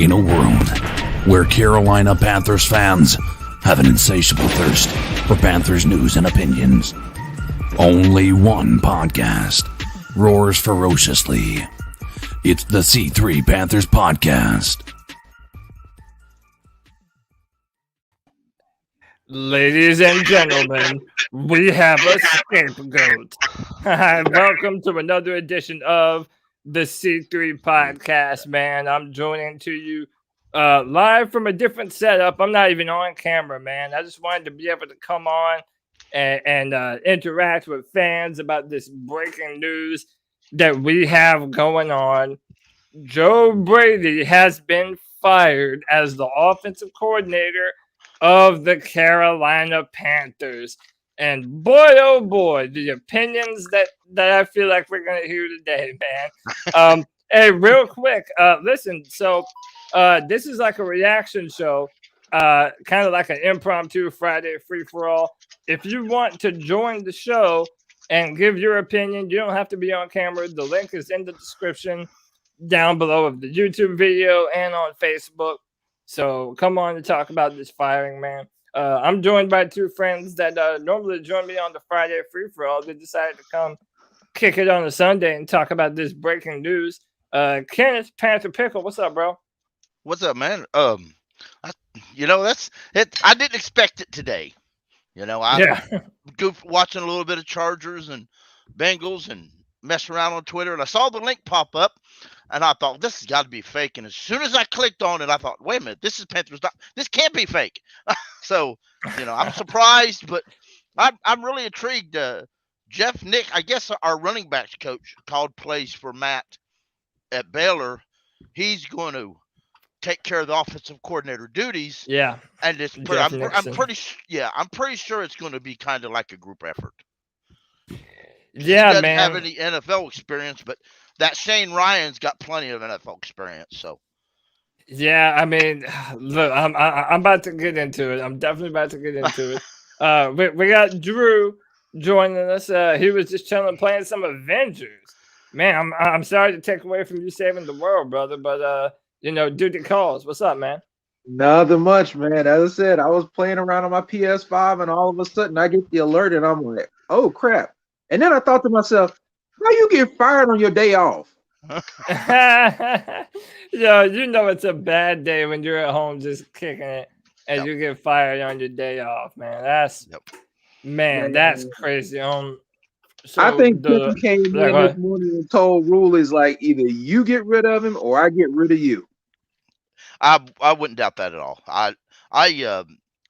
In a world where Carolina Panthers fans have an insatiable thirst for Panthers news and opinions, only one podcast roars ferociously. It's the C3 Panthers Podcast. Ladies and gentlemen, we have a scapegoat. Welcome to another edition of the C3 Podcast, man. I'm joining to you live from a different setup. I'm not even on camera, man. I just wanted to be able to come on and interact with fans about this breaking news that we have going on. Joe Brady has been fired as the offensive coordinator of the Carolina Panthers. And boy, oh boy, the opinions that I feel like we're going to hear today, man. Hey, real quick, listen, so this is like a reaction show, kind of like an impromptu Friday free-for-all. If you want to join the show and give your opinion, you don't have to be on camera. The link is in the description down below of the YouTube video and on Facebook. So come on and talk about this firing, man. I'm joined by two friends that normally join me on the Friday free-for-all. They decided to come kick it on a Sunday and talk about this breaking news. Kenneth Panther Pickle, what's up, bro? What's up, man? That's it. I didn't expect it today. I goofed watching a little bit of Chargers and Bengals and messing around on Twitter, and I saw the link pop up, and I thought, this has got to be fake. And as soon as I clicked on it, I thought, wait a minute, this is Panthers. This can't be fake. So, I'm surprised, but I'm really intrigued. Jeff Nick, I guess our running backs coach, called plays for Matt at Baylor. He's going to take care of the offensive coordinator duties. Yeah. And I'm pretty sure it's going to be kind of like a group effort. Yeah, he doesn't man. have any NFL experience, but that Shane Ryan's got plenty of NFL experience. So, yeah, I mean, look, I'm about to get into it. I'm definitely about to get into it. We got Drew joining us. He was just chilling, playing some Avengers. Man, I'm sorry to take away from you saving the world, brother, but duty calls. What's up, man? Nothing much, man. As I said, I was playing around on my PS5, and all of a sudden I get the alert, and I'm like, oh crap. And then I thought to myself, how you get fired on your day off? It's a bad day when you're at home just kicking it and you get fired on your day off, man. That's crazy. So I think Pippen came in this morning and told Rule is like, either you get rid of him or I get rid of you. I wouldn't doubt that at all. I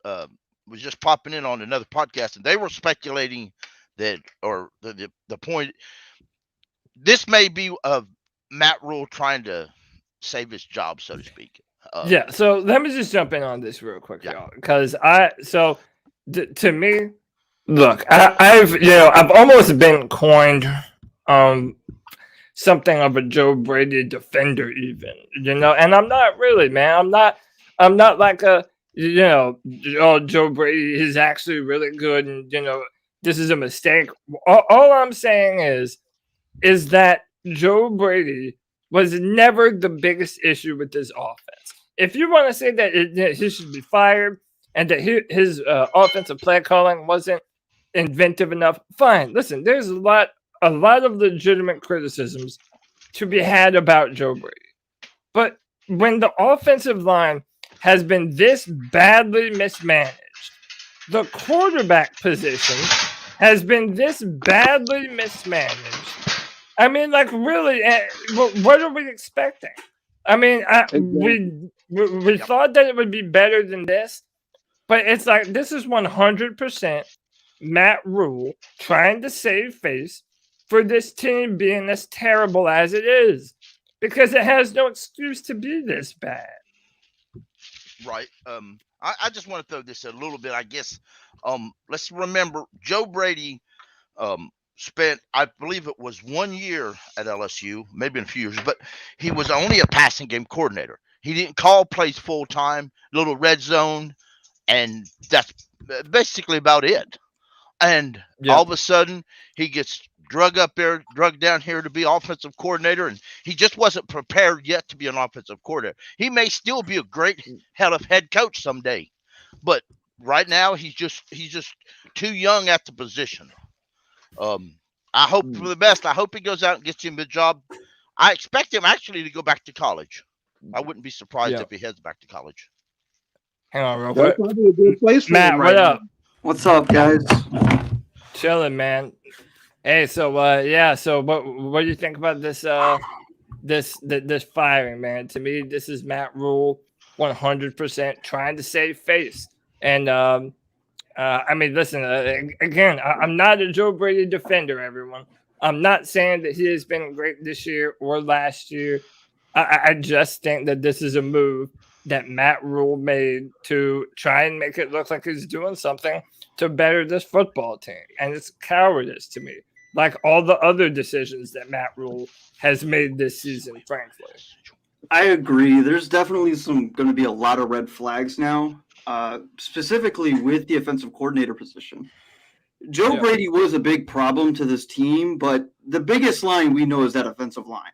was just popping in on another podcast, and they were speculating that, or the point, this may be Matt Rule trying to save his job, so to speak. So let me just jump in on this real quick, y'all, because to me, look, I've almost been coined something of a Joe Brady defender, even, and I'm not really, man. I'm not like Joe Brady is actually really good, and this is a mistake. All I'm saying is that Joe Brady was never the biggest issue with this offense. If you want to say that he should be fired and that his offensive play calling wasn't inventive enough, fine. Listen, there's a lot of legitimate criticisms to be had about Joe Brady. But when the offensive line has been this badly mismanaged, the quarterback position has been this badly mismanaged. I mean, like, really, what are we expecting? I mean, we thought that it would be better than this, but it's like, this is 100% Matt Rule trying to save face for this team being as terrible as it is, because it has no excuse to be this bad. Right. I just want to throw this a little bit, I guess. Let's remember, Joe Brady spent, I believe it was 1 year at LSU, maybe in a few years, but he was only a passing game coordinator. He didn't call plays full time, little red zone, and that's basically about it. And all of a sudden, he gets drug down here to be offensive coordinator, and he just wasn't prepared yet to be an offensive coordinator. He may still be a great head coach someday, but right now he's just too young at the position. I hope for the best. I hope he goes out and gets him a job. I expect him actually to go back to college. I wouldn't be surprised if he heads back to college. Hang on real That's quick. probably a good place for Matt, him what up? What's up, guys? Chilling, man. Hey, so so what do you think about this this firing, man? To me, this is Matt Rule 100% trying to save face. And I mean, listen, again, I'm not a Joe Brady defender, everyone. I'm not saying that he has been great this year or last year. I just think that this is a move that Matt Rule made to try and make it look like he's doing something to better this football team. And it's cowardice to me, like all the other decisions that Matt Rule has made this season, frankly. I agree. There's definitely going to be a lot of red flags now, specifically with the offensive coordinator position. Joe Brady was a big problem to this team, but the biggest line we know is that offensive line.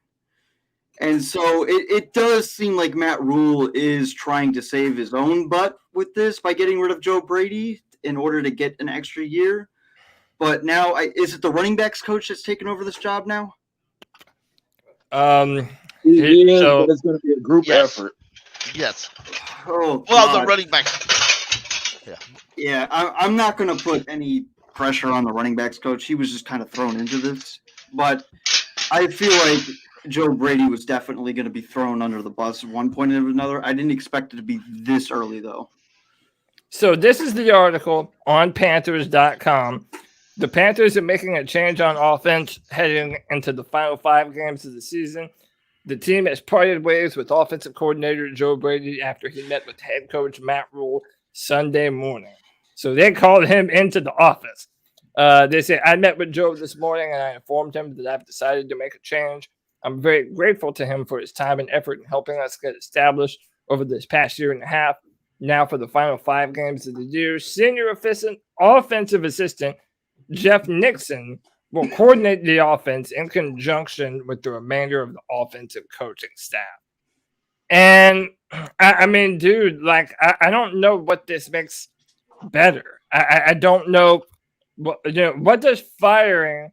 And so it does seem like Matt Rule is trying to save his own butt with this by getting rid of Joe Brady in order to get an extra year. But now, is it the running backs coach that's taking over this job now? So it's going to be a group effort. Yes. Oh, well, God. the running backs. Yeah, I'm not going to put any pressure on the running backs coach. He was just kind of thrown into this. But I feel like Joe Brady was definitely going to be thrown under the bus at one point or another. I didn't expect it to be this early, though. So this is the article on Panthers.com. The Panthers are making a change on offense heading into the final 5 games of the season. The team has parted ways with offensive coordinator Joe Brady after he met with head coach Matt Rule Sunday morning. So they called him into the office. They say, I met with Joe this morning and I informed him that I've decided to make a change. I'm very grateful to him for his time and effort in helping us get established over this past year and a half. Now for the final 5 games of the year, senior offensive assistant Jeff Nixon will coordinate the offense in conjunction with the remainder of the offensive coaching staff. And I mean, dude, like, I don't know what this makes better. I don't know what does firing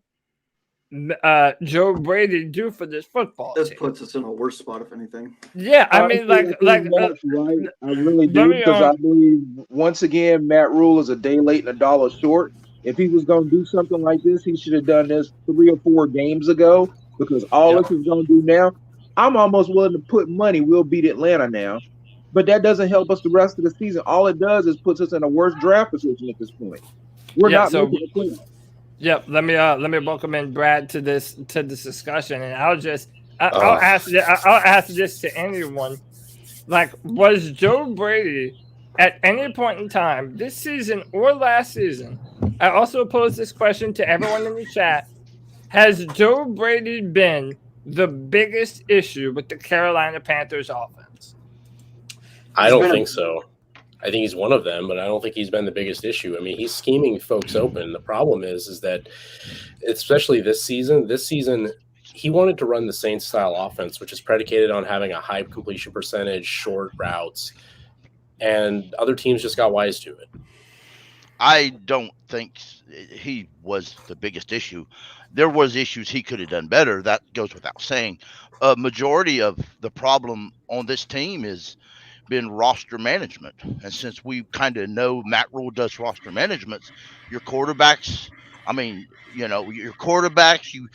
Joe Brady do for this football This team? puts us in a worse spot, if anything. Yeah, I mean, right. I really do, because I believe once again Matt Rule is a day late and a dollar short. If he was going to do something like this, he should have done this 3 or 4 games ago, because all this is going to do now, I'm almost willing to put money we'll beat Atlanta now. But that doesn't help us the rest of the season. All it does is puts us in a worse draft position at this point. We're not making the playoffs. Yep, let me welcome in Brad to this discussion, and I'll ask this to anyone. Like, was Joe Brady at any point in time this season or last season? I also pose this question to everyone in the chat: has Joe Brady been the biggest issue with the Carolina Panthers offense? I don't think so. I think he's one of them, but I don't think he's been the biggest issue. I mean, he's scheming folks open. The problem is that, especially this season, he wanted to run the Saints style offense, which is predicated on having a high completion percentage, short routes, and other teams just got wise to it. I don't think he was the biggest issue. There was issues he could have done better. That goes without saying. A majority of the problem on this team is been roster management, and since we kind of know Matt Rule does roster management, your quarterbacks, I mean, your quarterbacks, you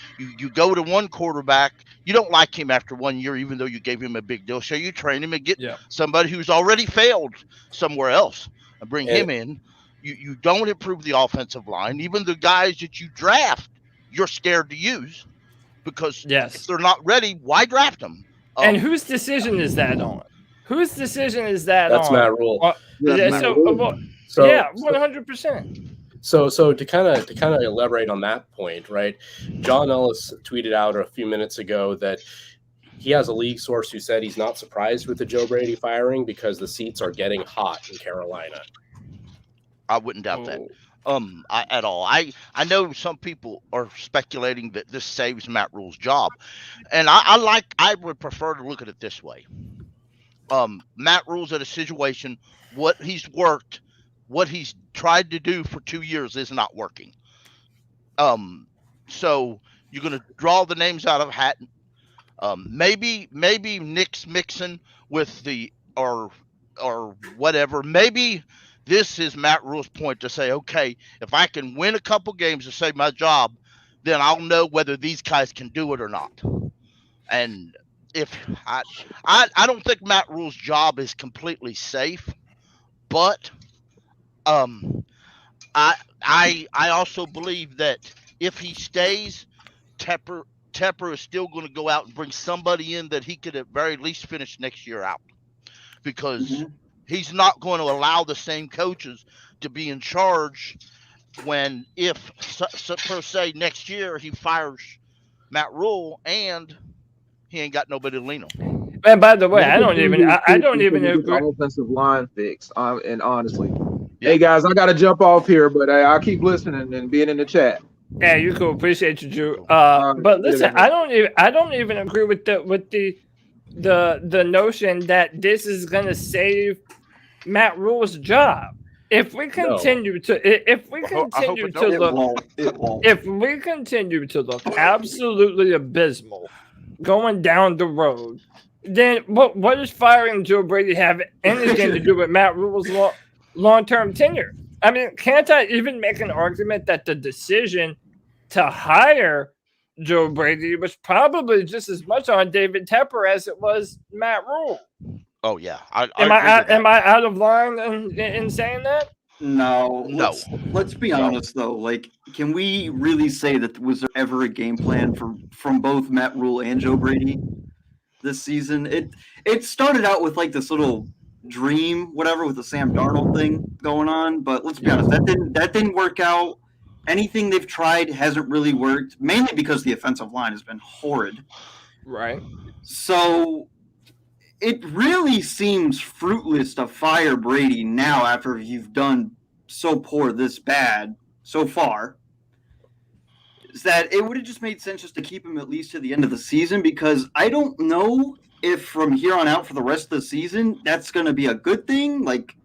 go to one quarterback, you don't like him after 1 year, even though you gave him a big deal, so you train him and get somebody who's already failed somewhere else and bring him in. You don't improve the offensive line. Even the guys that you draft, you're scared to use, because if they're not ready, why draft them? And whose decision is that on? Whose decision is that That's on? Matt Rule. So 100%. So to kind of elaborate on that point, right? John Ellis tweeted out a few minutes ago that he has a league source who said he's not surprised with the Joe Brady firing because the seats are getting hot in Carolina. I wouldn't doubt that. at all. I know some people are speculating that this saves Matt Rule's job, and I would prefer to look at it this way. Matt Rule's at a situation, what he's worked, what he's tried to do for 2 years is not working. So you're gonna draw the names out of a hat. Maybe Nick's mixing with the or whatever. Maybe this is Matt Rule's point to say, okay, if I can win a couple games to save my job, then I'll know whether these guys can do it or not. And if I don't think Matt Rule's job is completely safe, but I also believe that if he stays, Tepper is still going to go out and bring somebody in that he could at very least finish next year out, because he's not going to allow the same coaches to be in charge when, if per se next year he fires Matt Rule and he ain't got nobody to lean on. And by the way, I don't even agree. Offensive line fix. And honestly, hey guys, I got to jump off here, but I'll keep listening and being in the chat. Yeah, you cool. Appreciate you, Drew. But listen, I don't even agree with the notion that this is gonna save Matt Rule's job. If we continue to look absolutely abysmal going down the road, then what does firing Joe Brady have anything to do with Matt Rule's long-term tenure? I mean, can't I even make an argument that the decision to hire Joe Brady was probably just as much on David Tepper as it was Matt Rule? Oh yeah, am I out of line in saying that? No. Let's be honest though. Like, can we really say that was there ever a game plan from both Matt Rule and Joe Brady this season? It started out with like this little dream, whatever, with the Sam Darnold thing going on. But let's be honest, that didn't work out. Anything they've tried hasn't really worked, mainly because the offensive line has been horrid. Right. So it really seems fruitless to fire Brady now after you've done so poor this bad so far. Is that it would have just made sense just to keep him at least to the end of the season, because I don't know if from here on out for the rest of the season that's going to be a good thing. Like,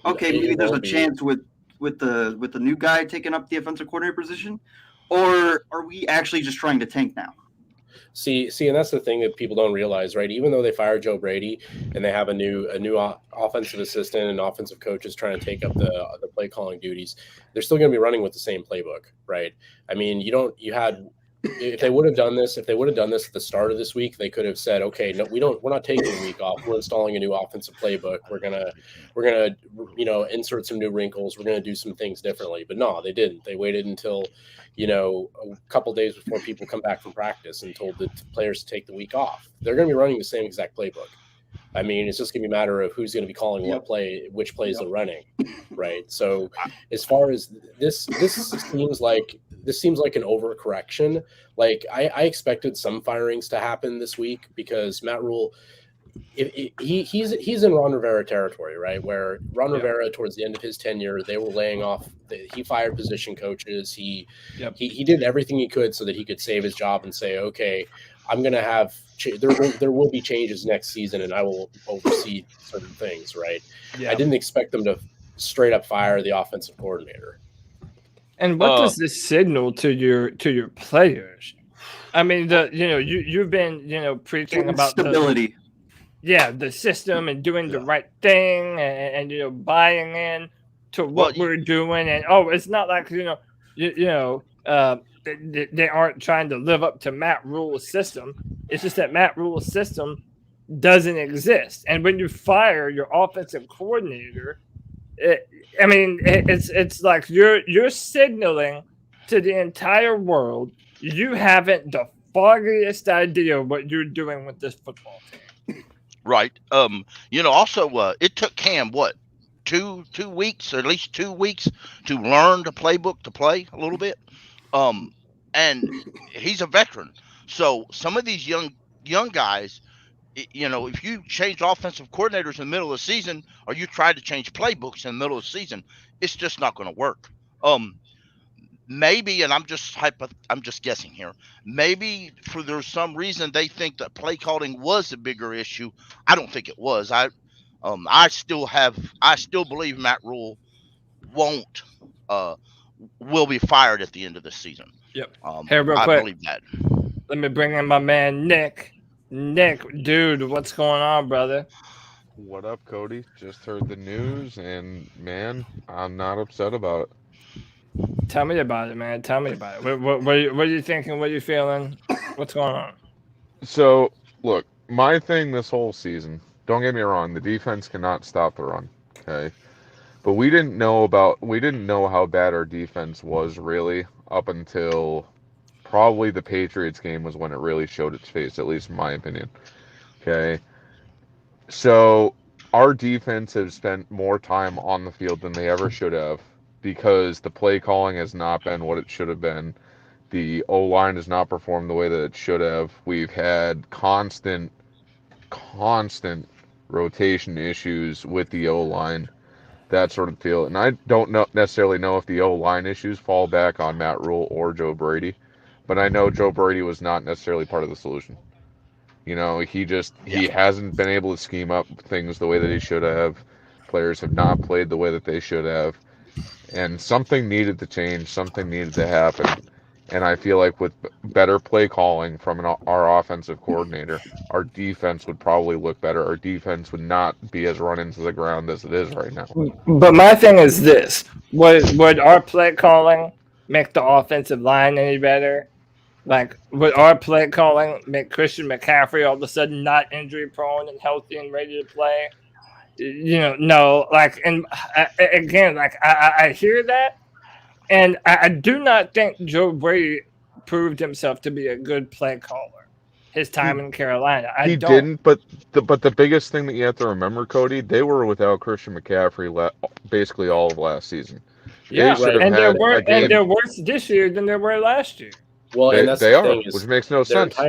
okay, maybe there's a chance with the new guy taking up the offensive coordinator position, or are we actually just trying to tank now? See, and that's the thing that people don't realize, right? Even though they fired Joe Brady and they have a new offensive assistant and offensive coaches trying to take up the play calling duties, they're still going to be running with the same playbook, right? I mean, if they would have done this at the start of this week, they could have said, okay, no, we're not taking a week off. We're installing a new offensive playbook. We're gonna insert some new wrinkles. We're gonna do some things differently. But no, they didn't. They waited until, a couple days before people come back from practice and told the players to take the week off. They're gonna be running the same exact playbook. I mean, it's just gonna be a matter of who's gonna be calling which plays they're running, right? So, as far as this seems like an overcorrection. Like I expected some firings to happen this week because Matt Rule, he's in Ron Rivera territory, right? Where Ron Rivera, towards the end of his tenure, they were laying off. He fired position coaches. He did everything he could so that he could save his job and say, okay, I'm going to have there will be changes next season, and I will oversee certain things, right? Yeah. I didn't expect them to straight up fire the offensive coordinator. And what does this signal to your players? I mean, you've been preaching about stability. The system and doing the right thing and buying in to what we're doing, and it's not like they aren't trying to live up to Matt Rule's system. It's just that Matt Rule's system doesn't exist, and when you fire your offensive coordinator, it's like you're signaling to the entire world you haven't the foggiest idea what you're doing with this football team. Right. Also, it took Cam two weeks, or at least 2 weeks, to learn the playbook to play a little bit. And he's a veteran, so some of these young guys, if you change offensive coordinators in the middle of the season, or you try to change playbooks in the middle of the season, it's just not going to work. Maybe, and I'm just guessing here. Maybe there's some reason they think that play calling was a bigger issue. I don't think it was. I still believe Matt Rule won't will be fired at the end of the season. Yep. Hey, real quick. I believe that. Let me bring in my man Nick. Nick, dude, what's going on, brother? What up, Cody? Just heard the news, and man, I'm not upset about it. Tell me about it, man. Tell me about it. What are you thinking? What are you feeling? What's going on? So, look, my thing this whole season, don't get me wrong, the defense cannot stop the run, okay? But we didn't know how bad our defense was really up until probably the Patriots game was when it really showed its face, at least in my opinion. Okay? So, our defense has spent more time on the field than they ever should have because the play calling has not been what it should have been. The O-line has not performed the way that it should have. We've had constant rotation issues with the O-line, that sort of deal. And I don't necessarily know if the O-line issues fall back on Matt Rule or Joe Brady, but I know Joe Brady was not necessarily part of the solution. You know, he hasn't been able to scheme up things the way that he should have. Players have not played the way that they should have. And something needed to change, something needed to happen. And I feel like with better play calling from our offensive coordinator, our defense would probably look better. Our defense would not be as run into the ground as it is right now. But my thing is this. Would our play calling make the offensive line any better? Like, would our play calling make Christian McCaffrey all of a sudden not injury prone and healthy and ready to play? You know, no. Like, and again, like I hear that, and I do not think Joe Brady proved himself to be a good play caller. His time in Carolina, he didn't. But the biggest thing that you have to remember, Cody, they were without Christian McCaffrey basically all of last season. Yeah, and they're worse this year than they were last year. Well, and that's the thing which makes no sense.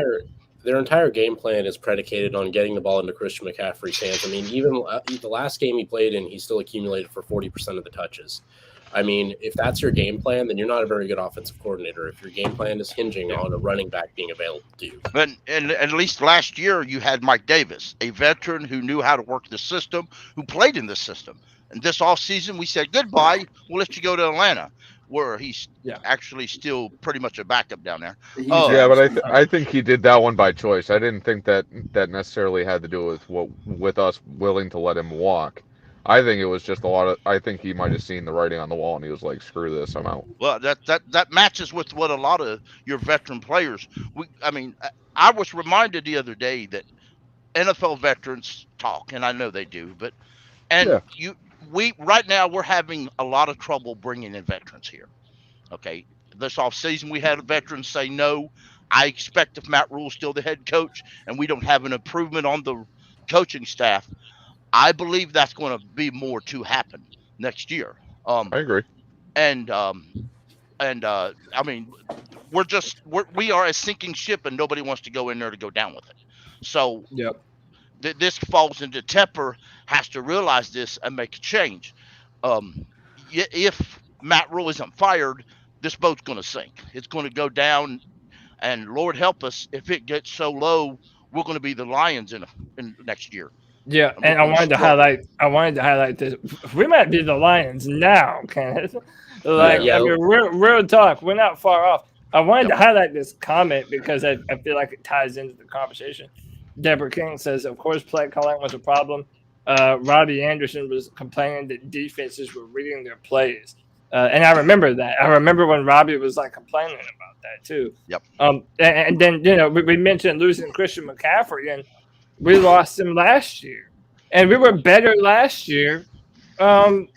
Their entire game plan is predicated on getting the ball into Christian McCaffrey's hands. I mean, even the last game he played in, he still accumulated for 40% of the touches. I mean, if that's your game plan, then you're not a very good offensive coordinator. If your game plan is hinging on a running back being available to you. And at least last year, you had Mike Davis, a veteran who knew how to work the system, who played in the system. And this offseason, we said, goodbye, we'll let you go to Atlanta, where he's actually still pretty much a backup down there. But I think he did that one by choice. I didn't think that necessarily had to do with us willing to let him walk. I think it was just I think he might have seen the writing on the wall and he was like, screw this, I'm out. Well, that matches with what a lot of your veteran players, I was reminded the other day that NFL veterans talk, and I know they do, right now we're having a lot of trouble bringing in veterans here. Okay. This offseason we had veterans say no. I expect if Matt Rule's still the head coach and we don't have an improvement on the coaching staff, I believe that's going to be more to happen next year. I agree. We are a sinking ship, and nobody wants to go in there to go down with it. So this falls into Tepper has to realize this and make a change. If Matt Rule isn't fired, this boat's going to sink. It's going to go down, and Lord help us if it gets so low, we're going to be the Lions in next year. Yeah, and I wanted to highlight this. We might be the Lions now, Kenneth. Real talk. We're not far off. I wanted to highlight this comment because I feel like it ties into the conversation. Deborah King says, of course, play calling was a problem. Robbie Anderson was complaining that defenses were reading their plays. And I remember that. I remember when Robbie was complaining about that too. Yep. And then, we mentioned losing Christian McCaffrey, and we lost him last year. And we were better last year than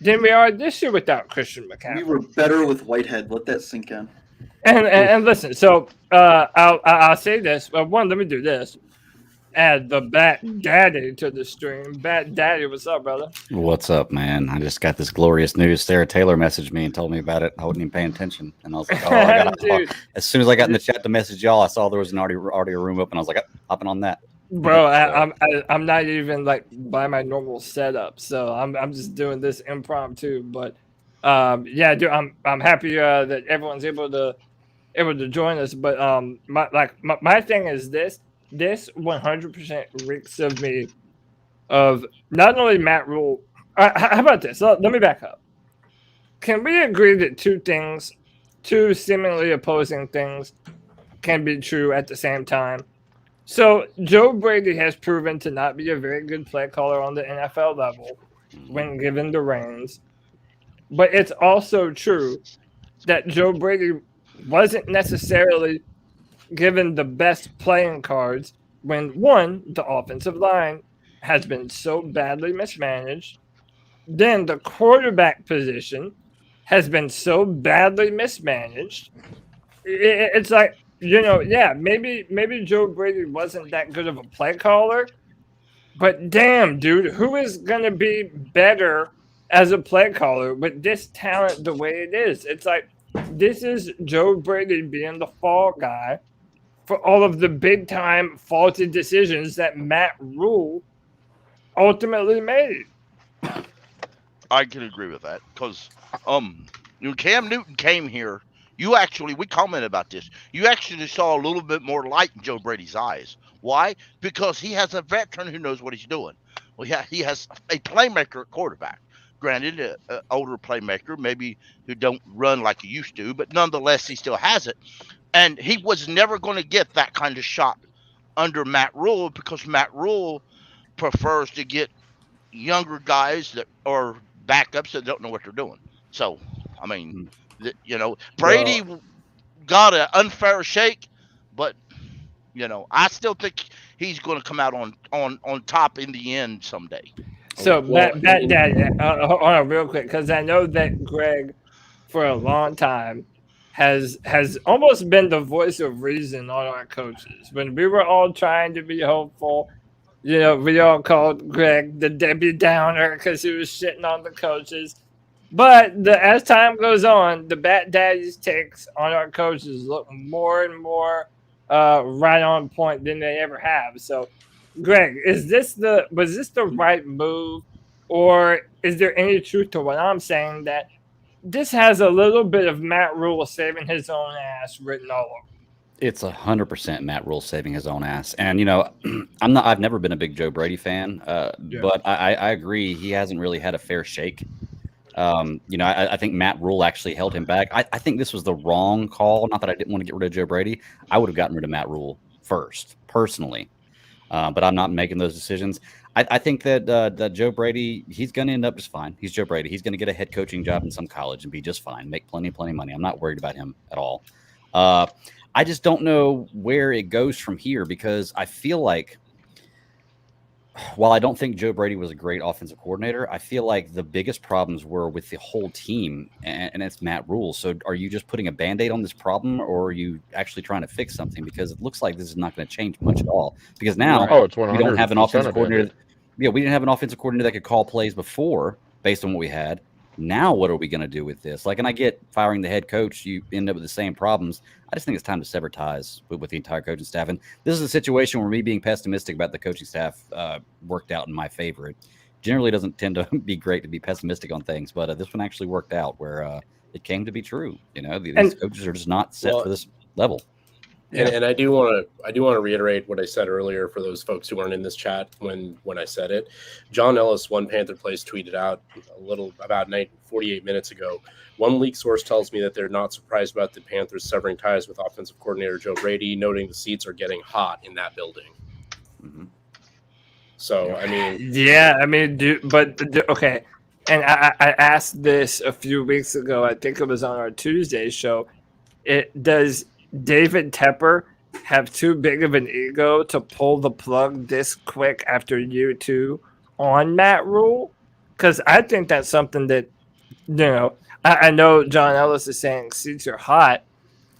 we are this year without Christian McCaffrey. We were better with Whitehead. Let that sink in. And listen, so I'll say this. Well, one, let me do this. Add the Bat Daddy to the stream. Bat Daddy, what's up, brother? What's up, man? I just got this glorious news. Sarah Taylor messaged me and told me about it. I wasn't even paying attention, and I was like, as soon as I got in the chat to message y'all, I saw there was already a room open. I was like, hopping on that. Bro, I'm not even by my normal setup, so I'm just doing this impromptu. But Yeah, dude, I'm happy that everyone's able to join us. But my thing is this 100% reeks of me of not only Matt Rule. How about this? Let me back up. Can we agree that two seemingly opposing things, can be true at the same time? So Joe Brady has proven to not be a very good play caller on the NFL level when given the reins. But it's also true that Joe Brady wasn't necessarily given the best playing cards when, one, the offensive line has been so badly mismanaged, then the quarterback position has been so badly mismanaged. It's like, yeah, maybe Joe Brady wasn't that good of a play caller, but damn, dude, who is going to be better as a play caller with this talent the way it is? It's like, this is Joe Brady being the fall guy for all of the big time faulty decisions that Matt Rule ultimately made. I can agree with that because when Cam Newton came here, we commented about this. You actually saw a little bit more light in Joe Brady's eyes. Why? Because he has a veteran who knows what he's doing. Well, yeah, he has a playmaker at quarterback. Granted, an older playmaker, maybe who don't run like he used to, but nonetheless, he still has it. And he was never going to get that kind of shot under Matt Rule because Matt Rule prefers to get younger guys that are backups that don't know what they're doing. So, I mean, Brady got an unfair shake, but I still think he's going to come out on top in the end someday. So, Dad, hold on real quick, because I know that Greg, for a long time, has almost been the voice of reason on our coaches. When we were all trying to be hopeful, we all called Greg the Debbie Downer because he was shitting on the coaches. But as time goes on, the Bat Daddy's takes on our coaches look more and more right on point than they ever have. So, Greg, was this the right move, or is there any truth to what I'm saying that this has a little bit of Matt Rule saving his own ass written all over? It's 100% Matt Rule saving his own ass. And, I've never been a big Joe Brady fan, but I agree. He hasn't really had a fair shake. I think Matt Rule actually held him back. I think this was the wrong call. Not that I didn't want to get rid of Joe Brady. I would have gotten rid of Matt Rule first, personally. But I'm not making those decisions. I think that Joe Brady, he's going to end up just fine. He's Joe Brady. He's going to get a head coaching job in some college and be just fine, make plenty of money. I'm not worried about him at all. I just don't know where it goes from here because I feel like, while I don't think Joe Brady was a great offensive coordinator, I feel like the biggest problems were with the whole team, and it's Matt Rule. So are you just putting a Band-Aid on this problem, or are you actually trying to fix something? Because it looks like this is not going to change much at all. Because now we don't have an offensive coordinator. Yeah, we didn't have an offensive coordinator that could call plays before based on what we had. Now what are we going to do with this? And I get firing the head coach, you end up with the same problems. I just think it's time to sever ties with the entire coaching staff. And this is a situation where me being pessimistic about the coaching staff worked out in my favor. It generally doesn't tend to be great to be pessimistic on things, but this one actually worked out where it came to be true. These coaches are just not set for this level. And I do want to reiterate what I said earlier for those folks who weren't in this chat when I said it. John Ellis, One Panther Place, tweeted out about 48 minutes ago. One leak source tells me that they're not surprised about the Panthers severing ties with offensive coordinator Joe Brady, noting the seats are getting hot in that building. Mm-hmm. So, okay. And I asked this a few weeks ago. I think it was on our Tuesday show. Does David Tepper have too big of an ego to pull the plug this quick after year 2 on Matt Rule? Because I think that's something that, I know John Ellis is saying seats are hot,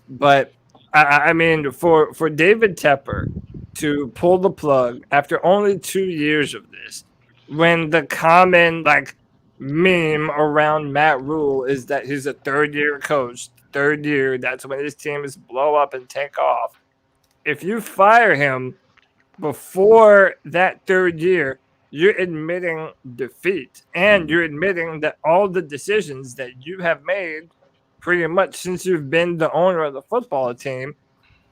but I mean, for David Tepper to pull the plug after only 2 years of this, when the common meme around Matt Rule is that he's a third-year coach, third year, that's when his team is blow up and take off. If you fire him before that third year, you're admitting defeat, and you're admitting that all the decisions that you have made pretty much since you've been the owner of the football team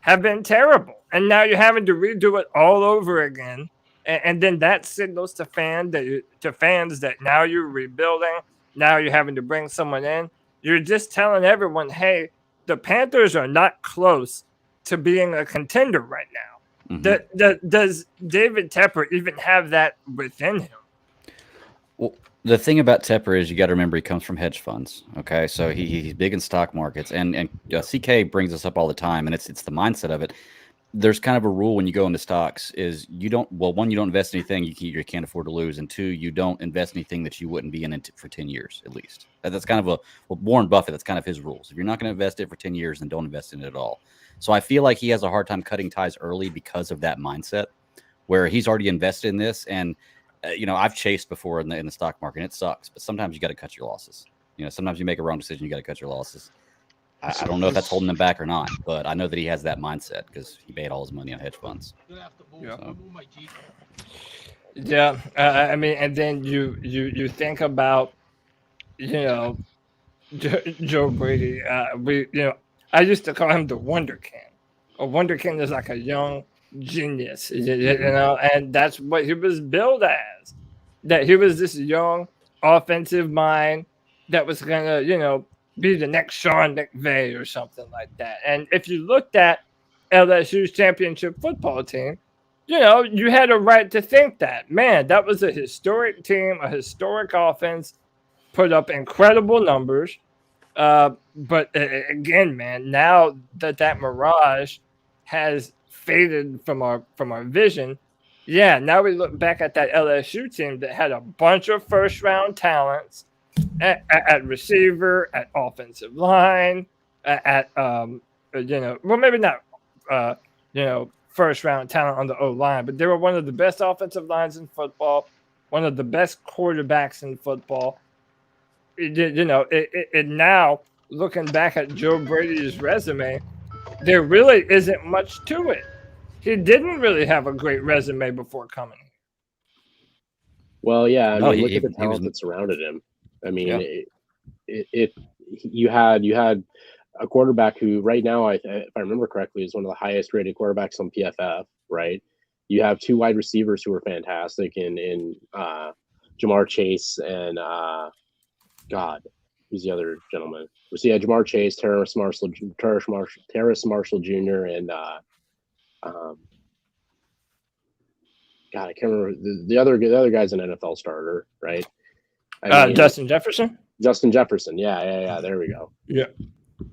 have been terrible. And now you're having to redo it all over again. And then that signals to fans that now you're rebuilding. Now you're having to bring someone in. You're just telling everyone, hey, the Panthers are not close to being a contender right now. Mm-hmm. Does David Tepper even have that within him? Well, the thing about Tepper is you got to remember he comes from hedge funds. Okay, so he's big in stock markets, and CK brings us up all the time, and it's the mindset of it. There's kind of a rule when you go into stocks is you don't invest anything you can't afford to lose, and two, you don't invest anything that you wouldn't be in it for 10 years at least. That's kind of Warren Buffett. That's kind of his rules. If you're not going to invest it for 10 years, then don't invest in it at all. So I feel like he has a hard time cutting ties early because of that mindset, where he's already invested in this. And I've chased before in the stock market, and it sucks. But sometimes you got to cut your losses. Sometimes you make a wrong decision, you got to cut your losses. I don't know if that's holding him back or not, but I know that he has that mindset because he made all his money on hedge funds. Yeah, I mean, and then you think about, Joe Brady. I used to call him the Wonder King. A Wonder King is like a young genius, and that's what he was billed as. That he was this young offensive mind that was gonna, be the next Sean McVay or something like that. And if you looked at LSU's championship football team, you had a right to think that, man, that was a historic team, a historic offense, put up incredible numbers. But again, man, now that mirage has faded from our vision, yeah, now we look back at that LSU team that had a bunch of first-round talents at receiver, at offensive line, well, maybe not, first-round talent on the O-line, but they were one of the best offensive lines in football, one of the best quarterbacks in football. And now, looking back at Joe Brady's resume, there really isn't much to it. He didn't really have a great resume before coming. Well, yeah, look at the talent that surrounded him. I mean, if you had a quarterback who right now, if I remember correctly, is one of the highest rated quarterbacks on PFF, right? You have two wide receivers who are fantastic in Jamar Chase and who's the other gentleman? So yeah, Jamar Chase, Terrace Marshall Jr. and I can't remember the other guy's an NFL starter, right? Justin Jefferson. Justin Jefferson, yeah. There we go.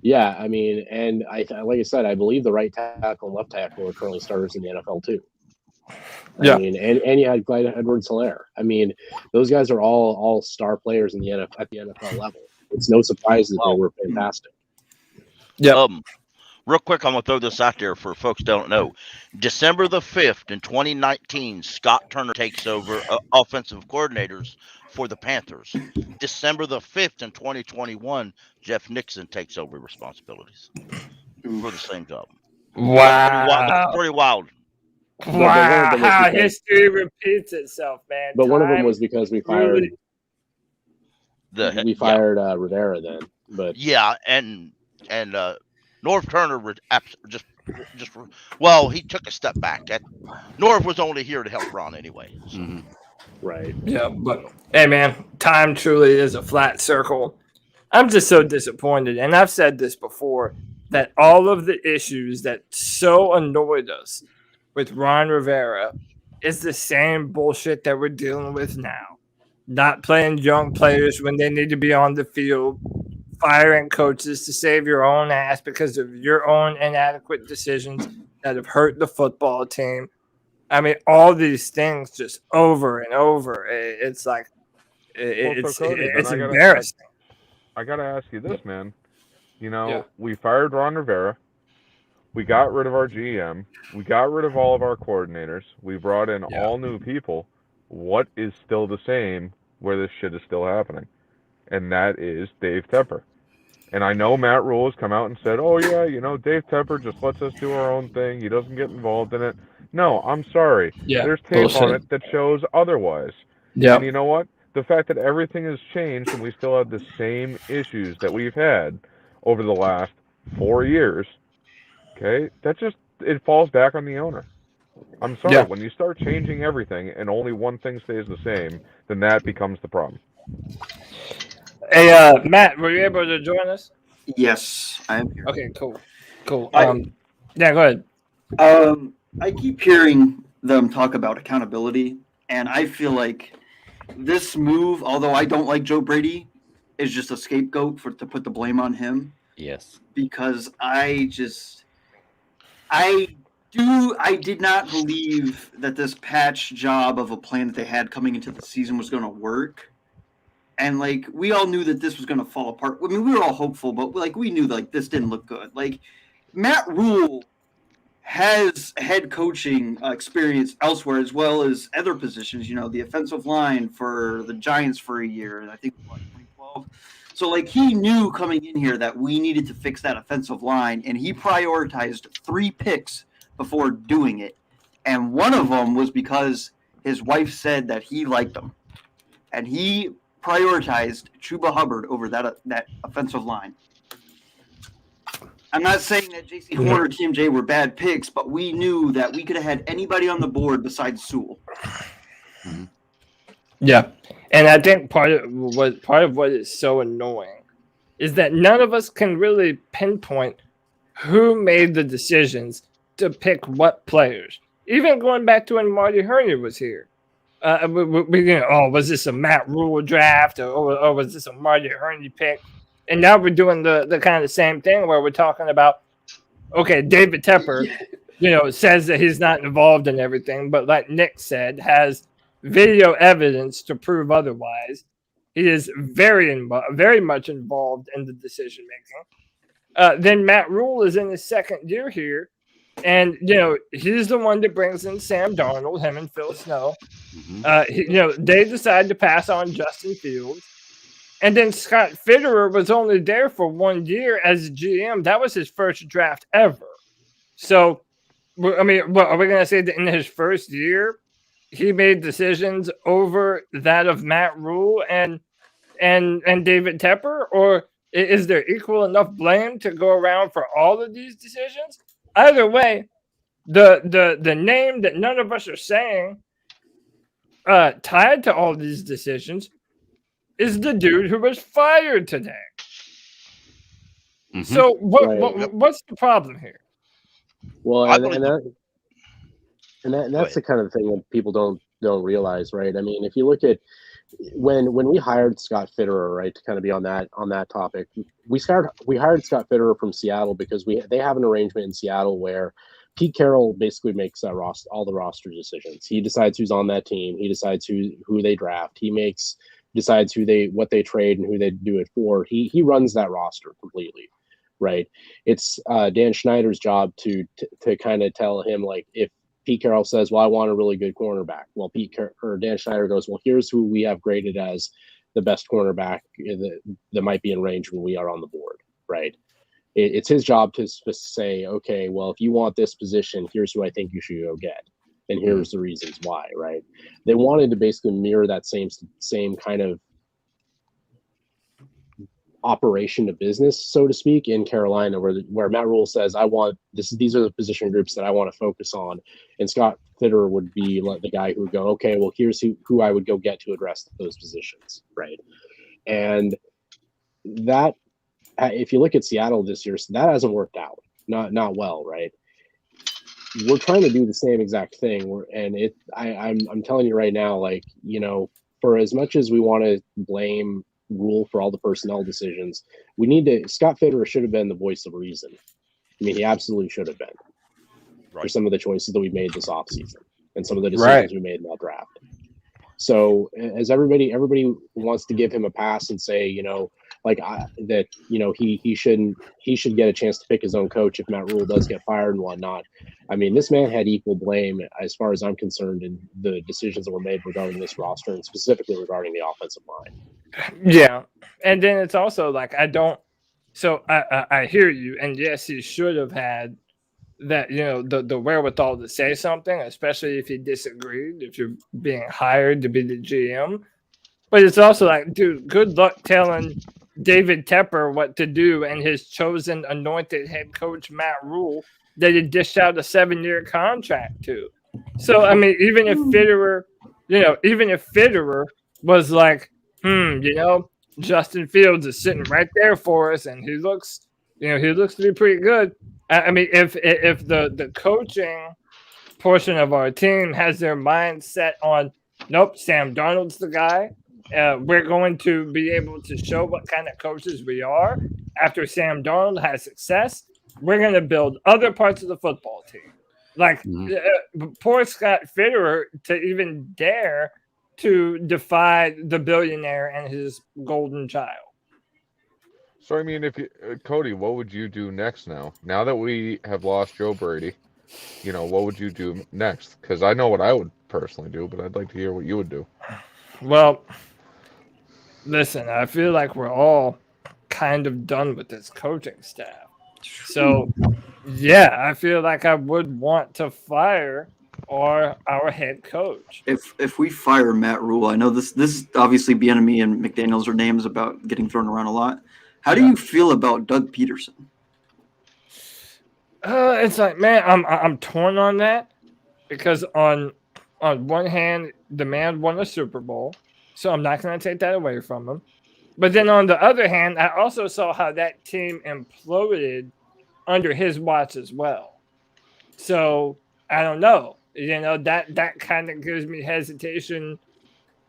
Yeah. I mean, and like I said, I believe the right tackle and left tackle are currently starters in the NFL too. I mean, and you had Clyde Edwards-Helaire. I mean, those guys are all star players in the NFL at the NFL level. It's no surprise that they were fantastic. Yeah. Real quick, I'm gonna throw this out there for folks who don't know. December the 5th in 2019, Scott Turner takes over offensive coordinators for the Panthers. December the 5th in 2021, Jeff Nixon takes over responsibilities for the same job. Wow. That's pretty wild. Wow, how history repeats itself, man. But one of them was because we fired Rivera then. But and Norv Turner he took a step back. Norv was only here to help Ron anyway. So. Mm-hmm. Right. Yeah, but hey, man, time truly is a flat circle. I'm just so disappointed, and I've said this before, that all of the issues that so annoyed us with Ron Rivera is the same bullshit that we're dealing with now. Not playing young players when they need to be on the field, firing coaches to save your own ass because of your own inadequate decisions that have hurt the football team. I mean, all these things just over and over. It's like, it's embarrassing. I got to ask you this, man. We fired Ron Rivera. We got rid of our GM. We got rid of all of our coordinators. We brought in all new people. What is still the same where this shit is still happening? And that is Dave Tepper. And I know Matt Rule has come out and said, oh, yeah, Dave Tepper just lets us do our own thing. He doesn't get involved in it. No, I'm sorry. Yeah, There's tape bullshit. on it that shows otherwise. Yeah. And you know what? The fact that everything has changed and we still have the same issues that we've had over the last 4 years, okay, it falls back on the owner. I'm sorry, Yeah. when you start changing everything and only one thing stays the same, then that becomes the problem. Hey, Matt, were you able to join us? Yes, I am here. Okay, cool. Yeah, go ahead. I keep hearing them talk about accountability, and I feel like this move, although I don't like Joe Brady, is just a scapegoat to put the blame on him. Yes. Because I did not believe that this patch job of a plan that they had coming into the season was going to work. And, like, we all knew that this was going to fall apart. I mean, we were all hopeful, but, like, we knew, like, this didn't look good. Like, Matt Rule has head coaching experience elsewhere as well as other positions. The offensive line for the Giants for a year, I think, 2012. So, like, he knew coming in here that we needed to fix that offensive line, and he prioritized 3 picks before doing it. And one of them was because his wife said that he liked them. And he prioritized Chuba Hubbard over that offensive line. I'm not saying that J.C. Horn or TMJ were bad picks, but we knew that we could have had anybody on the board besides Sewell. Yeah, and I think part of what is so annoying is that none of us can really pinpoint who made the decisions to pick what players. Even going back to when Marty Herney was here, was this a Matt Rule draft or was this a Marty Herney pick? And now we're doing the kind of same thing where we're talking about, okay, David Tepper, says that he's not involved in everything, but like Nick said, has video evidence to prove otherwise. He is very much involved in the decision making. Then Matt Rule is in his second year here, and he's the one that brings in Sam Darnold, him and Phil Snow. They decide to pass on Justin Fields. And then Scott Fitterer was only there for 1 year as GM. That was his first draft ever. So, I mean, what, are we going to say that in his first year, he made decisions over that of Matt Rule and David Tepper? Or is there equal enough blame to go around for all of these decisions? Either way, the name that none of us are saying tied to all these decisions is the dude who was fired today. Mm-hmm. So what's the problem here? Well, and that's the kind of thing that people don't realize, right? I mean, if you look at when we hired Scott Fitterer, right, to kind of be on that topic, we hired Scott Fitterer from Seattle because they have an arrangement in Seattle where Pete Carroll basically makes that all the roster decisions. He decides who's on that team. He decides who they draft. He decides what they trade and who they do it for. He runs that roster completely, right? It's Dan Schneider's job to kind of tell him, like, if Pete Carroll says, well, I want a really good cornerback. Well, Dan Schneider goes, well, here's who we have graded as the best cornerback that might be in range when we are on the board, right? It's his job to say, okay, well, if you want this position, here's who I think you should go get. And here's the reasons why, right? They wanted to basically mirror that same kind of operation to business, so to speak, in Carolina, where Matt Rule says, I want these are the position groups that I want to focus on. And Scott Fitterer would be like the guy who would go, okay, well, here's who I would go get to address those positions, right? And that, if you look at Seattle this year, that hasn't worked out, not well, right? We're trying to do the same exact thing, I'm telling you right now, like, for as much as we want to blame Rule for all the personnel decisions, Scott Fitterer should have been the voice of reason. I mean, he absolutely should have been, right, for some of the choices that we made this offseason and some of the decisions we made in that draft. So as everybody wants to give him a pass and say, he should get a chance to pick his own coach if Matt Rule does get fired and whatnot. I mean, this man had equal blame as far as I'm concerned in the decisions that were made regarding this roster and specifically regarding the offensive line. Yeah, and then it's also like I don't So I hear you, and yes, he should have had that, the wherewithal to say something, especially if he disagreed, if you're being hired to be the GM. But it's also like, dude, good luck telling David Tepper what to do and his chosen anointed head coach, Matt Rule, that he dished out a 7-year contract to. So, I mean, even if Fitterer was like, Justin Fields is sitting right there for us and he looks to be pretty good. I mean, if the coaching portion of our team has their mind set on, nope, Sam Darnold's the guy. We're going to be able to show what kind of coaches we are after Sam Darnold has success. We're going to build other parts of the football team. Like, poor Scott Fitterer to even dare to defy the billionaire and his golden child. So, I mean, Cody, what would you do next now? Now that we have lost Joe Brady, what would you do next? Because I know what I would personally do, but I'd like to hear what you would do. Well, listen, I feel like we're all kind of done with this coaching staff. So, yeah, I feel like I would want to fire our head coach. If we fire Matt Rule, I know this obviously Bieniemy and McDaniels are names about getting thrown around a lot. How do you feel about Doug Peterson? It's like, man, I'm torn on that because on one hand, the man won a Super Bowl, so I'm not going to take that away from him. But then on the other hand, I also saw how that team imploded under his watch as well. So I don't know. That kind of gives me hesitation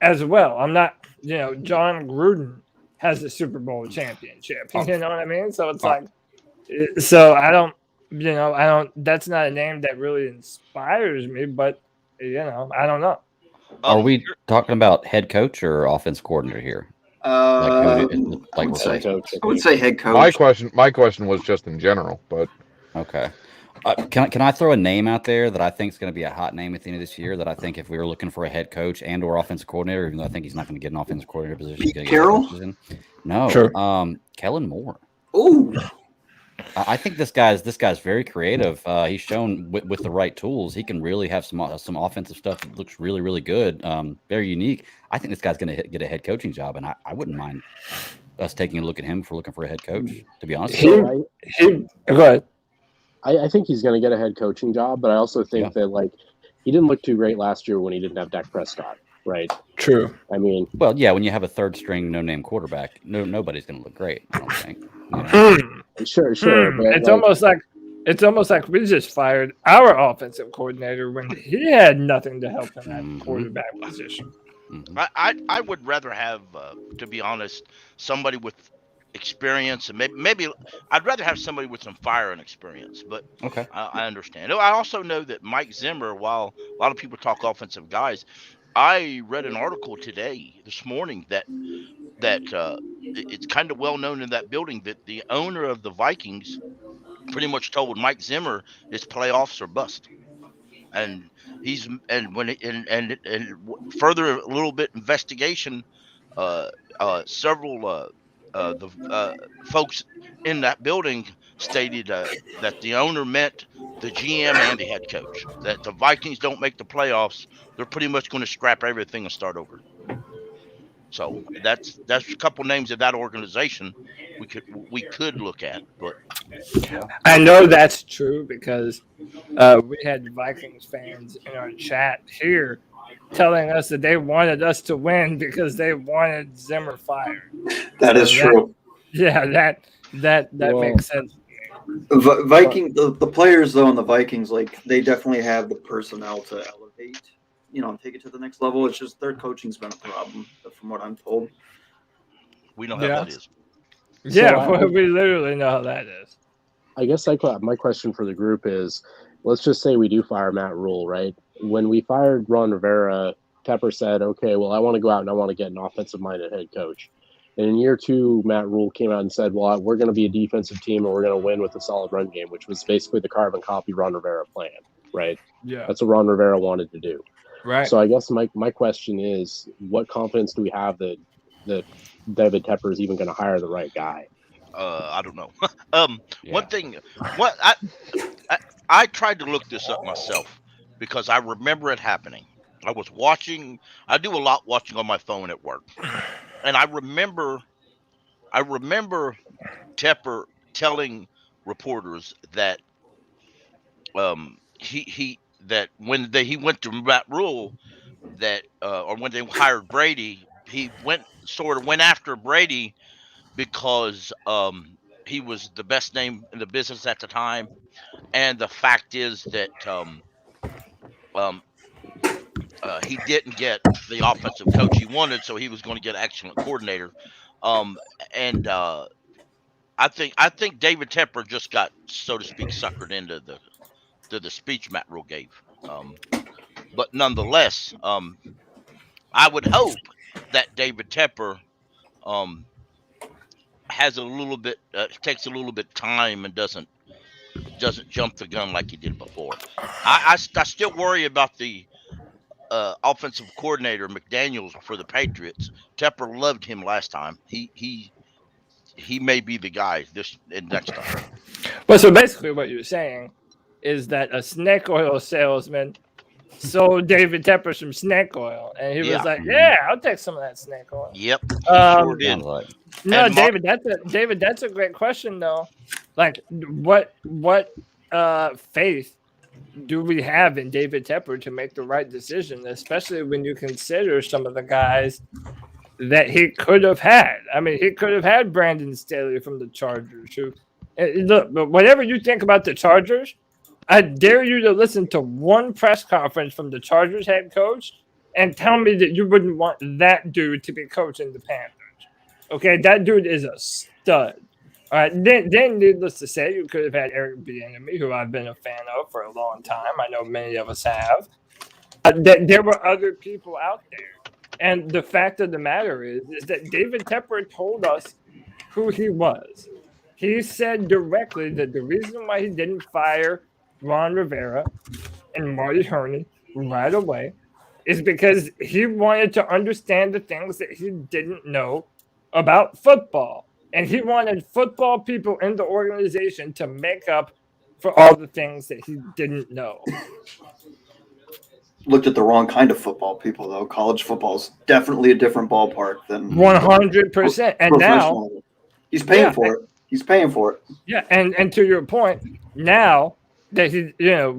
as well. I'm not, John Gruden has the Super Bowl championship. You know what I mean? So it's like, I don't, that's not a name that really inspires me, but, I don't know. Are we talking about head coach or offense coordinator here? I would say head coach. My question was just in general, but okay. Can I throw a name out there that I think is going to be a hot name at the end of this year? That I think if we were looking for a head coach and or offensive coordinator, even though I think he's not going to get an offensive coordinator position, Pete Carroll? No, sure. Kellen Moore. Oh, I think this guy's very creative. He's shown with the right tools, he can really have some offensive stuff that looks really, really good. Very unique. I think this guy's going to get a head coaching job, and I wouldn't mind us taking a look at him for looking for a head coach. To be honest, go ahead. I think he's going to get a head coaching job, but I also think that he didn't look too great last year when he didn't have Dak Prescott, right? True. I mean, well, yeah, when you have a third string no-name quarterback, nobody's going to look great. I don't think. Sure. But it's almost like we just fired our offensive coordinator when he had nothing to help him at the quarterback position. I would rather have, to be honest, somebody with experience, and maybe I'd rather have somebody with some fire and experience. But okay, I understand. I also know that Mike Zimmer, while a lot of people talk offensive guys, I read an article this morning that it's kind of well known in that building that the owner of the Vikings pretty much told Mike Zimmer it's playoffs or bust. And further a little bit investigation, several the folks in that building stated that the owner meant the GM and the head coach. That the Vikings don't make the playoffs, they're pretty much going to scrap everything and start over. So that's a couple names of that organization we could look at, but I know that's true because we had Vikings fans in our chat here telling us that they wanted us to win because they wanted Zimmer fired. That is true. That makes sense. The players though in the Vikings, they definitely have the personnel to elevate, take it to the next level. It's just their coaching's been a problem, from what I'm told. We know how that is. We literally know how that is. I guess my question for the group is, let's just say we do fire Matt Rule, right? When we fired Ron Rivera, Tepper said, okay, well, I want to go out and I want to get an offensive-minded head coach. And in year 2, Matt Rule came out and said, well, we're going to be a defensive team and we're going to win with a solid run game, which was basically the carbon copy Ron Rivera plan, right? Yeah. That's what Ron Rivera wanted to do. Right. So I guess my question is, what confidence do we have that David Tepper is even going to hire the right guy? I don't know. One thing, what I tried to look this up myself because I remember it happening. I was watching. I do a lot watching on my phone at work, and I remember Tepper telling reporters that he that when he went to Matt Rule that or when they hired Brady, he went after Brady because he was the best name in the business at the time, and the fact is that um, he didn't get the offensive coach he wanted, so he was going to get an excellent coordinator. Um, and I think David Tepper just got, so to speak, suckered into the speech Matt Rule gave. But nonetheless, I would hope that David Tepper um, has a little bit takes a little bit time and doesn't jump the gun like he did before. I still worry about the offensive coordinator McDaniels for the Patriots. Tepper loved him last time. He may be the guy this and next time. Well, so basically, what you're saying is that a snake oil salesman sold David Tepper some snake oil, and he was like, "Yeah, I'll take some of that snake oil." Yep, sure did. No, David, that's a great question though. Like, what faith do we have in David Tepper to make the right decision, especially when you consider some of the guys that he could have had? I mean, he could have had Brandon Staley from the Chargers. Who, look, whatever you think about the Chargers, I dare you to listen to one press conference from the Chargers head coach and tell me that you wouldn't want that dude to be coaching the Panthers. Okay, that dude is a stud. All right, then needless to say, you could have had Eric Bieniemy, who I've been a fan of for a long time. I know many of us have. There were other people out there. And the fact of the matter is that David Tepper told us who he was. He said directly that the reason why he didn't fire Ron Rivera and Marty Herney right away is because he wanted to understand the things that he didn't know about football. And he wanted football people in the organization to make up for all the things that he didn't know. Looked at the wrong kind of football people, though. College football is definitely a different ballpark than 100%. And now he's paying for it. He's paying for it. Yeah, and to your point, now that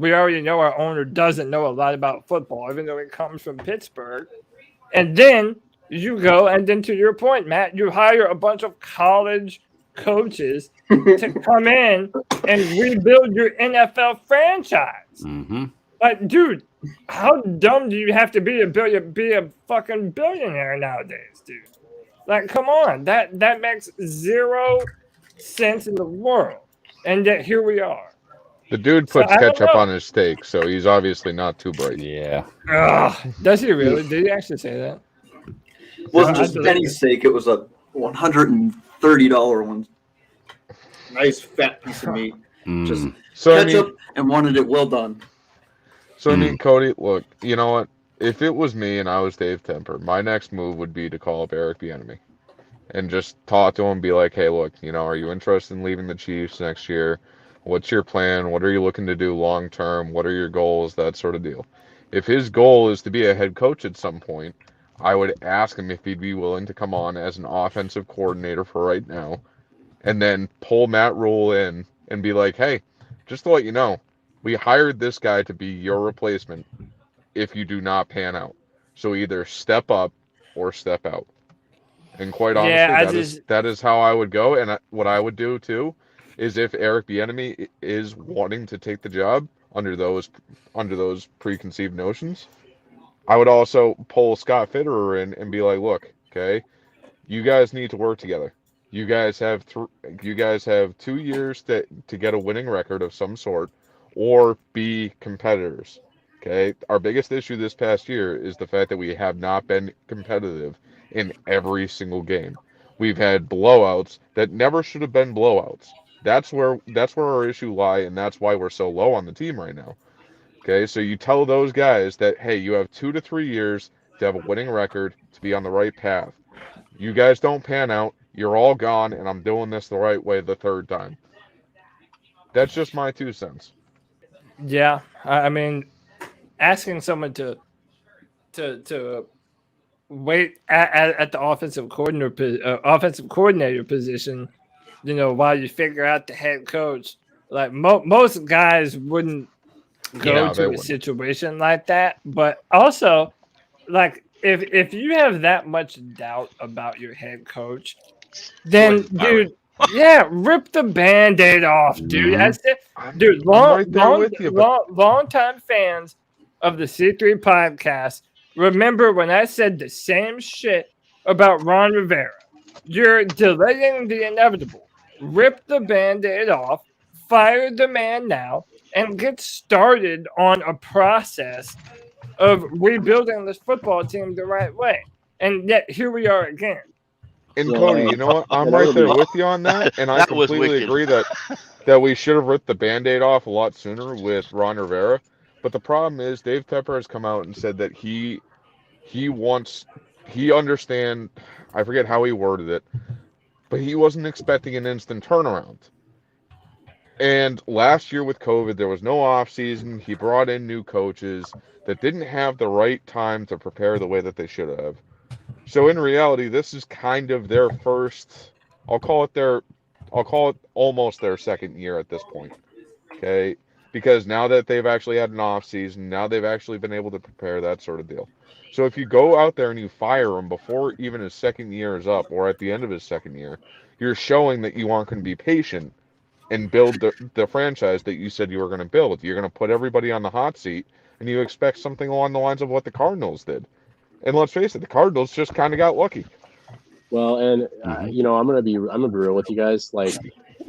we already know our owner doesn't know a lot about football, even though he comes from Pittsburgh. And then you go, and then to your point, Matt, you hire a bunch of college coaches to come in and rebuild your NFL franchise. Mm-hmm. Like, dude, how dumb do you have to be to be a fucking billionaire nowadays, dude? Like, come on, that makes zero sense in the world, and yet here we are. The dude puts ketchup on his steak, so he's obviously not too bright. Yeah. Does he really? Did he actually say that? It wasn't just Penny's steak; it was a $130 one. Nice fat piece of meat. Just ketchup and wanted it well done. So I mean, Cody, look, you know what? If it was me and I was Dave Tepper, my next move would be to call up Eric Bieniemy and just talk to him, be like, hey, look, are you interested in leaving the Chiefs next year? What's your plan? What are you looking to do long term? What are your goals? That sort of deal. If his goal is to be a head coach at some point, I would ask him if he'd be willing to come on as an offensive coordinator for right now, and then pull Matt Rule in and be like, hey, just to let you know, we hired this guy to be your replacement if you do not pan out. So either step up or step out. And quite honestly, that is how I would go. And what I would do too is if Eric Bieniemy is wanting to take the job under those preconceived notions, I would also pull Scott Fitterer in and be like, look, okay, you guys need to work together. You guys have 2 years to get a winning record of some sort, or be competitors. Okay, our biggest issue this past year is the fact that we have not been competitive in every single game. We've had blowouts that never should have been blowouts. That's where our issue lie, and that's why we're so low on the team right now. Okay, so you tell those guys that, hey, you have 2 to 3 years to have a winning record to be on the right path. You guys don't pan out, You're all gone, and I'm doing this the right way the third time. That's just my 2 cents. Yeah, I mean, asking someone to wait at the offensive coordinator position, while you figure out the head coach. Like most guys wouldn't go to a situation like that, but also, like, if you have that much doubt about your head coach, then dude, yeah, rip the Band-Aid off, dude. That's it. Dude, long time fans of the C3 podcast remember when I said the same shit about Ron Rivera. You're delaying the inevitable. Rip the Band-Aid off, fire the man now, and get started on a process of rebuilding this football team the right way. And yet here we are again. And Cody, you know what? I'm right there with you on that, and I completely agree that we should have ripped the Band-Aid off a lot sooner with Ron Rivera. But the problem is Dave Tepper has come out and said that he understand, I forget how he worded it, but he wasn't expecting an instant turnaround. And last year with COVID, there was no off season. He brought in new coaches that didn't have the right time to prepare the way that they should have. So in reality, this is kind of their first, I'll call it almost their second year at this point. Okay? Because now that they've actually had an off season, now they've actually been able to prepare, that sort of deal. So if you go out there and you fire him before even his second year is up, or at the end of his second year, you're showing that you aren't going to be patient and build the franchise that you said you were going to build. You're going to put everybody on the hot seat, and you expect something along the lines of what the Cardinals did. And let's face it, the Cardinals just kind of got lucky. Well, and I'm gonna be real with you guys. Like,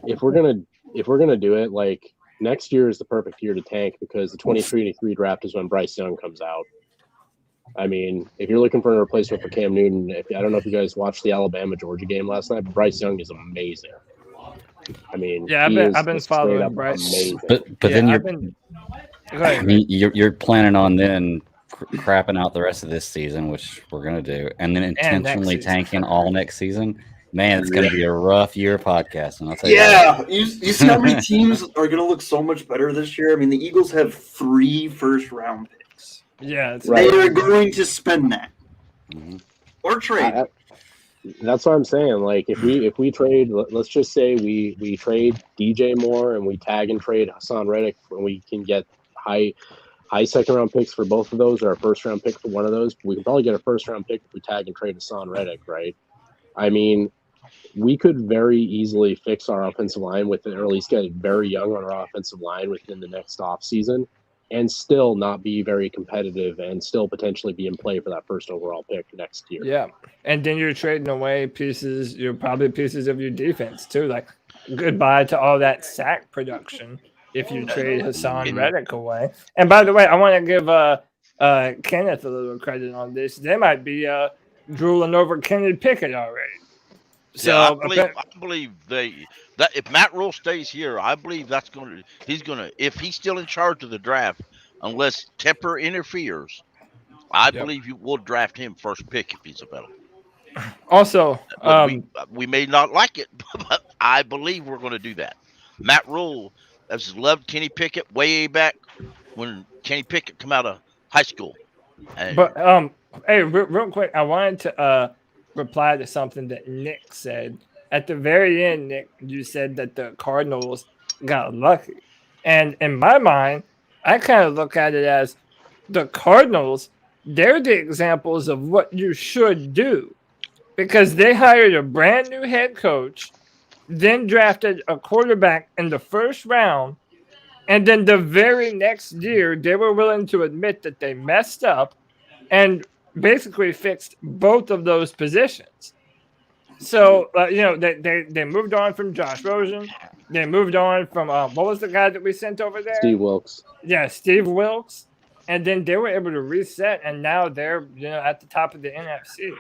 if we're gonna do it, like, next year is the perfect year to tank, because the 2023 draft is when Bryce Young comes out. I mean, if you're looking for a replacement for Cam Newton, I don't know if you guys watched the Alabama-Georgia game last night, but Bryce Young is amazing. I mean, yeah, I've been following Bryce, but then you're planning on then crapping out the rest of this season, which we're gonna do, and then intentionally tanking all next season. Man, it's gonna be a rough year podcasting. I'll tell you. Yeah, you see how many teams are gonna look so much better this year. I mean, the Eagles have 3 first-round picks. Yeah, they are going to spend that or trade. That's what I'm saying. Like, if we trade, let's just say we trade DJ Moore and we tag and trade Hassan Reddick, and we can get high second-round picks for both of those, or a first-round pick for one of those. We can probably get a first-round pick if we tag and trade Hassan Reddick, right? I mean, we could very easily fix our offensive line or at least get very young on our offensive line within the next offseason, and still not be very competitive and still potentially be in play for that first overall pick next year. Yeah, and then you're trading away pieces. You're probably pieces of your defense too. Like, goodbye to all that sack production if you trade Hassan Reddick away. And by the way, I want to give Kenneth a little credit on this. They might be drooling over Kenny Pickett already. So yeah, I believe that if Matt Rule stays here, I believe he's gonna if he's still in charge of the draft, unless Tepper interferes, I believe you will draft him first pick if he's available. Also, we may not like it, but I believe we're going to do that. Matt Rule has loved Kenny Pickett way back when Kenny Pickett come out of high school. But hey, real quick, I wanted to reply to something that Nick said at the very end. Nick, you said that the Cardinals got lucky, and in my mind, I kind of look at it as the Cardinals. They're the examples of what you should do, because they hired a brand new head coach, then drafted a quarterback in the first round, and then the very next year they were willing to admit that they messed up and basically fixed both of those positions. So, they moved on from Josh Rosen. They moved on from, what was the guy that we sent over there? Steve Wilkes. Yeah, Steve Wilkes. And then they were able to reset, and now they're, at the top of the NFC.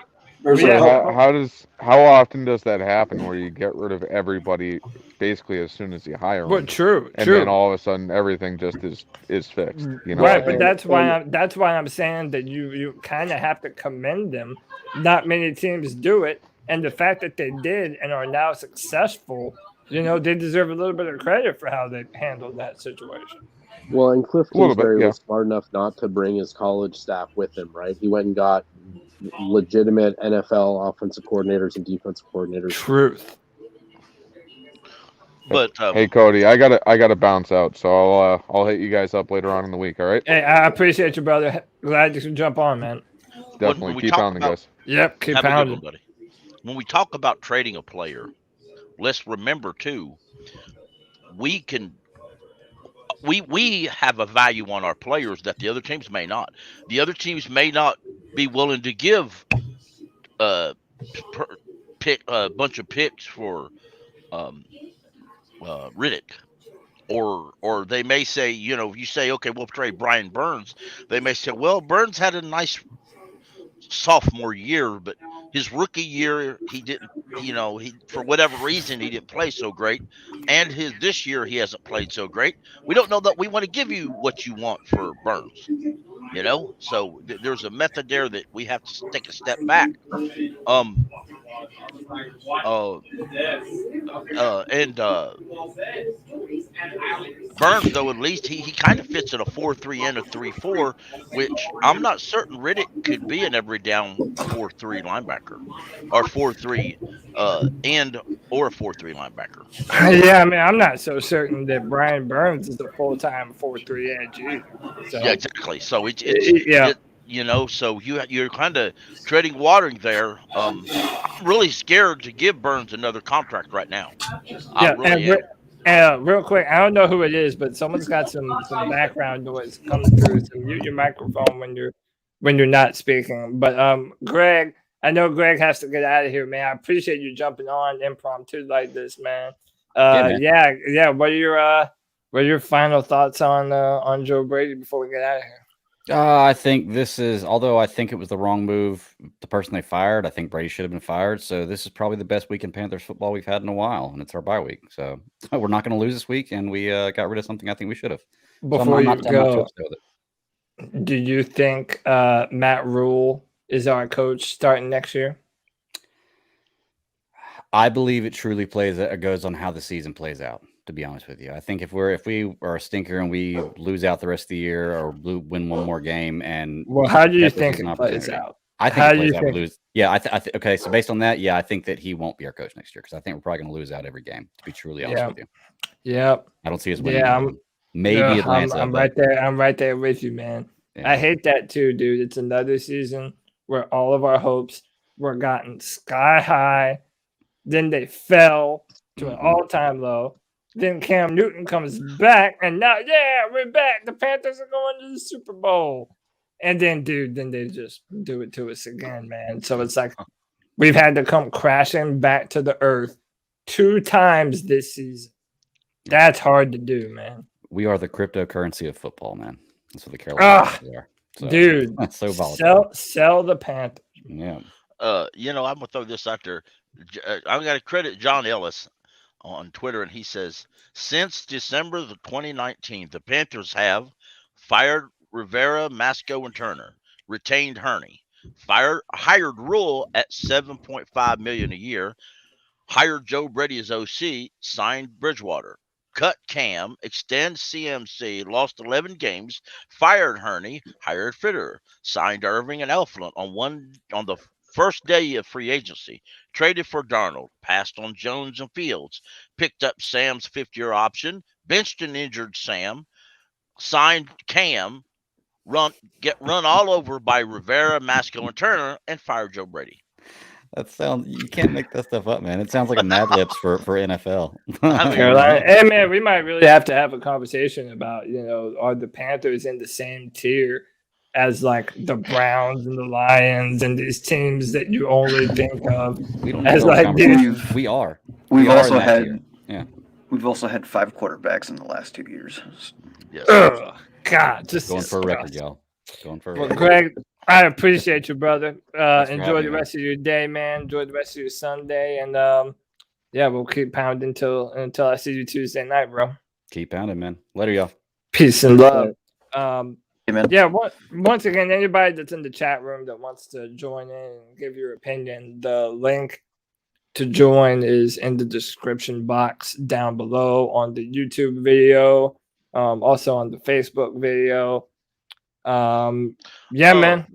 So how often does that happen where you get rid of everybody basically as soon as you hire them? But true. Then all of a sudden everything just is fixed. Right, but that's why I'm saying that you kind of have to commend them. Not many teams do it, And the fact that they did and are now successful, they deserve a little bit of credit for how they handled that situation. Well, and Cliff A little bit, Kingsbury yeah. was smart enough not to bring his college staff with him, right? He went and got legitimate NFL offensive coordinators and defensive coordinators. Truth. But hey Cody, I gotta bounce out, so I'll hit you guys up later on in the week. All right. Hey, I appreciate you, brother. Glad you can jump on, man. Definitely when we keep talk pounding, about- guys. Yep, keep have a good pounding. one, buddy. When we talk about trading a player, let's remember too, we have a value on our players that the other teams may not. The other teams may not be willing to give a bunch of picks for Riddick. Or they may say, you say, okay, we'll trade Brian Burns. They may say, well, Burns had a nice sophomore year, but his rookie year he didn't. He for whatever reason he didn't play so great, and this year he hasn't played so great. We don't know that we want to give you what you want for Burns. So there's a method there that we have to take a step back. Burns, though, at least he kind of fits in a 4-3 and a 3-4, which I'm not certain Riddick could be an every down 4-3 linebacker or 4-3 and or a 4-3 linebacker. Yeah, I mean, I'm not so certain that Brian Burns is a full-time 4-3 edge either. So. Yeah, exactly. So so you're kind of treading water there. I'm really scared to give Burns another contract right now. I really am. Real quick, I don't know who it is, but someone's got some background noise coming through. So mute your microphone when you're not speaking. But Greg, I know Greg has to get out of here, man. I appreciate you jumping on impromptu like this, man. Yeah. What are your final thoughts on Joe Brady before we get out of here? I think this is, although I think it was the wrong move, the person they fired, I think Brady should have been fired. So this is probably the best week in Panthers football we've had in a while, and it's our bye week. So we're not going to lose this week, and we got rid of something I think we should have. Before you go, do you think Matt Rule is our coach starting next year? I believe it truly goes on how the season plays out. To be honest with you, I think if we are a stinker and we lose out the rest of the year or win one more game, and how do you think it plays out? I think it plays out. We lose. Yeah, okay. So based on that, yeah, I think that he won't be our coach next year because I think we're probably going to lose out every game. To be truly honest with you. Yep. I don't see us winning. Yeah, maybe Atlanta. I'm right there. I'm right there with you, man. Yeah. I hate that too, dude. It's another season where all of our hopes were gotten sky high, then they fell to an all-time low. Then Cam Newton comes back, and now, we're back. The Panthers are going to the Super Bowl. And then, then they just do it to us again, man. So it's like we've had to come crashing back to the earth 2 times this season. That's hard to do, man. We are the cryptocurrency of football, man. That's what the Carolina are. So, dude, that's so volatile. Sell the Panthers. Yeah. I'm going to throw this out there. I'm going to credit John Ellis on Twitter, and he says, since December the 2019, the Panthers have fired Rivera, Masco, and Turner, retained Hurney, hired Rule at $7.5 million a year, hired Joe Brady as OC, signed Bridgewater, cut Cam, extend CMC, lost 11 games, fired Hurney, hired Fitter, signed Irving and Elflin on the first day of free agency, traded for Darnold, passed on Jones and Fields, picked up Sam's 5th-year option, benched an injured Sam, signed Cam, run all over by Rivera, Masco, and Turner, and fired Joe Brady. You can't make that stuff up, man. It sounds like a Mad Libs for NFL. Carolina. Hey, man, we might really have to have a conversation about, are the Panthers in the same tier as like the Browns and the Lions and these teams that you only think of as like we are. We've also had We've also had 5 quarterbacks in the last 2 years. Yes. God, just going for a record, y'all. Going for a record. Well, Greg, I appreciate you, brother. Enjoy the rest of your day, man. Enjoy the rest of your Sunday, and we'll keep pounding until I see you Tuesday night, bro. Keep pounding, man. Later, y'all. Peace and love. Amen. Yeah, once again, anybody that's in the chat room that wants to join in and give your opinion, the link to join is in the description box down below on the YouTube video, also on the Facebook video. Man,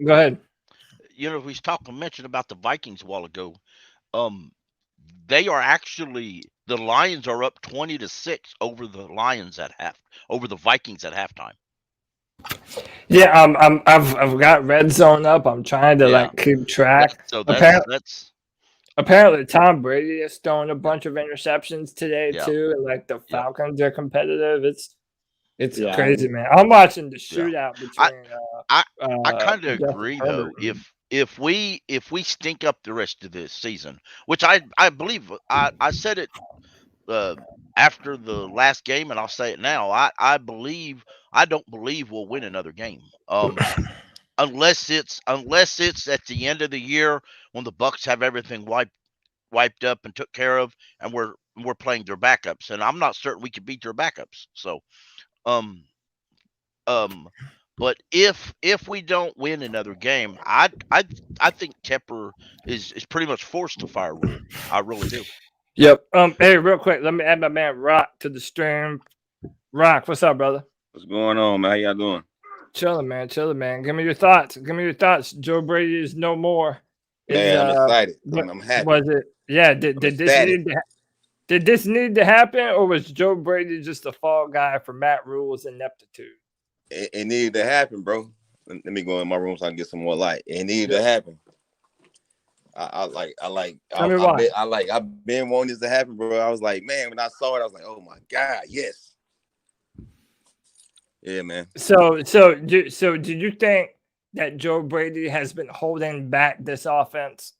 go ahead. We mentioned about the Vikings a while ago. They are actually, the Lions are up 20-6 over the Vikings at halftime. Yeah, I've got Red Zone up. I'm trying to keep track. Apparently Tom Brady has thrown a bunch of interceptions today too, and the Falcons are competitive. It's crazy, man. I'm watching the shootout between. I kind of agree though. If we stink up the rest of this season, which I believe, I said it after the last game, and I'll say it now. I don't believe we'll win another game. Unless it's at the end of the year when the Bucs have everything wiped up and took care of, and we're playing their backups, and I'm not certain we can beat their backups. So, but if we don't win another game, I think Tepper is pretty much forced to fire Rule. I really do. Yep. Hey, real quick, let me add my man Rock to the stream. Rock, what's up, brother? What's going on, man? How y'all doing? Chilling, man. Give me your thoughts. Joe Brady is no more. Man, I'm excited. I'm happy. Was it? Yeah. Did this need to happen, or was Joe Brady just a fall guy for Matt Rule's ineptitude? It needed to happen, bro. Let me go in my room so I can get some more light. It needed to happen. I've been wanting this to happen, bro. I was like, man, when I saw it, I was like, oh my God, yes. Yeah, man. So do you think that Joe Brady has been holding back this offense?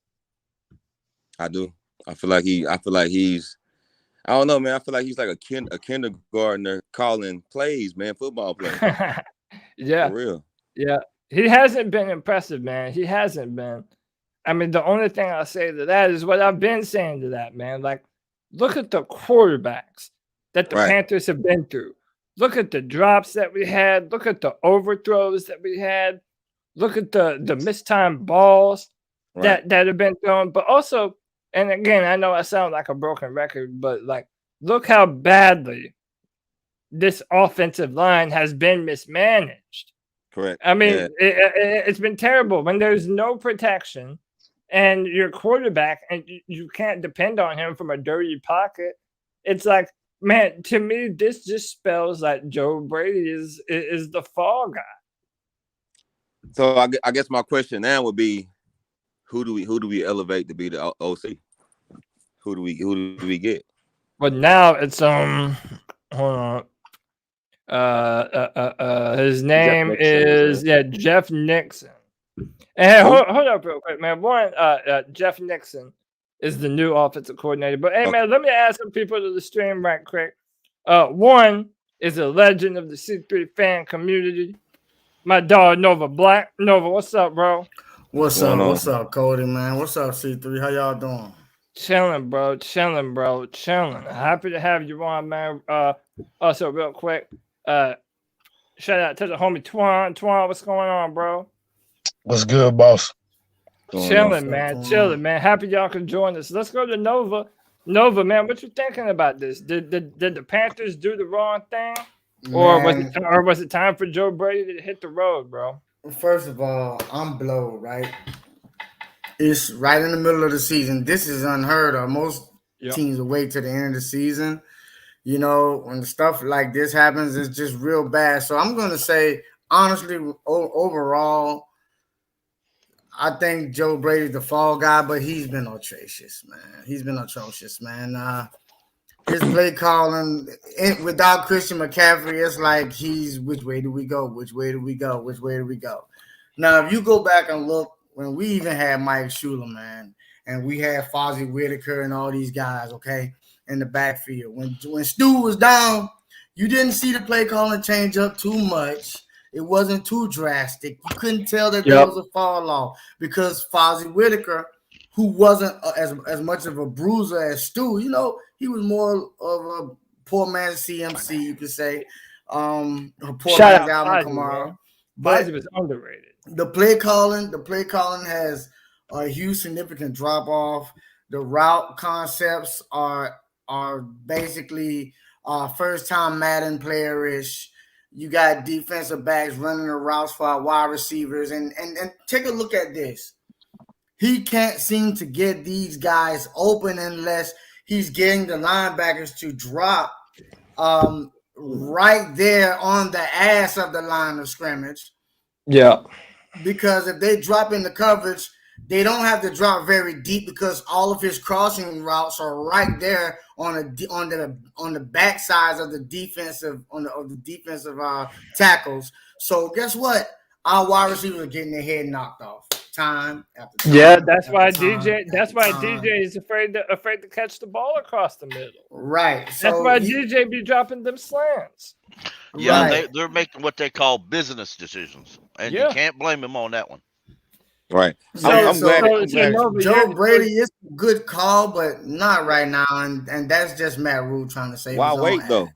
I do. I feel like he's I don't know, man. I feel like he's like a kindergartner calling plays, man, football plays. Yeah. For real. Yeah. He hasn't been impressive, man. He hasn't been. I mean, the only thing I'll say to that is what I've been saying to that, man. Like, look at the quarterbacks that the Panthers have been through. Look at the drops that we had. Look at the overthrows that we had. Look at the mistimed balls that have been thrown. But also, and again, I know I sound like a broken record, but look how badly this offensive line has been mismanaged. Correct. I mean, it's been terrible when there's no protection and your quarterback, and you can't depend on him from a dirty pocket. It's like, man, to me, this just spells like Joe Brady is the fall guy. So I guess my question now would be, who do we elevate to be the OC? Who do we get? But now it's hold on. His name is Jeff Nixon. And hold up real quick, man. One, Jeff Nixon is the new offensive coordinator. But hey, man, let me add some people to the stream right quick. One is a legend of the C3 fan community. My dog Nova Black. Nova, what's up, bro? What's up, Cody, man? What's up, C3? How y'all doing? Chilling, bro. Happy to have you on, man. Also, real quick, shout out to the homie Twan. Twan, what's going on, bro? What's good, boss? Chilling, man. Happy y'all can join us. Let's go to Nova. Nova, man, what you thinking about this? Did the Panthers do the wrong thing, or was it time for Joe Brady to hit the road, bro? First of all, I'm blowed, right? It's right in the middle of the season. This is unheard of. Most teams will wait to the end of the season. You know, when stuff like this happens, it's just real bad. So I'm going to say, honestly, overall, I think Joe Brady's the fall guy, but he's been atrocious, man. His play calling without Christian McCaffrey, it's like which way do we go? Now, if you go back and look, when we even had Mike Shula, man, and we had Fozzie Whitaker and all these guys, okay, in the backfield. When Stu was down, you didn't see the play calling change up too much. It wasn't too drastic. You couldn't tell that there was a fall off because Fozzie Whitaker, who wasn't as much of a bruiser as Stu, you know, he was more of a poor man's CMC, you could say. A poor man's Alvin Kamara. But Fozzie was underrated. The play calling has a huge significant drop off. The route concepts are basically first time Madden player-ish. You got defensive backs running the routes for our wide receivers, and take a look at this. He can't seem to get these guys open unless he's getting the linebackers to drop right there on the ass of the line of scrimmage. Yeah. Because if they drop in the coverage, they don't have to drop very deep because all of his crossing routes are right there on the back sides of the defensive tackles. So guess what? Our wide receivers are getting their head knocked off time after time. Yeah, that's why DJ is afraid to catch the ball across the middle. Right. That's So why DJ be dropping them slants. Yeah, right. they're making what they call business decisions, and you can't blame them on that one. Right. I'm glad. Joe Brady is a good call, but not right now, and that's just Matt Rule trying to say. Why wait though?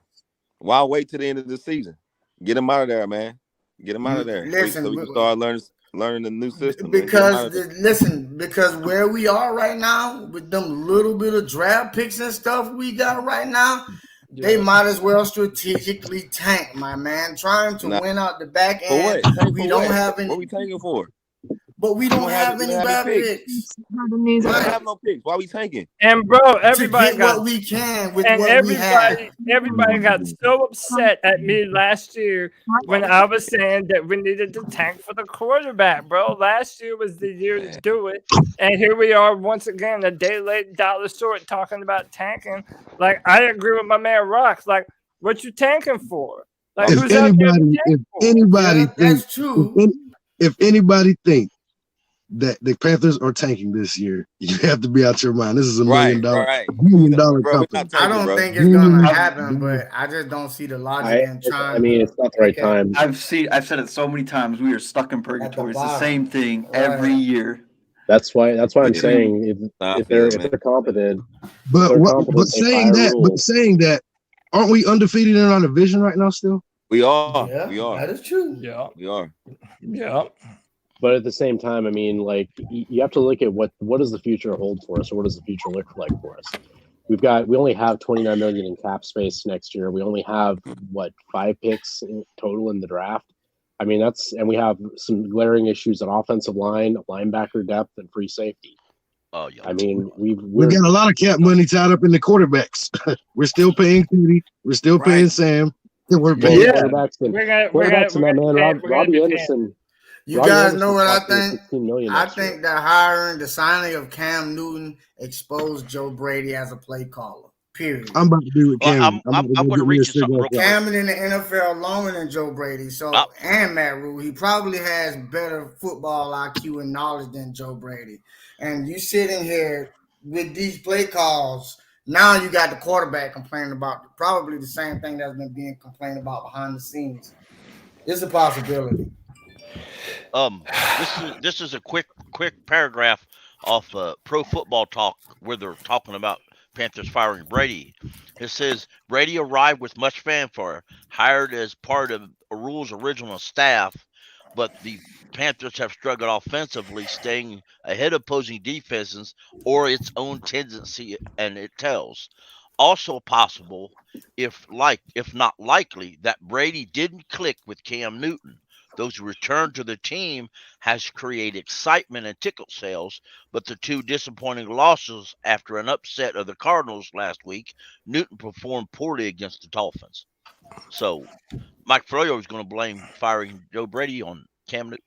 Why wait to the end of the season? Get him out of there, man. Get him out of there. Listen, so we can start learning the new system. Because because where we are right now with them little bit of draft picks and stuff we got right now, they might as well strategically tank, my man. Trying to win out the back end. We don't have any. What we tanking for? But we don't have any bad picks. We don't have no picks. Why we tanking? And bro, everybody got what we can with and what we have. Everybody got so upset at me last year when I was saying that we needed to tank for the quarterback, bro. Last year was the year to do it, and here we are once again, a day late, dollar short, talking about tanking. Like I agree with my man Rock. Like, what you tanking for? Like, if anybody thinks, that's true. If anybody thinks that the Panthers are tanking this year, you have to be out your mind. This is a $1 million company. I don't think it's gonna happen, but I just don't see the logic in trying. I mean, it's not the right time. I've said it so many times. We are stuck in purgatory. It's the same thing every year. That's why I'm saying if they're competent. But saying that, aren't we undefeated in our division right now still? We are. Yeah, we are. That is true. Yeah, we are. Yeah. But at the same time, I mean, like you have to look at what does the future hold for us, or what does the future look like for us? We only have $29 million in cap space next year. We only have 5 picks in total in the draft. I mean, and we have some glaring issues at offensive line, linebacker depth, and free safety. Oh yeah. I mean, we got a lot of cap money tied up in the quarterbacks. We're still paying Cody. We're still paying Sam. We're paying quarterbacks and that man, Robbie Anderson. You guys know what I think? I think that the signing of Cam Newton exposed Joe Brady as a play caller. Period. I'm about to be with Cam. I'm going to read you something real quick. Cam in the NFL longer than Joe Brady, and Matt Rule. He probably has better football IQ and knowledge than Joe Brady. And you sitting here with these play calls. Now you got the quarterback complaining about probably the same thing that's been being complained about behind the scenes. It's a possibility. This is a quick paragraph off Pro Football Talk where they're talking about Panthers firing Brady. It says Brady arrived with much fanfare, hired as part of Rule's original staff, but the Panthers have struggled offensively, staying ahead of opposing defenses or its own tendency, and it tells. Also possible, if not likely, that Brady didn't click with Cam Newton. Those return to the team has created excitement and ticket sales, but the 2 disappointing losses after an upset of the Cardinals last week, Newton performed poorly against the Dolphins. So Mike Froyo is going to blame firing Joe Brady on Cam Newton.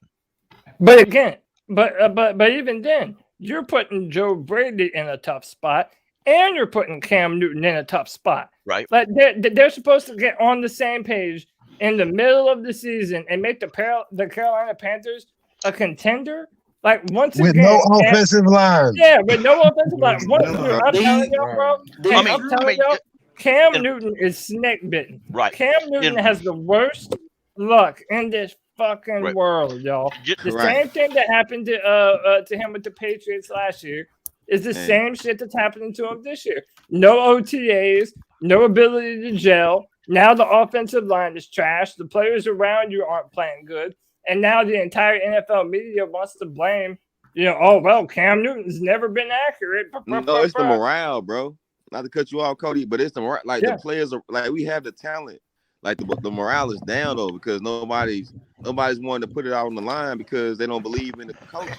But again, but even then, you're putting Joe Brady in a tough spot, and you're putting Cam Newton in a tough spot. Right. Like they're supposed to get on the same page in the middle of the season and make the Carolina Panthers a contender. Like once with again, no offensive line. Yeah, with no offensive line. I'm telling y'all, bro. I'm telling y'all, Cam Newton is snake bitten. Right. Cam Newton has the worst luck in this fucking world, y'all. The same thing that happened to him with the Patriots last year is the same shit that's happening to him this year. No OTAs, no ability to gel. Now the offensive line is trash. The players around you aren't playing good. And now the entire NFL media wants to blame oh well, Cam Newton's never been accurate. No, it's the morale, bro. Not to cut you off, Cody, but it's the morale. Like the players are like we have the talent. Like the morale is down though because nobody's wanting to put it out on the line because they don't believe in the coaches.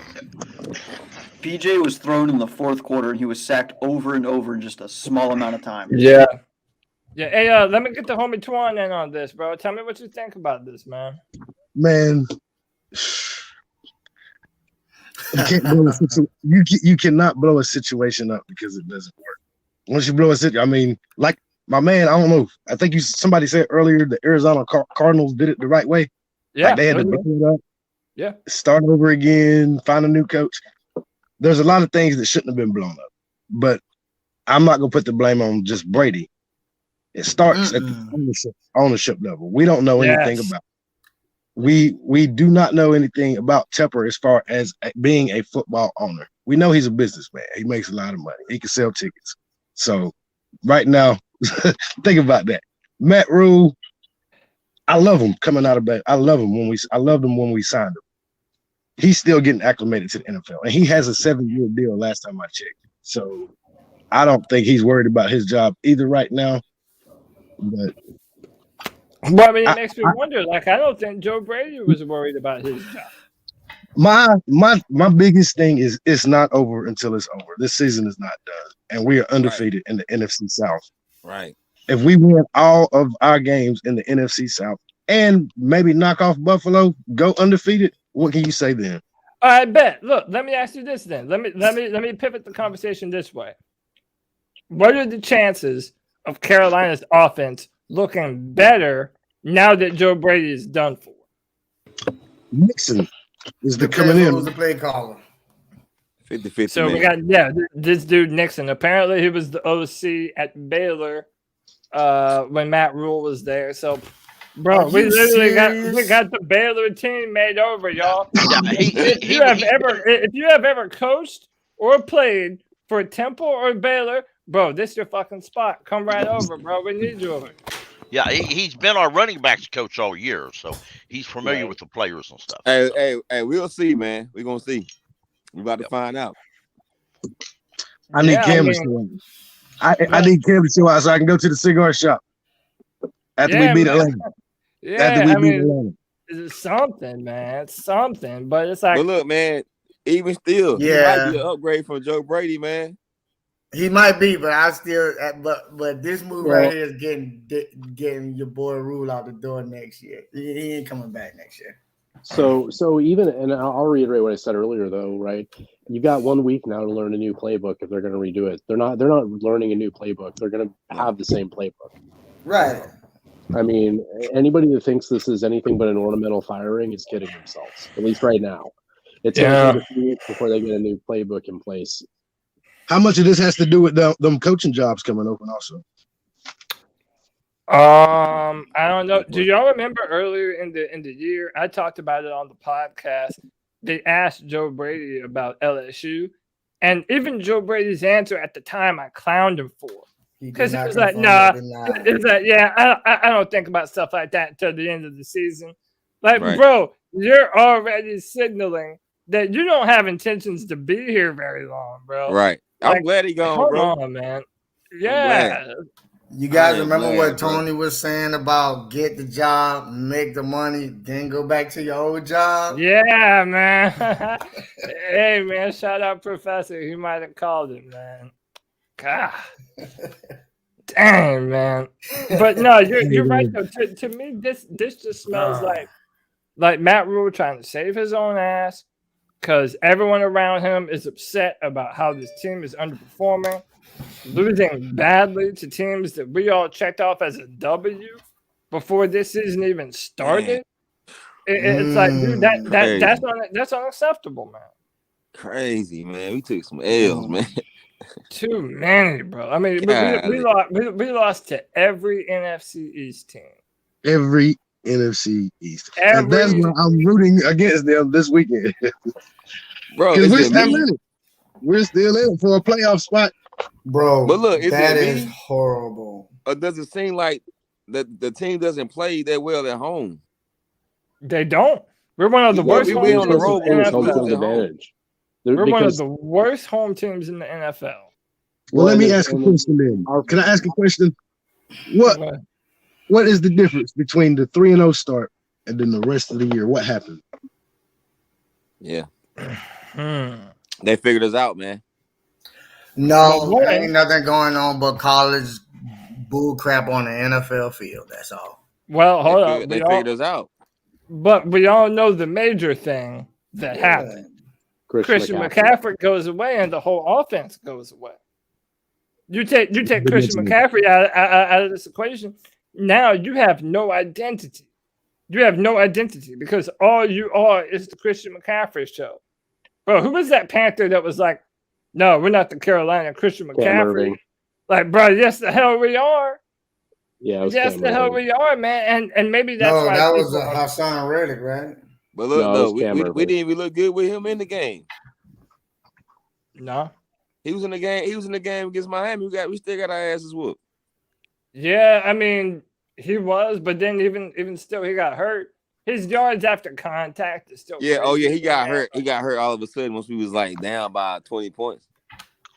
PJ was thrown in the fourth quarter and he was sacked over and over in just a small amount of time. Yeah. Hey, let me get the homie Twan in on this, bro. Tell me what you think about this, man. Man, you cannot blow a situation up because it doesn't work. Once you blow a situation, I mean, like my man, I don't know. I think somebody said earlier the Arizona Cardinals did it the right way. Yeah, like they had to blow it up. Yeah, start over again, find a new coach. There's a lot of things that shouldn't have been blown up, but I'm not gonna put the blame on just Brady. It starts at the ownership level. We don't know anything about it. We do not know anything about Tepper as far as being a football owner. We know he's a businessman. He makes a lot of money. He can sell tickets. So right now, think about that. Matt Rule, I love him coming out of bed. I loved him when we signed him. He's still getting acclimated to the NFL, and he has a 7-year deal last time I checked. So I don't think he's worried about his job either right now. But I mean, it makes me wonder. Like, I don't think Joe Brady was worried about his job. My biggest thing is it's not over until it's over. This season is not done, and we are undefeated in the NFC South. Right. If we win all of our games in the NFC South and maybe knock off Buffalo, go undefeated, what can you say then? I bet. Look, let me ask you this then. Let me pivot the conversation this way. What are the chances of Carolina's offense looking better now that Joe Brady is done for? Nixon is the coming in. Who's the play caller? 50-50. So we got this dude Nixon. Apparently he was the OC at Baylor when Matt Rule was there. So, bro, we literally got the Baylor team made over, y'all. If you have ever coached or played for Temple or Baylor, bro, this is your fucking spot. Come right over, bro. We need you over. Yeah, he's been our running backs coach all year, so he's familiar with the players and stuff. Hey, we'll see, man. We're gonna see. We're about to find out. I need Cam to show up. I need Cam to show up so I can go to the cigar shop after we beat Atlanta. It's something, man. It's something, but it's like. But look, man. Even still, he might be an upgrade from Joe Brady, man. He might be, but I still. But this move right here is getting your boy Rule out the door next year. He ain't coming back next year. So even, and I'll reiterate what I said earlier, though, right? You've got 1 week now to learn a new playbook if they're going to redo it. They're not learning a new playbook. They're going to have the same playbook. Right. I mean, anybody that thinks this is anything but an ornamental firing is kidding themselves. At least right now. It's going to take a few weeks before they get a new playbook in place. How much of this has to do with them coaching jobs coming open also? I don't know. Do y'all remember earlier in the year, I talked about it on the podcast. They asked Joe Brady about LSU, and even Joe Brady's answer at the time, I clowned him for. Because he was like, nah. It was like, yeah, I don't think about stuff like that until the end of the season. Like, bro, you're already signaling that you don't have intentions to be here very long, bro. Right. I'm glad he gone, bro. Come on, man. Yeah. You guys remember what Tony was saying about get the job, make the money, then go back to your old job? Yeah, man. Hey, man, shout out Professor. He might have called it, man. God. Dang, man. But no, you're right, though. To me, this just smells like Matt Rule trying to save his own ass because everyone around him is upset about how this team is underperforming. Losing badly to teams that we all checked off as a W before this season even started. It's like, dude, that's unacceptable, man. Crazy, man. We took some L's, man. Too many, bro. I mean, we lost to every NFC East team. Every NFC East. And that's why I'm rooting against them this weekend. Bro, we're still in it. We're still in it for a playoff spot. Bro, but look, that is horrible. Or does it seem like the team doesn't play that well at home? They don't. We're one of the worst. We on the road. Home field advantage. We're one of the worst home teams in the NFL. Well, let me ask a question then. Can I ask a question? What is the difference between the 3-0 start and then the rest of the year? What happened? Yeah. They figured us out, man. No, ain't nothing going on but college bull crap on the NFL field. That's all. Well, hold on. They figured us out. But we all know the major thing that happened. Christian McCaffrey goes away and the whole offense goes away. You take Christian McCaffrey out of this equation, now you have no identity. You have no identity because all you are is the Christian McCaffrey show. Bro, who was that Panther that was like, no, we're not the Carolina Christian McCaffrey? Like, bro, yes, the hell we are. Yeah, yes, the hell we are, man. And maybe that's why that was Hassan Reddick, right? But look, we didn't even look good with him in the game. No. He was in the game. He was in the game against Miami. We still got our asses whooped. Yeah, I mean, he was, but then even still, he got hurt. His yards after contact is still. Yeah. Oh yeah, he got hurt. He got hurt all of a sudden once we was like down by 20 points.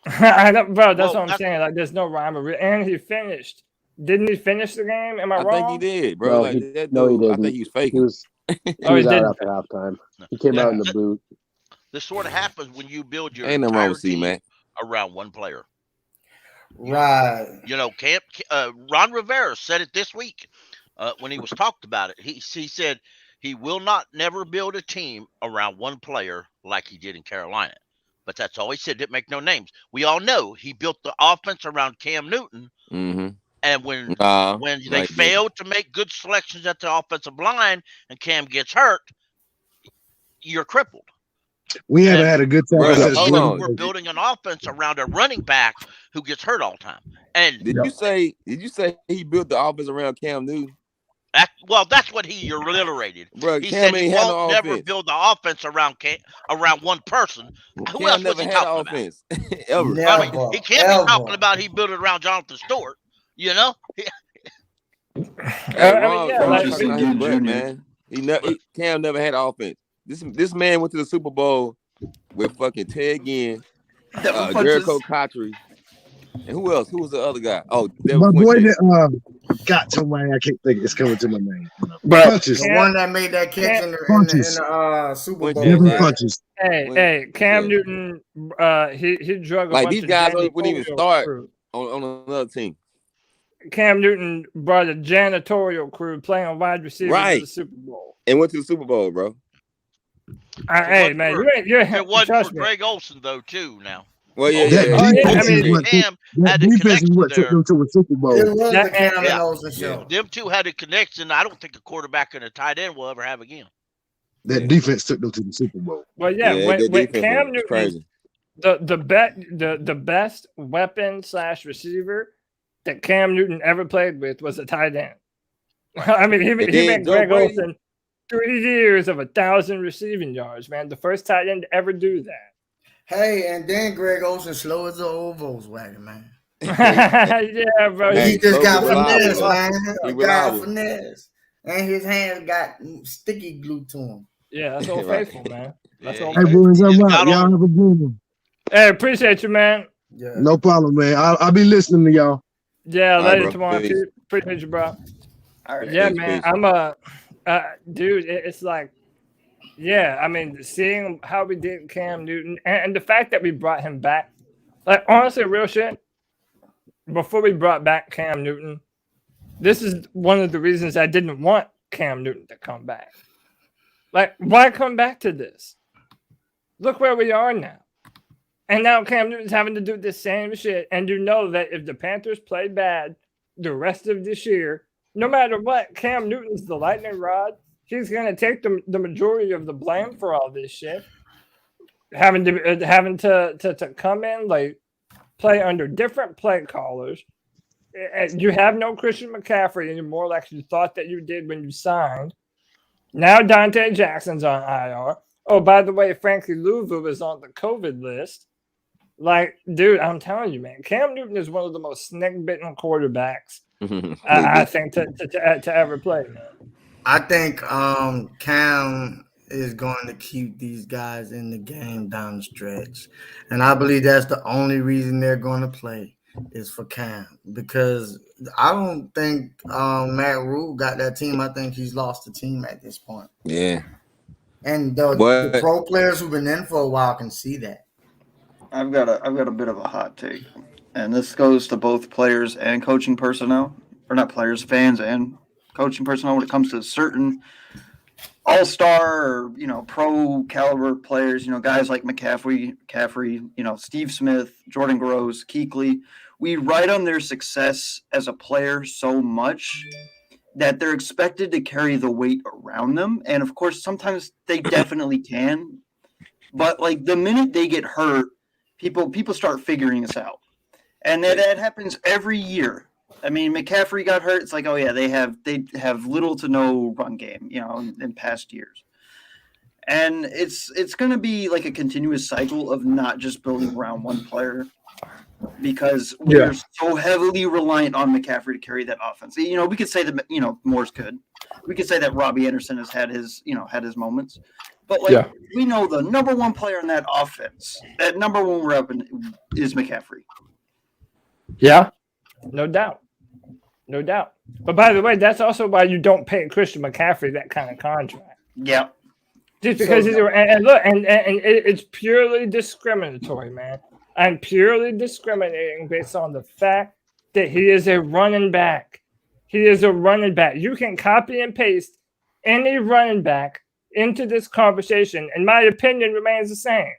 I know, bro. That's what I'm saying. Like, there's no rhyme or reason. And he finished. Didn't he finish the game? Am I wrong? I think he did, bro. No, he didn't. I think he was faking. He was out after halftime. He came out in the boot. This sort of happens when you build your Ain't no entire wrong with team man. around one player. Right. You know, Ron Rivera said it this week when he was talked about it. He said he will never build a team around one player like he did in Carolina. But that's all he said. Didn't make no names. We all know he built the offense around Cam Newton. Mm-hmm. And when they failed to make good selections at the offensive line and Cam gets hurt, you're crippled. We haven't had a good time. We're building an offense around a running back who gets hurt all the time. And did you say he built the offense around Cam Newton? That's what he reiterated. Bro, he Cam said he won't never build the offense around one person. Who else was he talking offense about? ever. He can't be talking about he built it around Jonathan Stewart. You know. Man. Cam never had offense. This man went to the Super Bowl with fucking Ted Ginn, Jericho Cotchery, and who else? Who was the other guy? Oh, my boy that got to my I can't think it's coming to my name. The one that made that catch in the Super Bowl. Hey, Cam Newton, he drug like these guys wouldn't even start on another team. Cam Newton brought a janitorial crew playing wide receiver to the Super Bowl. And went to the Super Bowl, bro. Hey, man, it wasn't for Greg Olsen, though, too, now. Well, yeah. Cam had the connection what took them to a Super Bowl. It was the Cam and Olsen show. Them two had a connection I don't think a quarterback and a tight end will ever have again. That defense took them to the Super Bowl. Well, when Cam Newton, the best weapon / receiver that Cam Newton ever played with was a tight end. I mean, he made Greg Olsen 3 years of 1,000 receiving yards, man. The first tight end to ever do that. Hey, and then Greg Olsen slow as an old Volkswagen, man. Yeah, bro. He just got finesse, man. He got finesse. And his hands got sticky glue to him. Yeah, that's Old Faithful, man. That's Hey, boys, I'm out. Y'all have a good one. Hey, appreciate you, man. Yeah. No problem, man. I'll be listening to y'all. Yeah, later tomorrow. Appreciate you, bro. All right. Yeah, man. I'm dude. It's like, yeah. I mean, seeing how we did Cam Newton and the fact that we brought him back, like honestly, real shit. Before we brought back Cam Newton, this is one of the reasons I didn't want Cam Newton to come back. Like, why come back to this? Look where we are now. And now Cam Newton's having to do the same shit. And you know that if the Panthers play bad the rest of this year, no matter what, Cam Newton's the lightning rod. He's going to take the majority of the blame for all this shit. Having to come in, like, play under different play callers. You have no Christian McCaffrey anymore like you thought that you did when you signed. Now Dante Jackson's on IR. Oh, by the way, Frankie Louvu is on the COVID list. Like, dude, I'm telling you, man, Cam Newton is one of the most snake-bitten quarterbacks I think to ever play, man. I think Cam is going to keep these guys in the game down the stretch. And I believe that's the only reason they're going to play is for Cam. Because I don't think Matt Rule got that team. I think he's lost the team at this point. Yeah. And the pro players who've been in for a while can see that. I've got a bit of a hot take, and this goes to both players and coaching personnel, or not players, fans and coaching personnel when it comes to certain all-star or pro caliber players. Guys like McCaffrey, Steve Smith, Jordan Gross, Kuechly. We write on their success as a player so much that they're expected to carry the weight around them, and of course, sometimes they definitely can. But like the minute they get hurt, people start figuring this out, and that happens every year. I mean, McCaffrey got hurt. It's like, oh yeah, they have little to no run game, in past years, and it's going to be like a continuous cycle of not just building around one player, because we're so heavily reliant on McCaffrey to carry that offense. We could say that Moore's good. We could say that Robbie Anderson has had his moments. But we know the number one player in that offense, that number one weapon is McCaffrey. Yeah, no doubt. But by the way, that's also why you don't pay Christian McCaffrey that kind of contract. Yeah. Just because it's purely discriminatory, man. I'm purely discriminating based on the fact that he is a running back. He is a running back. You can copy and paste any running back into this conversation, and my opinion remains the same.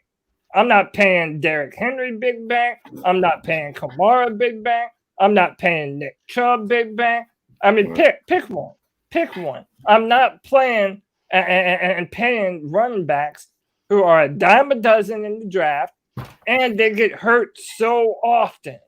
I'm not paying Derrick Henry big bank. I'm not paying Kamara big bank. I'm not paying Nick Chubb big bank. I mean, pick one. Pick one. I'm not playing and paying running backs who are a dime a dozen in the draft, and they get hurt so often.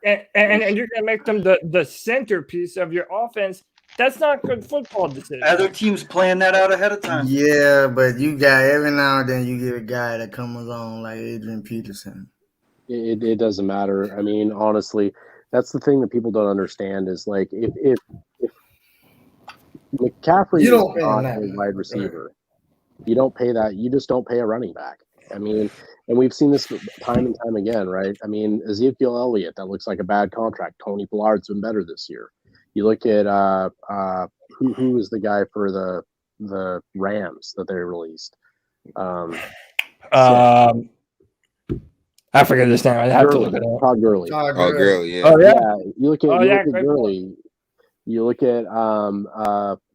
And you're going to make them the centerpiece of your offense. That's not good football decision. Other teams plan that out ahead of time. Yeah, but you got every now and then you get a guy that comes along like Adrian Peterson. It doesn't matter. I mean, honestly, that's the thing that people don't understand is like if McCaffrey is not a wide receiver, you don't pay that. You just don't pay a running back. I mean, and we've seen this time and time again, right? I mean, Ezekiel Elliott, that looks like a bad contract. Tony Pollard's been better this year. You look at who is the guy for the Rams that they released? I forget his name. I have to look it up. Todd Gurley. Gurley, yeah. Oh, yeah. You look at Gurley. You look at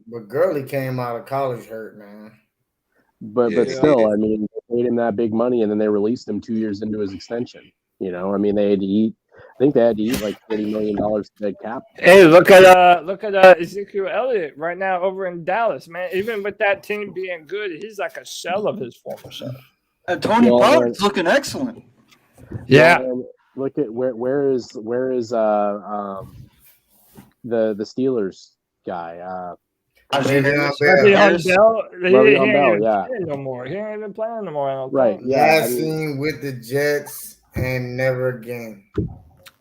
but Gurley came out of college hurt, man. But still, I mean, they paid him that big money, and then they released him 2 years into his extension. I mean, they had to eat. I think they had to eat like $30 million dead cap. Hey, look at Ezekiel Elliott right now over in Dallas, man. Even with that team being good, he's like a shell of his former self. Tony Pollard's looking excellent. Yeah. Look at where is the Steelers guy? Le'Veon Bell, yeah. No more. He ain't even playing no more. Right. Yeah. Last seen with the Jets and never again.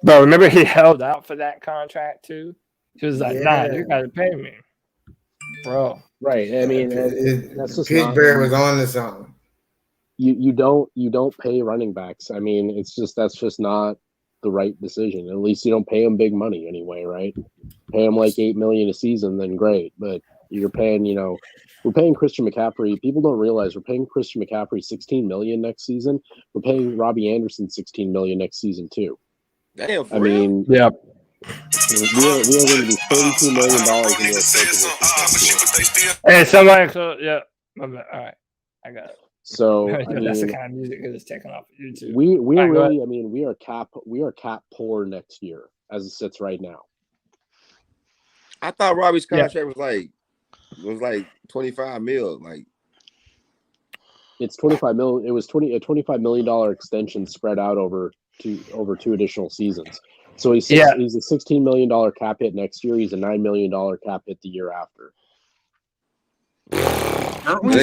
Bro, remember he held out for that contract too? He was like, nah, you gotta pay me. Bro. Right. I mean, that's just Pittsburgh was on to something. You don't pay running backs. I mean, that's just not the right decision. At least you don't pay them big money anyway, right? Pay them like $8 million a season, then great. But you're paying, we're paying Christian McCaffrey. People don't realize we're paying Christian McCaffrey $16 million next season. We're paying Robbie Anderson $16 million next season too. Damn, I mean, yeah. We're going to be $32 million into Hey, somebody, yeah. All right, I got it. So that's the kind of music that is taken off of YouTube. We are really, I mean, we are cap poor next year as it sits right now. I thought Robbie's contract was like 25 mil. Like it's 25 mil. It was a $25 million extension spread out over two additional seasons. So he's a $16 million cap hit next year. He's a $9 million cap hit the year after. Aren't we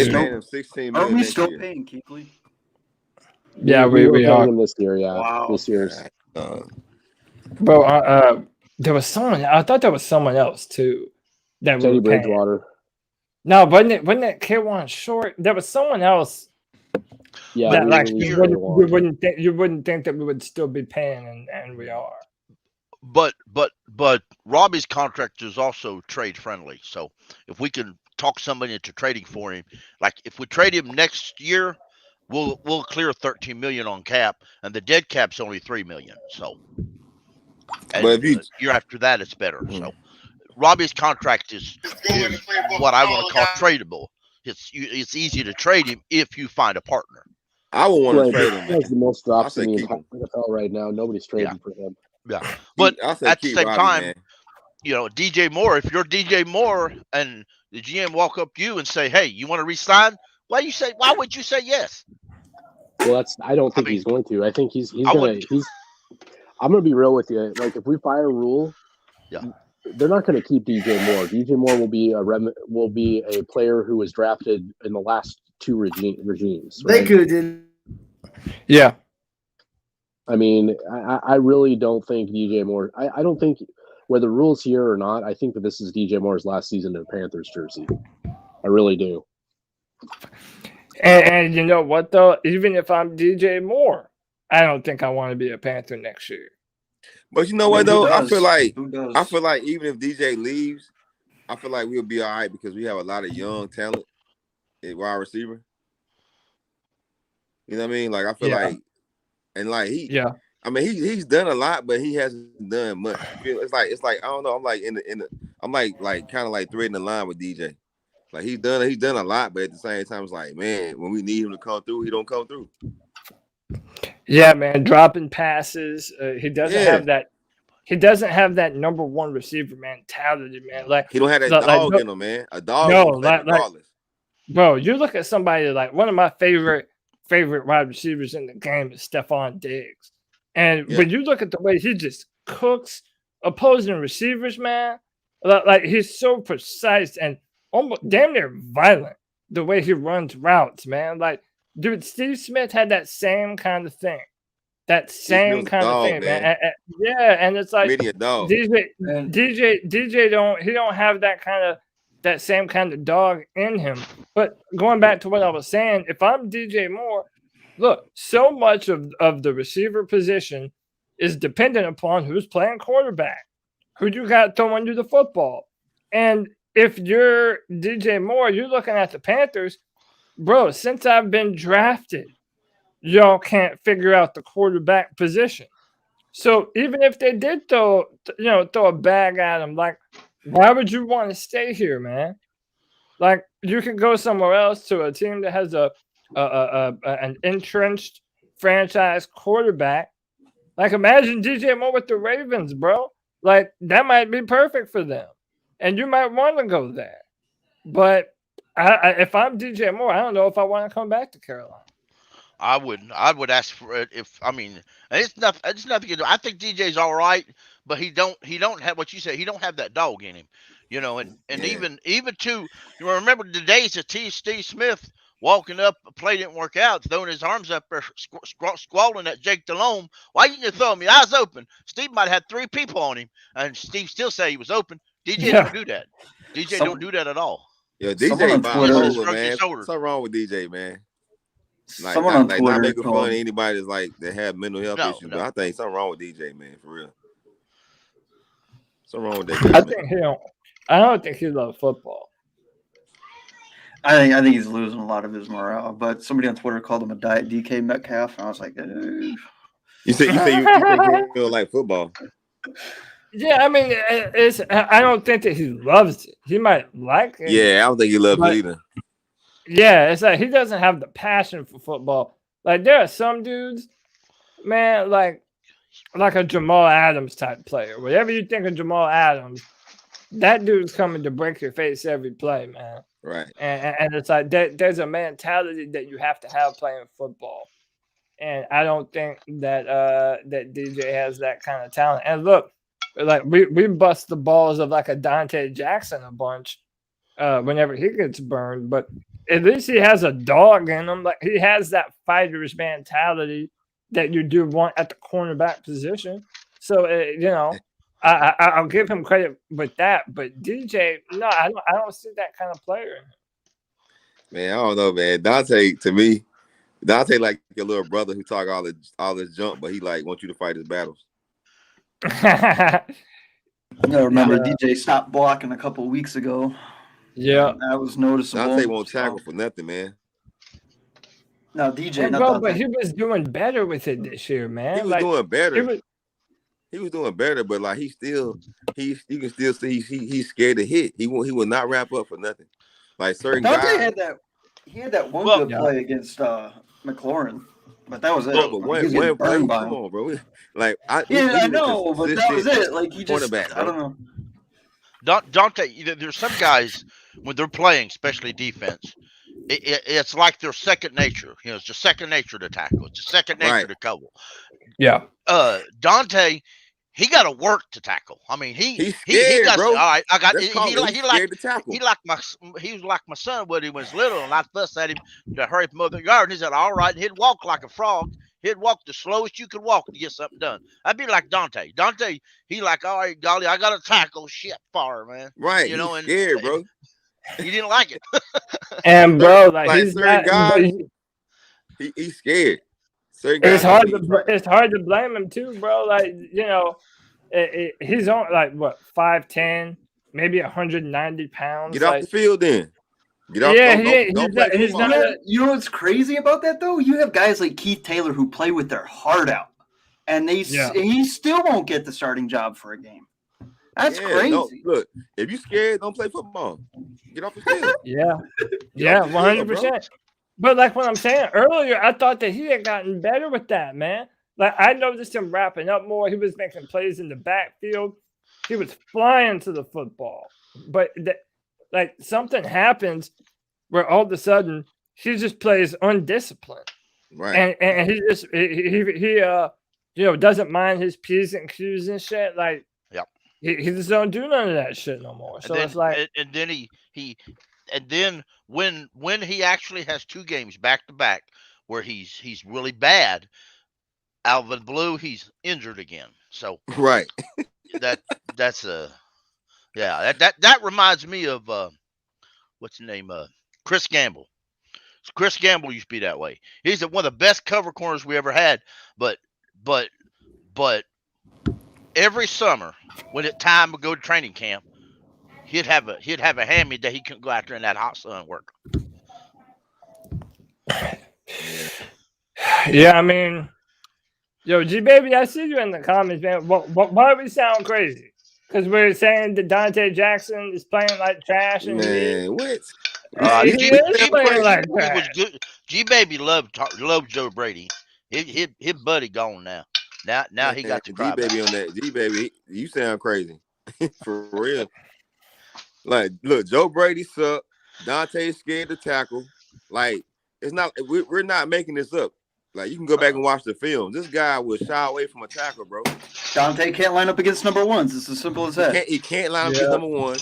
still paying Kuechly? Yeah, we are paying him this year. Yeah, wow. This year's. Bro, there was someone. I thought there was someone else too. That Teddy Bridgewater. No, wasn't it K1 Short? There was someone else. Yeah, that like we you really wouldn't think that we would still be paying, and we are. But Robbie's contract is also trade friendly. So if we can talk somebody into trading for him, like if we trade him next year, we'll clear 13 million on cap, and the dead cap's only 3 million. So, and But if you year after that, it's better. So Robbie's contract is what I want to call tradable. It's easy to trade him if you find a partner. I would want to Right, trade him. he has the most I drops in say the keep entire him. NFL right now. Nobody's trading for him. Yeah, but I say at the keep same Robbie, time, man. you know, DJ Moore. If you're DJ Moore and the GM walk up to you and say, "Hey, you want to resign?" Why would you say yes? Well, I don't think he's going to. I think he's gonna. I'm gonna be real with you. Like if we fire Rule, they're not going to keep DJ Moore. DJ Moore will be a player who was drafted in the last two regimes. Right? They could have. Yeah. I mean, I really don't think DJ Moore. I don't think whether Rule's here or not. I think that this is DJ Moore's last season in a Panthers jersey. I really do. And you know what though? Even if I'm DJ Moore, I don't think I want to be a Panther next year. But you know what though? I feel like even if DJ leaves, I feel like we'll be all right because we have a lot of young talent at wide receiver. You know what I mean? Like I feel like, and like I mean he's done a lot, but he hasn't done much. It's like I don't know. I'm like I'm like kind of like threading the line with DJ. Like he's done a lot, but at the same time, it's like, man, when we need him to come through, he don't come through. Yeah, man, dropping passes. He doesn't have that. He doesn't have that number one receiver mentality, man. Like he don't have that dog in him, man. A dog. No, regardless. Bro, you look at somebody like one of my favorite wide receivers in the game is Stephon Diggs, and when you look at the way he just cooks opposing receivers, man, like he's so precise and almost damn near violent the way he runs routes, man. Like, dude, Steve Smith had that same kind of thing. That same kind of thing, man. And it's like DJ don't have that same kind of dog in him. But going back to what I was saying, if I'm DJ Moore, look, so much of the receiver position is dependent upon who's playing quarterback, who you got throwing you the football. And if you're DJ Moore, you're looking at the Panthers, bro, since I've been drafted, y'all can't figure out the quarterback position. So even if they did throw a bag at him, like, why would you want to stay here, man? Like, you can go somewhere else to a team that has an entrenched franchise quarterback. Like, imagine DJ Moore with the Ravens, bro. Like, that might be perfect for them, and you might want to go there. But if I'm DJ Moore, I don't know if I want to come back to Carolina. I wouldn't. I would ask for it and it's nothing. It's nothing to do. I think DJ's all right, but he don't have what you said. He don't have that dog in him, you know. And even to remember the days of Steve Smith walking up, a play didn't work out, throwing his arms up there, squalling at Jake Delhomme. Why didn't you throw him? Your eyes open. Steve might have had 3 people on him, and Steve still say he was open. DJ don't do that. DJ don't do that at all. Yeah, DJ bipolar, man. Something wrong with DJ, man. Like, someone on Twitter not making fun of anybody that have mental health issues, but I think something wrong with DJ, man, for real. Something wrong with that guy. I don't think he loves football. I think he's losing a lot of his morale. But somebody on Twitter called him a diet DK Metcalf, and I was like, you think he feel like football? Yeah, I mean, I don't think that he loves it. He might like it. Yeah, I don't think he loves it either. Yeah, it's like he doesn't have the passion for football. Like, there are some dudes, man, like a Jamal Adams type player. Whatever you think of Jamal Adams, that dude's coming to break your face every play, man. Right. And it's like there's a mentality that you have to have playing football. And I don't think that that DJ has that kind of talent. And look, like we bust the balls of like a Dante Jackson a bunch whenever he gets burned, but at least he has a dog in him. Like, he has that fighter's mentality that you do want at the cornerback position. So, I'll give him credit with that, but DJ, no, I don't see that kind of player. Man, I don't know, man. Dante, to me, Dante like your little brother who talk all this junk, but he like wants you to fight his battles. You gotta remember, DJ stopped blocking a couple weeks ago. Yeah, that was noticeable. Dante won't tackle for nothing, man. No, DJ, not bro, Dante. but he was doing better with it this year, man. He was doing better. He was doing better, but like you can still see he's scared to hit. He will not wrap up for nothing. Like certain Dante guys had that one good play against McLaurin, but that was it. But one play, come on, bro. Like I know, but that was it. Like he just, I don't know. Dante, there's some guys when they're playing, especially defense, it's like their second nature. You know, it's just second nature to tackle. It's just second nature to cover. Yeah. Dante, he got to work to tackle. I mean, he's scared, he got, bro. All right, I got. He was like my son when he was little, and I fussed at him to hurry up mother yard. And he said, "All right," and he'd walk like a frog. He'd walk the slowest you could walk to get something done. I'd be like Dante. Dante, he like, all right, golly, I got to tackle shit far, man. Right, you know, scared, bro. He didn't like it. And bro, like he's certain guys, he's scared. It's hard to blame him too, bro. Like, you know, he's on like what 5'10", maybe 190 pounds. Get off the field then. Get off. He's not. You know what's crazy about that though? You have guys like Keith Taylor who play with their heart out, and he still won't get the starting job for a game. That's crazy. No, look, if you scared, don't play football. Get off the field. Yeah, 100%. But like what I'm saying earlier, I thought that he had gotten better with that, man. Like I noticed him wrapping up more. He was making plays in the backfield. He was flying to the football. But like something happens where all of a sudden he just plays undisciplined. Right. And he just he doesn't mind his P's and Q's and shit. Like he just don't do none of that shit no more. So it's like and then when he actually has two games back to back where he's really bad, out of the blue he's injured again. So right, that reminds me of what's the name? Chris Gamble. Chris Gamble used to be that way. He's one of the best cover corners we ever had. But every summer when it's time to go to training camp, he'd have a hammy that he couldn't go out there in that hot sun work. Yeah, I mean, yo, G baby, I see you in the comments, man. Why do we sound crazy? Because we're saying that Dante Jackson is playing like trash, and what? G baby loved Joe Brady. His buddy gone now. Now he got the G baby on that. G baby, you sound crazy for real. Like, look, Joe Brady sucked. Dante's scared to tackle. Like, it's not. We're not making this up. Like, you can go back and watch the film. This guy was shy away from a tackle, bro. Dante can't line up against number ones. It's as simple as that. He can't line up against number one.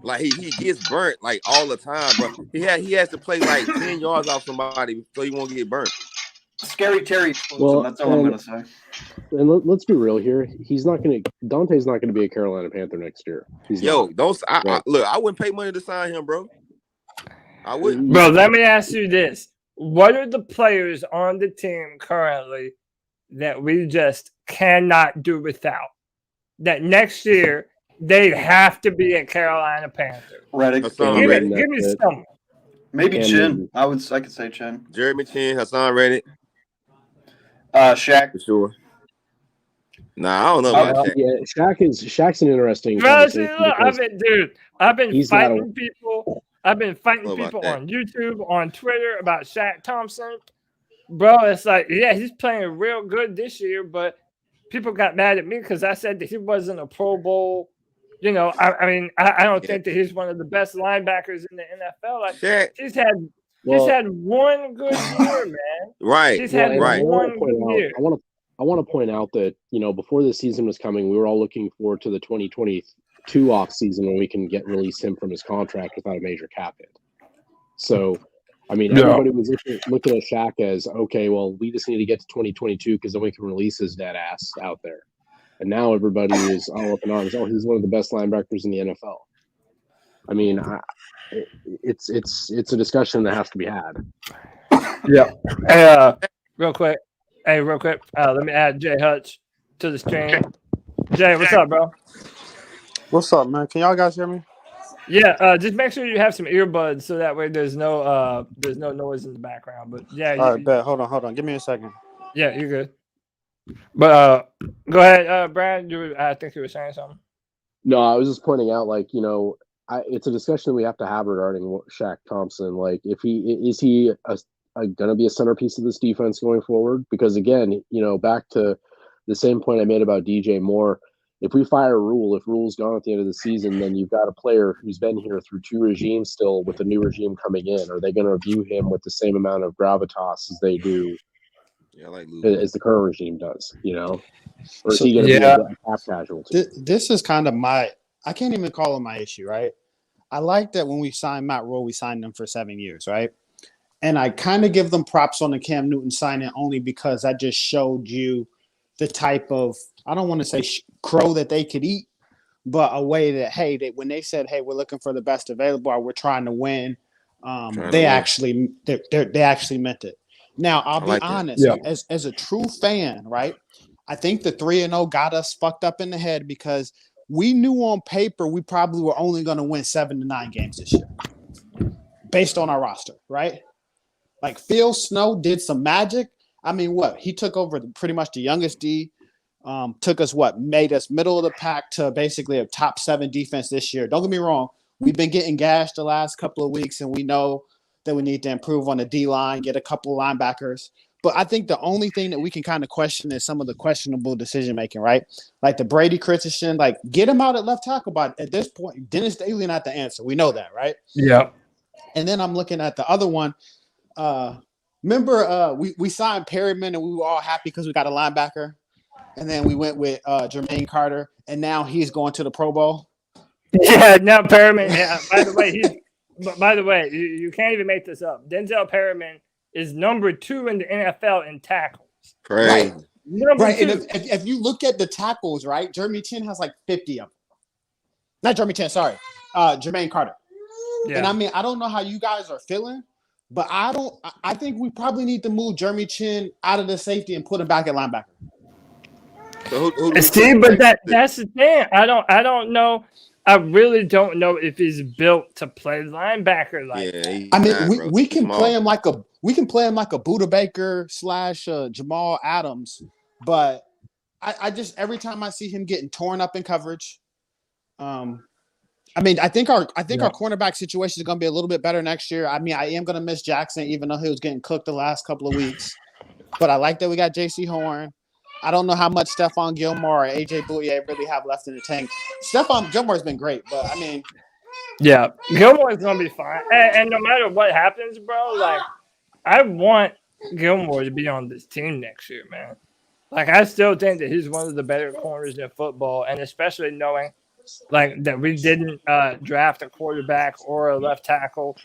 Like he gets burnt like all the time, bro. He has to play like 10 yards off somebody so he won't get burnt. Scary Terry. Well, that's all I'm gonna say. And let's be real here. Dante's not gonna be a Carolina Panther next year. Look, I wouldn't pay money to sign him, bro. I wouldn't. Bro, let me ask you this. What are the players on the team currently that we just cannot do without? That next year they have to be a Carolina Panther. Reddick. Give me some. Maybe Chin. I could say Chin. Jeremy Chin, Hassan Reddick. Shaq. For sure. Nah, I don't know about Shaq. Yeah, Shaq's an interesting conversation. I've been fighting people. I've been fighting people on YouTube, on Twitter about Shaq Thompson. Bro, it's like, yeah, he's playing real good this year, but people got mad at me because I said that he wasn't a Pro Bowl. You know, I mean, I don't think that he's one of the best linebackers in the NFL. Like, Shaq. He's had one good year, man. Right. He's had one good year. I want to point out that, you know, before the season was coming, we were all looking forward to the 2022 off season when we can release him from his contract without a major cap hit. So, I mean, everybody was looking at Shaq as, okay, well, we just need to get to 2022 because then we can release his dead ass out there. And now everybody is all up in arms. Oh, he's one of the best linebackers in the NFL. I mean, it's a discussion that has to be had. Yeah. Hey, real quick. Let me add Jay Hutch to the stream. Jay, what's up, bro? What's up, man? Can y'all guys hear me? Yeah. Just make sure you have some earbuds so that way there's no noise in the background. But yeah. All right, bet. Hold on. Give me a second. Yeah, you're good. But go ahead, Brad. I think you were saying something. No, I was just pointing out, like, you know, it's a discussion we have to have regarding Shaq Thompson. Like, if is he going to be a centerpiece of this defense going forward? Because again, you know, back to the same point I made about DJ Moore. If we fire Rule, if Rule's gone at the end of the season, then you've got a player who's been here through 2 regimes still with a new regime coming in. Are they going to view him with the same amount of gravitas as they do, as the current regime does, you know? Or is he going to be a cap casualty? This is kind of I can't even call it my issue, right? I like that when we signed Matt Rule, we signed him for 7 years, right? And I kind of give them props on the Cam Newton signing only because that just showed you the type of, I don't want to say crow that they could eat, but a way that, hey, when they said, hey, we're looking for the best available, or we're trying to win, they actually meant it. Now, I'll be honest, as a true fan, right? I think the 3-0 got us fucked up in the head because we knew on paper we probably were only going to win 7 to 9 games this year based on our roster, right? Like Phil Snow did some magic. I mean, what? He took over pretty much the youngest D, took us made us middle of the pack to basically a top 7 defense this year. Don't get me wrong. We've been getting gashed the last couple of weeks, and we know that we need to improve on the D-line, get a couple of linebackers. But I think the only thing that we can kind of question is some of the questionable decision-making, right? Like the Brady Christensen, like get him out at left tackle. But at this point, Dennis Daly not the answer. We know that, right? Yeah. And then I'm looking at the other one. Remember we signed Perryman and we were all happy because we got a linebacker. And then we went with Jermaine Carter, and now he's going to the Pro Bowl. Yeah, now Perryman. Yeah, by the way, you can't even make this up. Denzel Perryman is number 2 in the NFL in tackles. Right. Right. And if you look at the tackles, right, Jeremy Chin has like 50 of them. Not Jeremy Chin, sorry. Jermaine Carter. Yeah. And I mean, I don't know how you guys are feeling, but I think we probably need to move Jeremy Chin out of the safety and put him back at linebacker. So Steve, but that's the thing. I don't know. I really don't know if he's built to play linebacker like that. I mean, we can play him like a Buda Baker / Jamal Adams, but I just every time I see him getting torn up in coverage, I mean, I think our cornerback situation is going to be a little bit better next year. I mean, I am going to miss Jackson, even though he was getting cooked the last couple of weeks. But I like that we got J.C. Horn. I don't know how much Stephon Gilmore or A.J. Bouye really have left in the tank. Stephon Gilmore's been great, but I mean, yeah, Gilmore's going to be fine. And no matter what happens, bro, like I want Gilmore to be on this team next year, man. Like I still think that he's one of the better corners in football, and especially knowing like that we didn't draft a quarterback or a left tackle.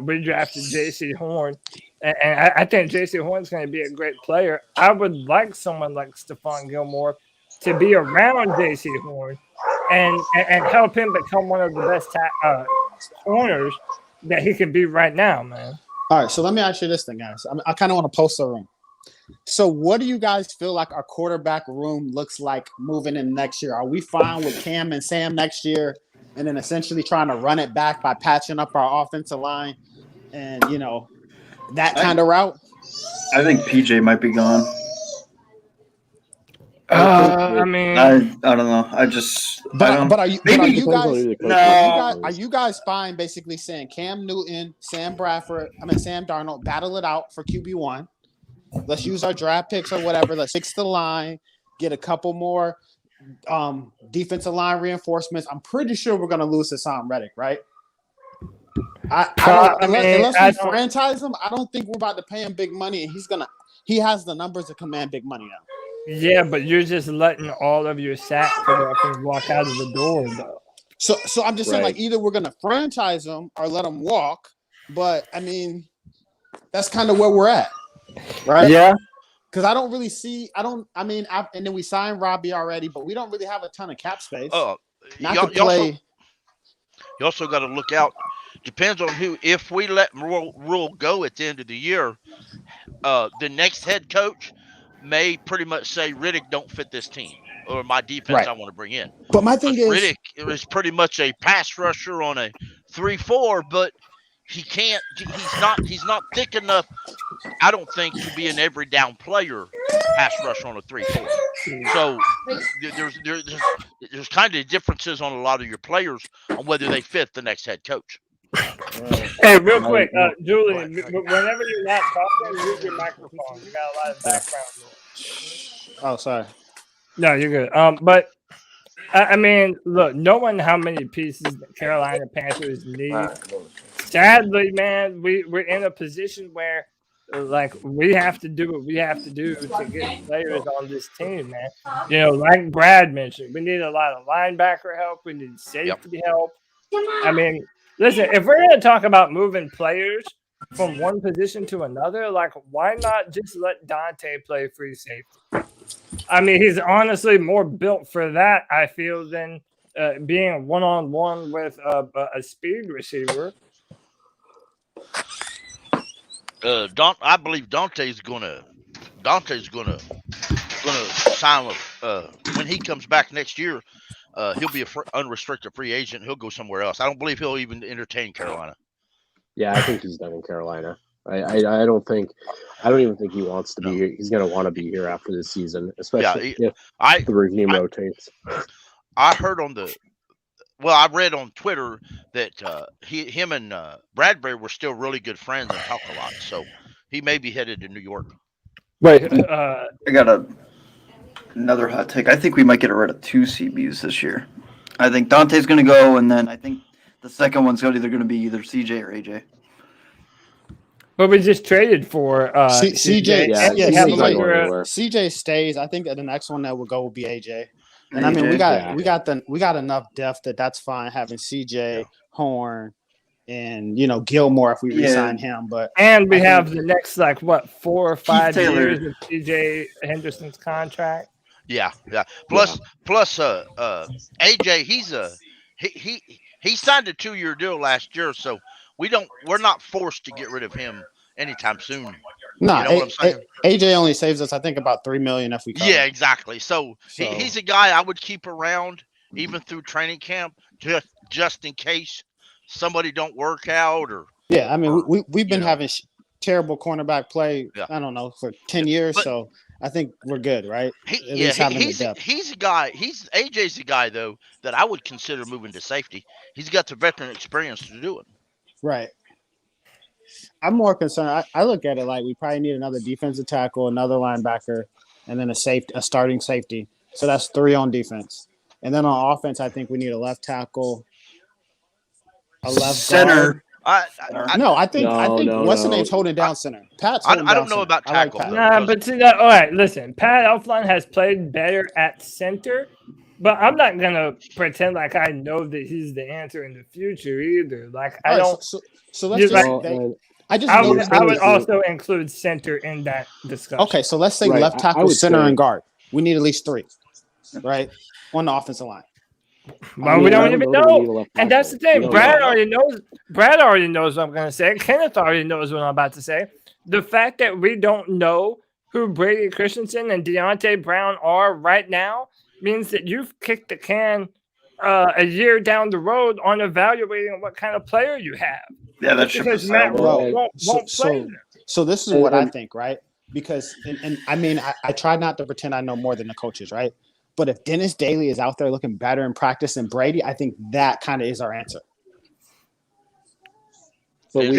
We drafted J.C. Horn, and I think J.C. Horn's going to be a great player. I would like someone like Stephon Gilmore to be around J.C. Horn and help him become one of the best corners that he can be right now, man. All right, so let me ask you this thing, guys. I kind of want to post the room. So what do you guys feel like our quarterback room looks like moving in next year? Are we fine with Cam and Sam next year and then essentially trying to run it back by patching up our offensive line and, you know, that kind of route? I think PJ might be gone. I mean, I don't know. Are you guys fine basically saying Cam Newton, Sam Darnold, battle it out for QB1? Let's use our draft picks or whatever. Let's fix the line, get a couple more defensive line reinforcements. I'm pretty sure we're going to lose to Sam Reddick, right? Unless we franchise him, I don't think we're about to pay him big money, and he has the numbers to command big money now. Yeah, but you're just letting all of your sack productions walk out of the door, though. So I'm just saying, like, either we're going to franchise him or let him walk. But I mean, that's kind of where we're at. Right? Yeah. Because I don't really see. And then we signed Robbie already, but we don't really have a ton of cap space. Not to play. You also got to look out. Depends on who. If we let Rule go at the end of the year, the next head coach may pretty much say Riddick don't fit this team or my defense I want to bring in. But my thing is, Riddick is pretty much a pass rusher on a 3-4, but he can't. He's not thick enough. I don't think to be an every down player pass rush on a 3-4. So there's kind of differences on a lot of your players on whether they fit the next head coach. Hey, real quick, Julian, whenever you're not talking, use your microphone. You got a lot of background noise. Oh, sorry. No, you're good. But I mean, look, knowing how many pieces the Carolina Panthers need, sadly, man, we're in a position where like we have to do what we have to do to get players on this team, man. You know, like Brad mentioned, we need a lot of linebacker help. We need safety help. I mean, listen, if we're going to talk about moving players from one position to another, like why not just let Dante play free safety? I mean, he's honestly more built for that, I feel, than being one-on-one with a speed receiver. I believe Dante's gonna sign when he comes back next year. He'll be an unrestricted free agent. He'll go somewhere else. I don't believe he'll even entertain Carolina. Yeah, I think he's done in Carolina. I don't even think he wants to be here. He's going to want to be here after this season, especially if the regime rotates. I heard I read on Twitter that him and Bradbury were still really good friends and talk a lot. So he may be headed to New York. Wait, I got another hot take. I think we might get rid of 2 CBs this year. I think Dante's going to go, and then I think the second one's either going to be either CJ or AJ. But we just traded for CJ. Yeah, CJ stays. I think that the next one that will go will be AJ. And I mean, we got enough depth that's fine having CJ, Horn, and Gilmore if we resign him. But we have the next 4 or 5 years of CJ Henderson's contract. Yeah. Plus, AJ, he signed a 2-year deal last year, so we're not forced to get rid of him anytime soon. No, you know what I'm saying? AJ only saves us, I think, about $3 million if we cut him. Yeah, exactly. So he's a guy I would keep around even through training camp, just in case somebody don't work out or. Yeah, I mean, we've been having terrible cornerback play. Yeah. I don't know, for 10 years. So I think we're good, right? He's a guy. AJ's a guy though that I would consider moving to safety. He's got the veteran experience to do it. Right. I'm more concerned. I look at it like we probably need another defensive tackle, another linebacker, and then a starting safety. So that's 3 on defense. And then on offense, I think we need a left tackle, a left center. I think what's the name's holding down center. Pat's holding I don't know about tackle. But see that. All right, listen. Pat Elflein has played better at center, but I'm not gonna pretend like I know that he's the answer in the future either. Like I don't. So let's I would also include center in that discussion. Okay, so let's say left tackle, center, and guard. We need at least 3, right, on the offensive line. Well, we don't even know, and that's the thing. Brad already knows. Brad already knows what I'm going to say. Kenneth already knows what I'm about to say. The fact that we don't know who Brady Christensen and Deontay Brown are right now means that you've kicked the can a year down the road on evaluating what kind of player you have. Yeah, that's because Matt won't play them. So this is what I think, right? Because, and I mean, I try not to pretend I know more than the coaches, right? But if Dennis Daly is out there looking better in practice than Brady, I think that kind of is our answer. But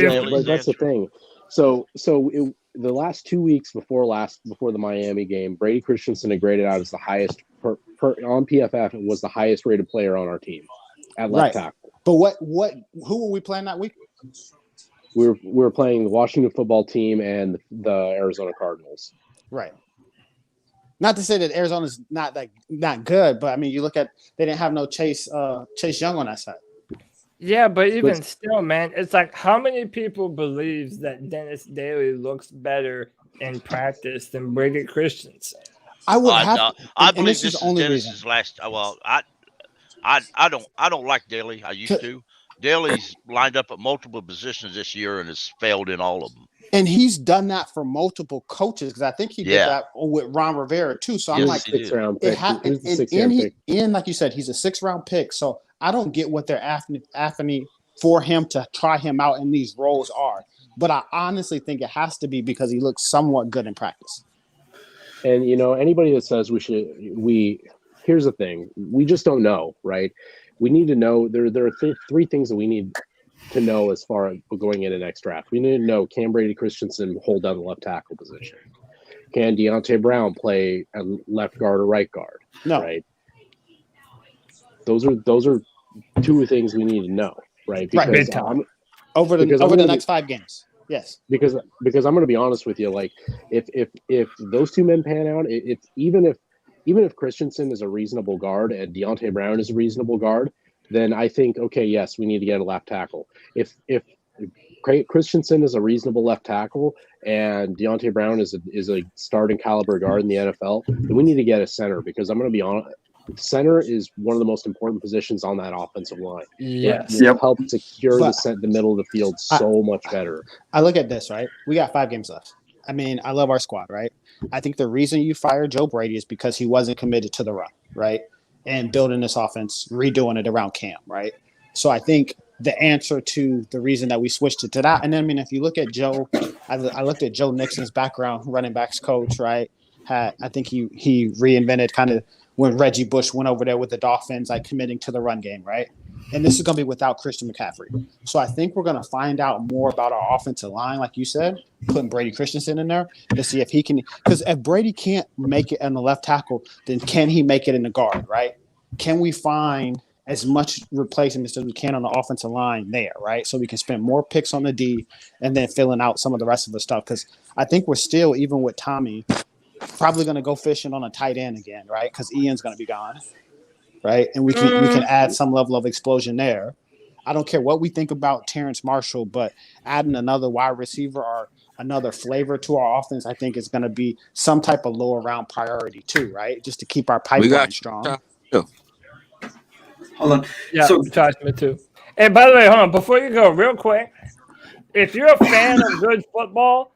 that's the thing. So the last 2 weeks before the Miami game, Brady Christensen had graded out as the highest on PFF. It was the highest rated player on our team at left tackle. But who were we playing that week? We were playing the Washington football team and the Arizona Cardinals. Right. Not to say that Arizona's not good, but I mean, you look at they didn't have no Chase Young on that side. Yeah, but still, man, it's like how many people believes that Dennis Daly looks better in practice than Brady Christensen. I would have. I believe this is Dennis's last. Well, I don't like Daly. I used to. Daly's lined up at multiple positions this year and has failed in all of them. And he's done that for multiple coaches because I think he did that with Ron Rivera too. So I'm like, six-round pick. And like you said, he's a 6th-round pick. So I don't get what their affinity for him to try him out in these roles are. But I honestly think it has to be because he looks somewhat good in practice. And anybody that says here's the thing, we just don't know, right? We need to know there are three things that we need to know as far as going into next draft. We need to know, can Brady Christensen hold down the left tackle position? Can Deontay Brown play a left guard or right guard? No. Right. Those are 2 things we need to know, right? Because over the next 5 games. Yes. Because I'm going to be honest with you, like if those 2 men pan out, even if Christensen is a reasonable guard and Deontay Brown is a reasonable guard, then I think, okay, yes, we need to get a left tackle. If Christensen is a reasonable left tackle and Deontay Brown is a starting caliber guard in the NFL, then we need to get a center, because I'm going to be honest, center is one of the most important positions on that offensive line. Yes. It will help secure the middle of the field so much better. I look at this, right? We got 5 games left. I mean, I love our squad, right? I think the reason you fired Joe Brady is because he wasn't committed to the run, right? And building this offense, redoing it around Cam, right? So I think the answer to the reason that we switched it to that, and then, I mean, if you look at Joe, I looked at Joe Nixon's background, running backs coach, right? I think he reinvented kind of when Reggie Bush went over there with the Dolphins, like committing to the run game, right? And this is going to be without Christian McCaffrey. So I think we're going to find out more about our offensive line, like you said, putting Brady Christensen in there to see if he can. Because if Brady can't make it on the left tackle, then can he make it in the guard, right? Can we find as much replacements as we can on the offensive line there, right? So we can spend more picks on the D and then filling out some of the rest of the stuff. Because I think we're still, even with Tommy, probably going to go fishing on a tight end again, right? Because Ian's going to be gone. Right, and we can add some level of explosion there. I don't care what we think about Terrence Marshall, but adding another wide receiver or another flavor to our offense, I think is going to be some type of lower round priority too, right? Just to keep our pipeline strong. Hold on. Yeah, so me too. And by the way, hold on, before you go, real quick, if you're a fan of good football,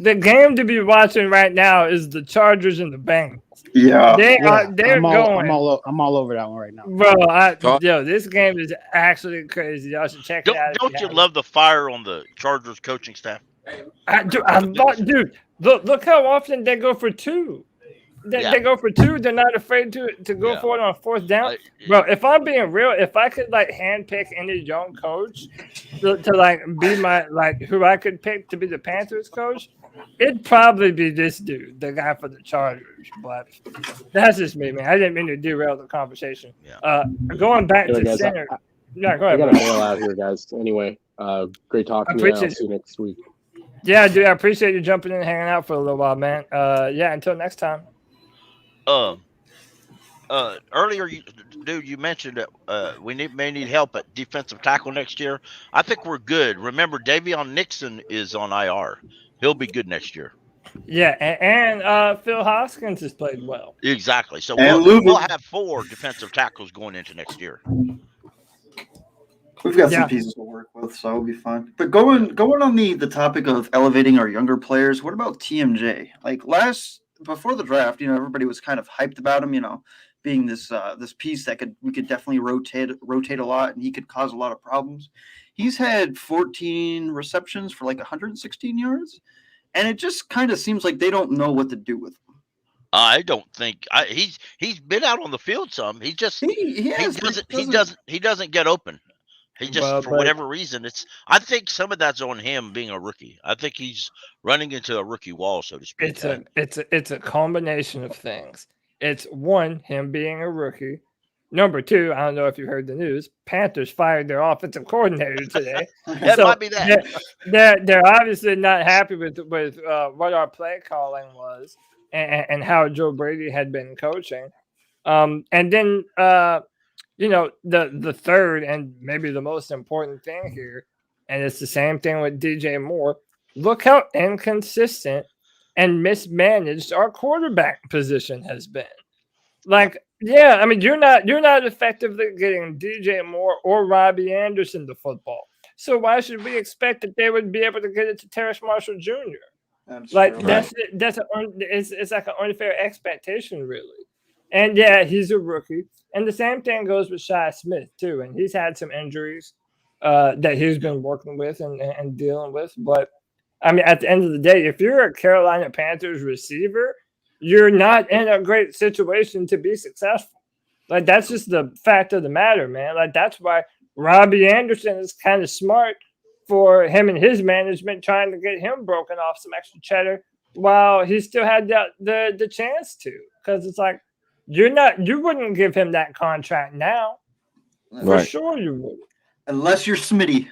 the game to be watching right now is the Chargers and the Bengals. Yeah, they're going. I'm all over that one right now, bro. This game is actually crazy. Y'all should check it out. Don't you love the fire on the Chargers coaching staff? Dude, look how often they go for 2. They go for 2. They're not afraid to go for it on 4th down. Bro, if I'm being real, if I could like handpick any young coach to like be my who I could pick to be the Panthers coach, it'd probably be this dude, the guy for the Chargers. But that's just me, man. I didn't mean to derail the conversation. Going back to center. Go ahead. I got to bail out here, guys. Anyway, great talking to you. I'll see you next week. Yeah, dude, I appreciate you jumping in and hanging out for a little while, man. Until next time. Earlier, you mentioned that we may need help at defensive tackle next year. I think we're good. Remember, Davion Nixon is on IR. He'll be good next year. Yeah, and Phil Hoskins has played well. Exactly. So we'll have 4 defensive tackles going into next year. We've got some pieces to work with, so it'll be fun. But going on the topic of elevating our younger players, what about TMJ? Like before the draft, everybody was kind of hyped about him, being this piece that we could definitely rotate a lot, and he could cause a lot of problems. He's had 14 receptions for like 116 yards, and it just kind of seems like they don't know what to do with him. I don't think he's been out on the field some. He just he doesn't get open. He just for whatever reason I think some of that's on him being a rookie. I think he's running into a rookie wall, so to speak. It's a combination of things. It's one, him being a rookie. Number 2, I don't know if you heard the news. Panthers fired their offensive coordinator today. That might be that. They're obviously not happy with what our play calling was and how Joe Brady had been coaching. And then the third and maybe the most important thing here, and it's the same thing with DJ Moore. Look how inconsistent and mismanaged our quarterback position has been. Like, yeah, I mean, you're not effectively getting DJ Moore or Robbie Anderson the football. So why should we expect that they would be able to get it to Terrace Marshall Jr.? It's like like an unfair expectation, really. And yeah, he's a rookie. And the same thing goes with Shi Smith too. And he's had some injuries that he's been working with and dealing with. But I mean, at the end of the day, if you're a Carolina Panthers receiver, you're not in a great situation to be successful. Like, that's just the fact of the matter, man. Like, that's why Robbie Anderson is kind of smart for him and his management trying to get him broken off some extra cheddar while he still had the chance to. Because it's like, you wouldn't give him that contract now. For sure you would. Unless you're Smitty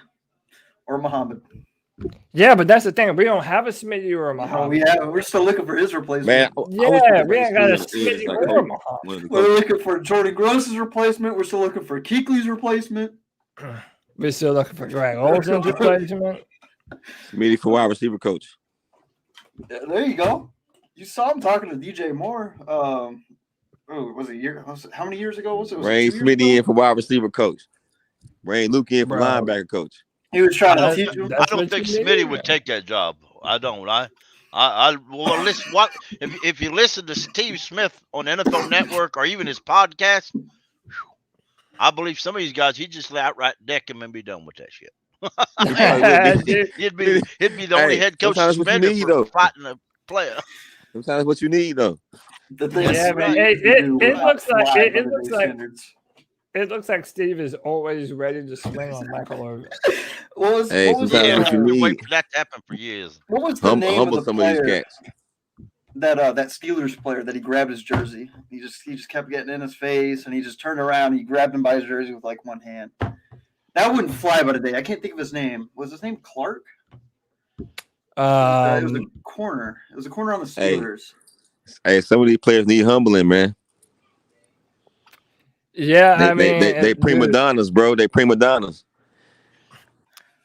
or Muhammad. Yeah, but that's the thing. We don't have a Smitty or a Muhammad. We're still looking for his replacement. Man, we ain't got a Smitty or a Muhammad. We're looking for Jordan Gross's replacement. We're still looking for Kuechly's replacement. We're still looking for Greg Olsen's replacement. Smitty for wide receiver coach. Yeah, there you go. You saw him talking to DJ Moore. Was it a year? How many years ago was it? Rain Smitty in for wide receiver coach. Rain Luke in for linebacker coach. He was trying to teach him. I don't think Smitty would take that job. I don't. Well, listen. What if you listen to Steve Smith on NFL Network or even his podcast? I believe some of these guys, he'd just outright deck him and be done with that shit. He'd be the only head coach suspended for fighting a player. Sometimes what you need, though. It looks like Steve is always ready to swing on Michael Irvin. What you need. Wait for that to happen for years. What was the name of the some player? Of these cats. That Steelers player that he grabbed his jersey. He just kept getting in his face, and he just turned around. And he grabbed him by his jersey with like one hand. That wouldn't fly by today. I can't think of his name. Was his name Clark? It was a corner. It was a corner on the Steelers. Hey, some of these players need humbling, man. Yeah, they prima donnas, bro. They prima donnas.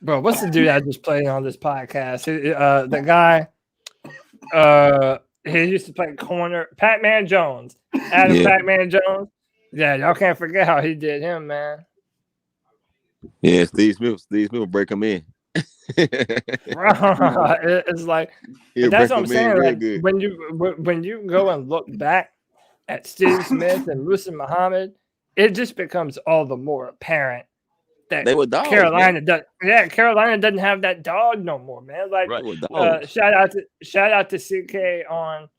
Bro, what's the dude I just played on this podcast? The guy, he used to play corner. Pac-Man Jones. Adam Pac-Man Jones. Yeah, y'all can't forget how he did him, man. Yeah, Steve Smith will break him in. It's like, that's what I'm saying. Like, when you go and look back at Steve Smith and Musa Muhammad, it just becomes all the more apparent that they were dogs, Carolina doesn't have that dog no more, man. Like, shout out to CK on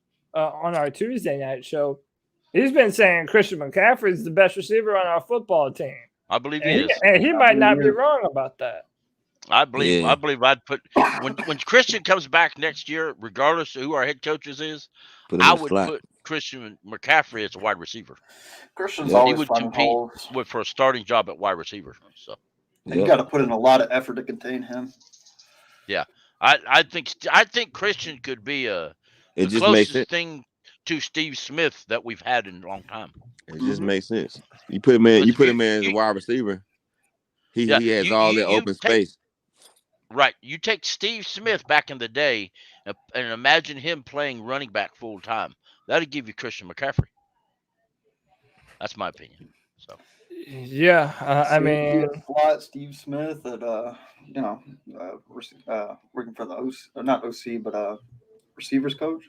our Tuesday night show. He's been saying Christian McCaffrey is the best receiver on our football team. I believe he is, and he might not be wrong about that. I believe I'd put when Christian comes back next year, regardless of who our head coaches is, I would put Christian McCaffrey as a wide receiver. Christian's always he would compete for a starting job at wide receiver. So you got to put in a lot of effort to contain him. Yeah, I think Christian could be the closest thing to Steve Smith that we've had in a long time. It just makes sense. You put him in. You put him in as a wide receiver. He has all that open space. Right. You take Steve Smith back in the day and imagine him playing running back full time. That'd give you Christian McCaffrey. That's my opinion. So. Yeah, I mean, Steve Smith at working for the OC, not OC, but receivers coach.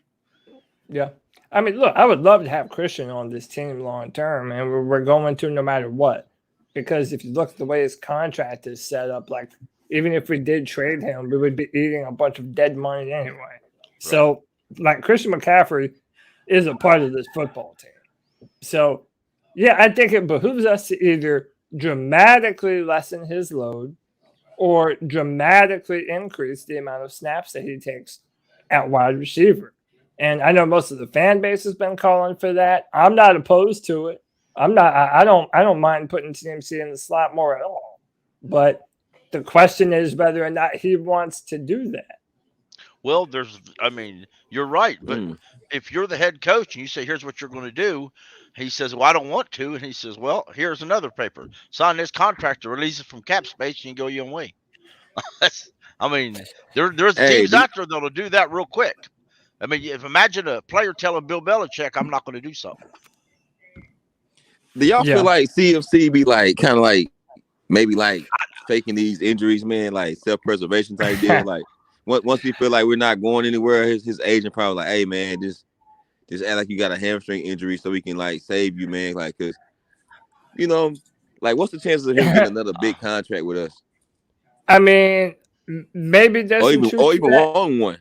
Yeah, I mean, look, I would love to have Christian on this team long term, and we're going to no matter what. Because if you look at the way his contract is set up, like, even if we did trade him, we would be eating a bunch of dead money anyway. Right. So, like, Christian McCaffrey is a part of this football team. So, yeah, I think it behooves us to either dramatically lessen his load or dramatically increase the amount of snaps that he takes at wide receiver. And I know most of the fan base has been calling for that. I'm not opposed to it. I don't mind putting CMC in the slot more at all. But the question is whether or not he wants to do that. Well, you're right. But if you're the head coach and you say, here's what you're going to do, he says, well, I don't want to. And he says, well, here's another paper. Sign this contract to release it from cap space and you go your own way. There's teams out there that'll do that real quick. I mean, if imagine a player telling Bill Belichick, "I'm not going to do something." Do y'all feel like CMC be like kind of like maybe like faking these injuries, man, like self-preservation type deal? Like once he feel like we're not going anywhere, his agent probably like, "Hey, man, just act like you got a hamstring injury so we can like save you, man." Like, cause like what's the chances of him getting another big contract with us? I mean, maybe there's some truth or to even that. long one.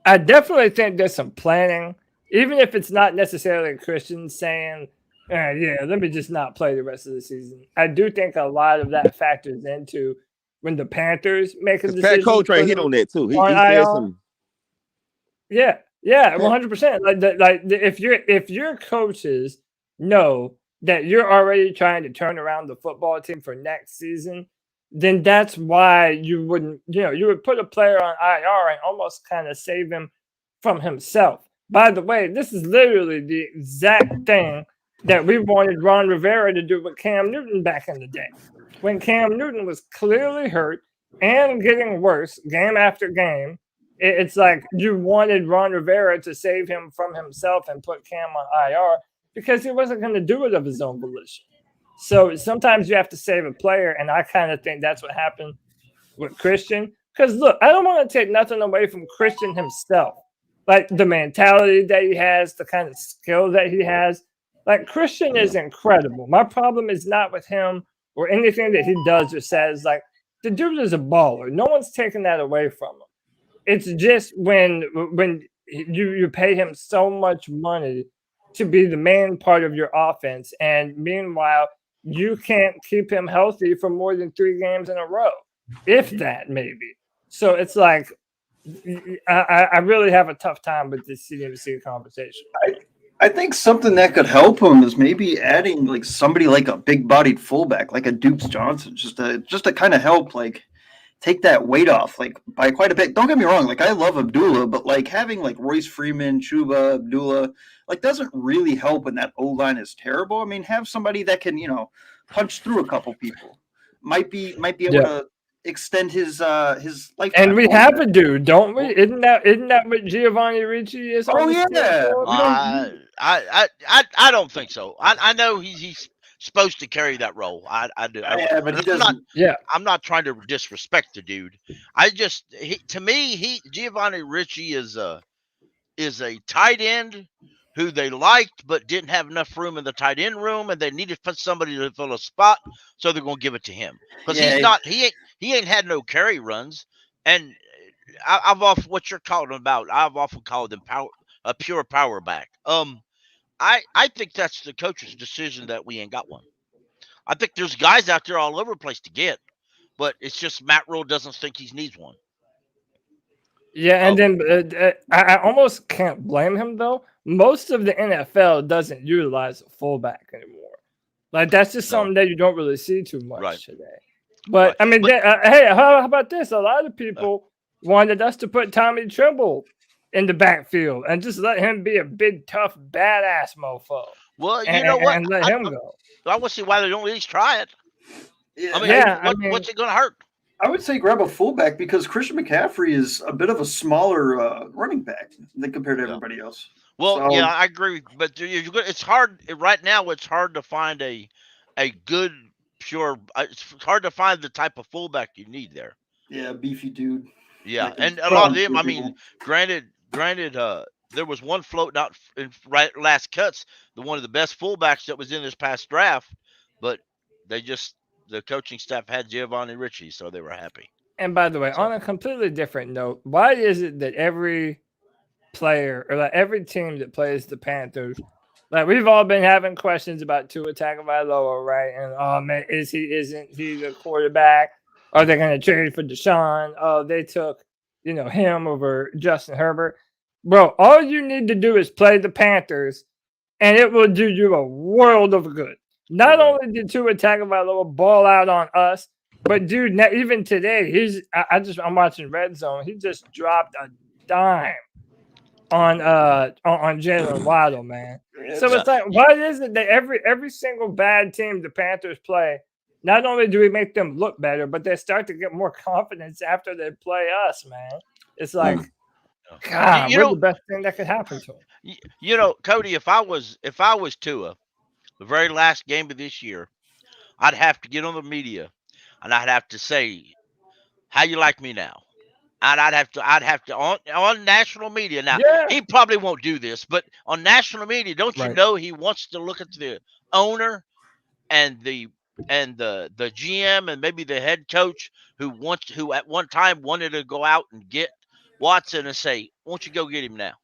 I definitely think there's some planning, even if it's not necessarily Christian saying, yeah, let me just not play the rest of the season. I do think a lot of that factors into when the Panthers make a decision. Pat Coltrane hit on that too. He said some. Yeah, 100%. Like if your coaches know that you're already trying to turn around the football team for next season, then that's why you wouldn't, you would put a player on IR and almost kind of save him from himself. By the way, this is literally the exact thing that we wanted Ron Rivera to do with Cam Newton back in the day. When Cam Newton was clearly hurt and getting worse game after game, it's like you wanted Ron Rivera to save him from himself and put Cam on IR because he wasn't going to do it of his own volition. So sometimes you have to save a player, and I kind of think that's what happened with Christian. Because, look, I don't want to take nothing away from Christian himself. Like, the mentality that he has, the kind of skill that he has. Like, Christian is incredible. My problem is not with him or anything that he does or says. Like, the dude is a baller. No one's taking that away from him. It's just when you pay him so much money to be the main part of your offense, and meanwhile, you can't keep him healthy for more than 3 games in a row, if that, maybe. So it's like I really have a tough time with this CMC conversation. I think something that could help him is maybe adding like somebody like a big-bodied fullback, like a Dukes Johnson, just to kind of help like take that weight off like by quite a bit. Don't get me wrong, like I love Abdullah, but like having like Royce Freeman, Chuba, Abdullah, like doesn't really help when that O-line is terrible. I mean, have somebody that can, punch through a couple people. Might be able to extend his lifetime. And we have a dude, don't we? Isn't that what Giovanni Ricci is? Oh yeah. I don't think so. I know he's supposed to carry that role. I do. Yeah, but he doesn't. I'm not trying to disrespect the dude. To me, Giovanni Ricci is a tight end who they liked but didn't have enough room in the tight end room, and they needed for somebody to fill a spot, so they're going to give it to him because he ain't had no carry runs. And I've often what you're talking about. I've often called him a pure power back. I think that's the coach's decision that we ain't got one. I think there's guys out there all over the place to get, but it's just Matt Rule doesn't think he needs one. Yeah, and then I almost can't blame him, though. Most of the NFL doesn't utilize a fullback anymore. Like, that's just something that you don't really see too much today. But, I mean, hey, how about this? A lot of people wanted us to put Tommy Tremble in the backfield and just let him be a big, tough, badass mofo. Well, you know what? And let him go. I want to see why they don't at least try it. Yeah, what's it going to hurt? I would say grab a fullback because Christian McCaffrey is a bit of a smaller running back than compared to everybody else. Well, yeah, I agree. But it's hard right now. It's hard to find a good, pure. It's hard to find the type of fullback you need there. Yeah, beefy dude. Yeah, and a lot of them. I mean, granted, there was one floating out in last cuts, one of the best fullbacks that was in this past draft, but the coaching staff had Giovanni Ricci, so they were happy. And by the way, on a completely different note, why is it that every player or like every team that plays the Panthers, like we've all been having questions about Tua Tagovailoa, right? And man, isn't he the quarterback? Are they going to trade for Deshaun? Oh, they took him over Justin Herbert. Bro, all you need to do is play the Panthers, and it will do you a world of good. Not only did Tua Tagovailoa ball out on us, but dude, even today, I'm watching Red Zone. He just dropped a dime on Jalen Waddle, man. So it's like, why is it that every single bad team the Panthers play, not only do we make them look better, but they start to get more confidence after they play us, man. It's like God, we're the best thing that could happen to him. You know, Cody, if I was Tua, the very last game of this year, I'd have to get on the media and I'd have to say, "How you like me now?" And I'd have to on national media. Now he probably won't do this, but on national media, don't you know he wants to look at the owner and the GM and maybe the head coach who at one time wanted to go out and get Watson and say, "Won't you go get him now?"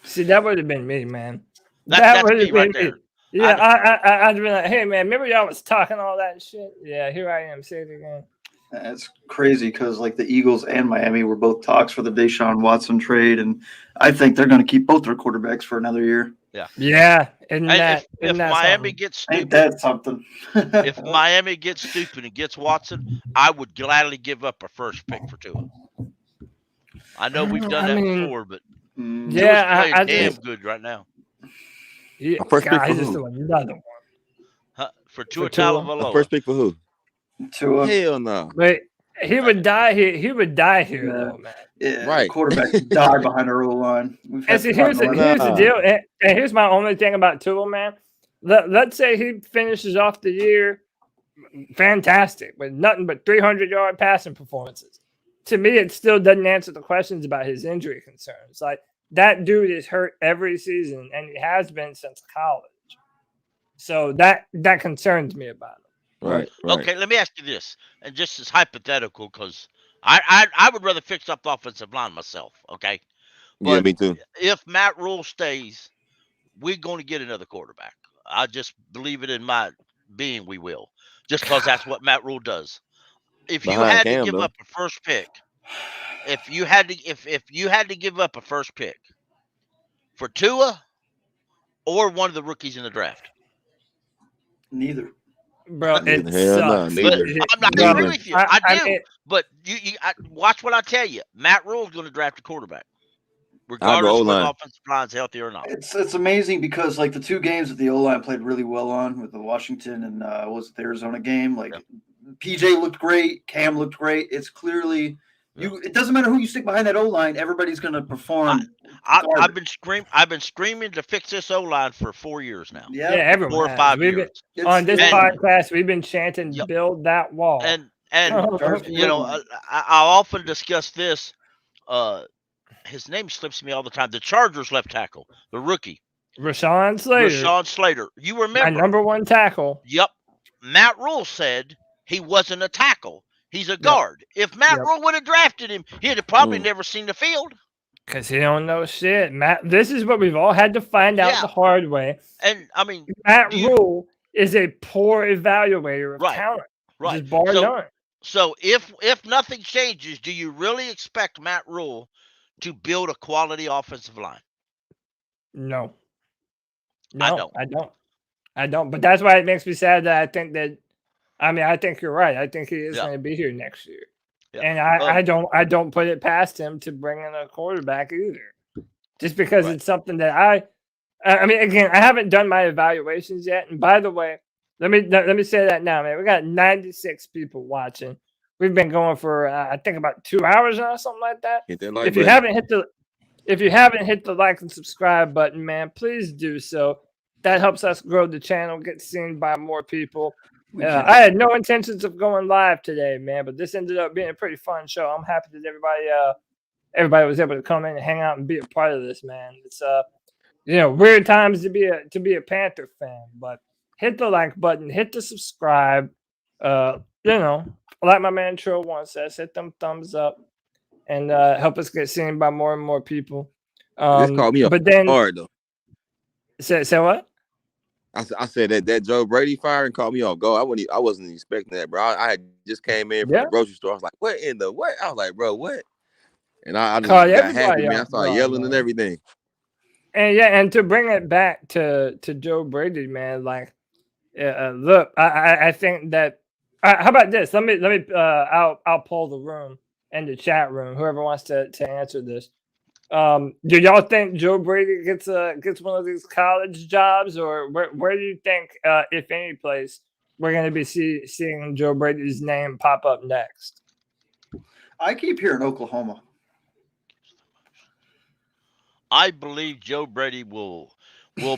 See, that would have been me, man. That would have been me. Yeah, I'd be like, "Hey, man, remember y'all was talking all that shit?" Yeah, here I am, say it again. It's crazy because like the Eagles and Miami were both talks for the Deshaun Watson trade, and I think they're going to keep both their quarterbacks for another year. Yeah. And if Miami gets stupid, ain't that something? If Miami gets stupid and gets Watson, I would gladly give up a first pick for Tua. I know we've done that before, but Tua's playing damn good right now. A first pick for who? Another one. For Tua Tagovailoa. A first pick for who? Tua. Hell no. Wait, he would die here. He would die here, though, man. Yeah, right. Quarterback died behind our O line. And see, here's the deal, and here's my only thing about Tua, man. Let's say he finishes off the year fantastic with nothing but 300-yard passing performances. To me, it still doesn't answer the questions about his injury concerns. Like, that dude is hurt every season, and he has been since college. So that concerns me about him. Right. Okay, let me ask you this, and just as hypothetical, because I would rather fix up the offensive line myself. Okay. But yeah, me too. If Matt Rule stays, we're going to get another quarterback. I just believe it in my being. We will, just because that's what Matt Rule does. If you had to give up a first pick, if you had to give up a first pick for Tua or one of the rookies in the draft, neither. Bro, it sucks. Neither. I'm not agree with you. I do. But you watch what I tell you. Matt Rule's going to draft a quarterback, regardless of whether the offensive line's healthy or not. It's amazing because like the two games that the O-line played really well on with the Washington and was it the Arizona game? Like PJ looked great, Cam looked great. It's clearly it doesn't matter who you stick behind that O-line, everybody's going to perform. I've been screaming to fix this O-line for 4 years now. Yeah, everyone 4 or 5 years. On this podcast, we've been chanting, "Build that wall." And you know, I often discuss this. His name slips me all the time. The Chargers left tackle, the rookie, Rashawn Slater. You remember? My number one tackle. Yep. Matt Rule said he wasn't a tackle. He's a guard. If Matt Rule would have drafted him, he'd have probably never seen the field. Because he don't know shit. Matt, this is what we've all had to find out the hard way. And I mean, Matt Rule is a poor evaluator of talent. Right. Just bar none. So if nothing changes, do you really expect Matt Rule to build a quality offensive line? No, I don't. But that's why it makes me sad that I think that. I mean, I think you're right. I think he is going to be here next year, and I don't put it past him to bring in a quarterback either, just because it's something that I mean, again, I haven't done my evaluations yet. And by the way, let me say that now, man. We got 96 people watching. We've been going for I think about 2 hours now, something like that. If you haven't hit the like and subscribe button, man, please do so. That helps us grow the channel, get seen by more people. I had no intentions of going live today, man, but this ended up being a pretty fun show. I'm happy that everybody was able to come in and hang out and be a part of this, man. It's weird times to be a Panther fan, but hit the like button, hit the subscribe. Like my man Trill once says, hit them thumbs up and help us get seen by more and more people. This called me hard though. Say what? I said that Joe Brady fired and called me off guard. I wasn't expecting that, bro. I had just came in from the grocery store. I was like, what in the what? I was like, bro, what? And I just got happy, man. I started yelling and everything. And to bring it back to Joe Brady, man, like, look, I think that. How about this? Let me. I'll poll the room and the chat room. Whoever wants to answer this. Do y'all think Joe Brady gets one of these college jobs, or where do you think, if any place, we're going to be seeing Joe Brady's name pop up next? I keep hearing Oklahoma. I believe Joe Brady will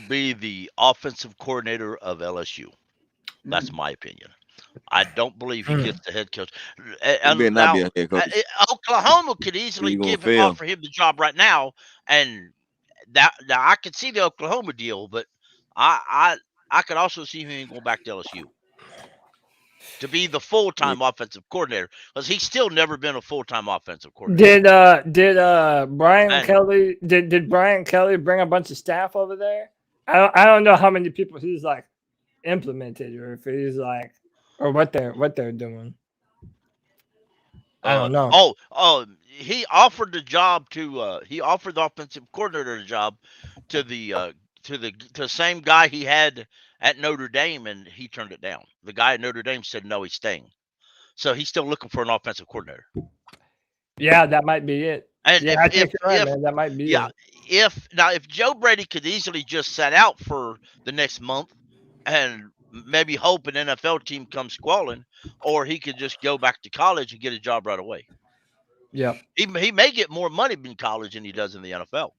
be the offensive coordinator of LSU. That's my opinion. I don't believe he gets the head coach. He better not be Now, a head coach. Oklahoma could easily He gonna give him fail. offer him the job right now, and that now I could see the Oklahoma deal, but I could also see him going back to LSU to be the full-time offensive coordinator, because he's still never been a full-time offensive coordinator. Did Brian And- Kelly did Brian Kelly bring a bunch of staff over there? I don't know how many people he's like implemented, or if he's like, or what they're doing. I don't know. He offered the job to he offered the offensive coordinator the job to the same guy he had at Notre Dame, and he turned it down. The guy at Notre Dame said no, he's staying. So he's still looking for an offensive coordinator. Yeah, that might be it. And yeah, I think you're right, man. That might be it. If Joe Brady could easily just sit out for the next month and maybe hope an NFL team comes squalling, or he could just go back to college and get a job right away. Yeah, he may get more money in college than he does in the NFL.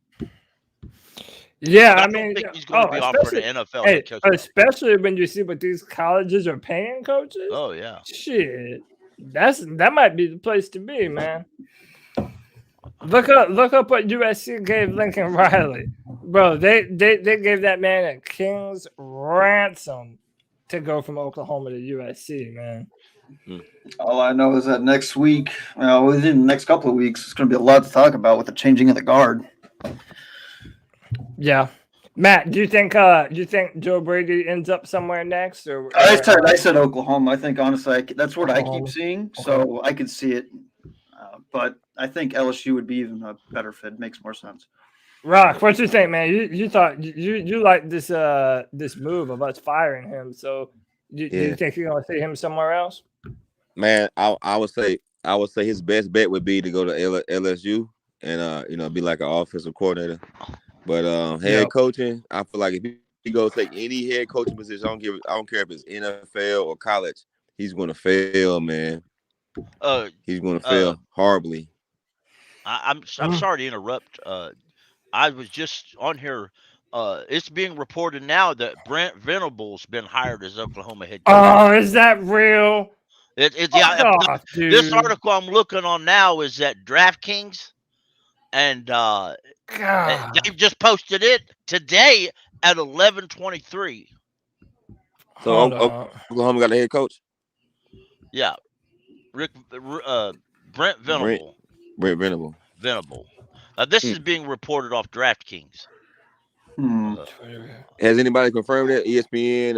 Yeah, But I I don't mean, think he's going to be offered an NFL hey, head coach. especially when you see what these colleges are paying coaches. Oh yeah, shit, that might be the place to be, man. Look up what USC gave Lincoln Riley, bro. They gave that man a king's ransom to go from Oklahoma to USC, man. All I know is that next week, within the next couple of weeks, it's going to be a lot to talk about with the changing of the guard. Yeah, Matt, do you think Joe Brady ends up somewhere next? Or I said Oklahoma. I think honestly, that's what I Oklahoma. keep seeing, so I could see it. But I think LSU would be even a better fit. Makes more sense. Rock, what you think, man? You thought you like this this move of us firing him. So do you think you're gonna see him somewhere else? Man, I would say his best bet would be to go to LSU and be like an offensive coordinator. But head coaching, I feel like if he goes take any head coaching position, I don't care if it's NFL or college, he's gonna fail, man. He's gonna fail horribly. I'm sorry to interrupt. I was just on here. It's being reported now that Brent Venables been hired as Oklahoma head coach. Oh, is that real? This article I'm looking on now is at DraftKings, and they've just posted it today at 11:23. So Oklahoma got a head coach. Yeah, Brent Venable. Brent Venable. This is being reported off DraftKings. Has anybody confirmed that? ESPN.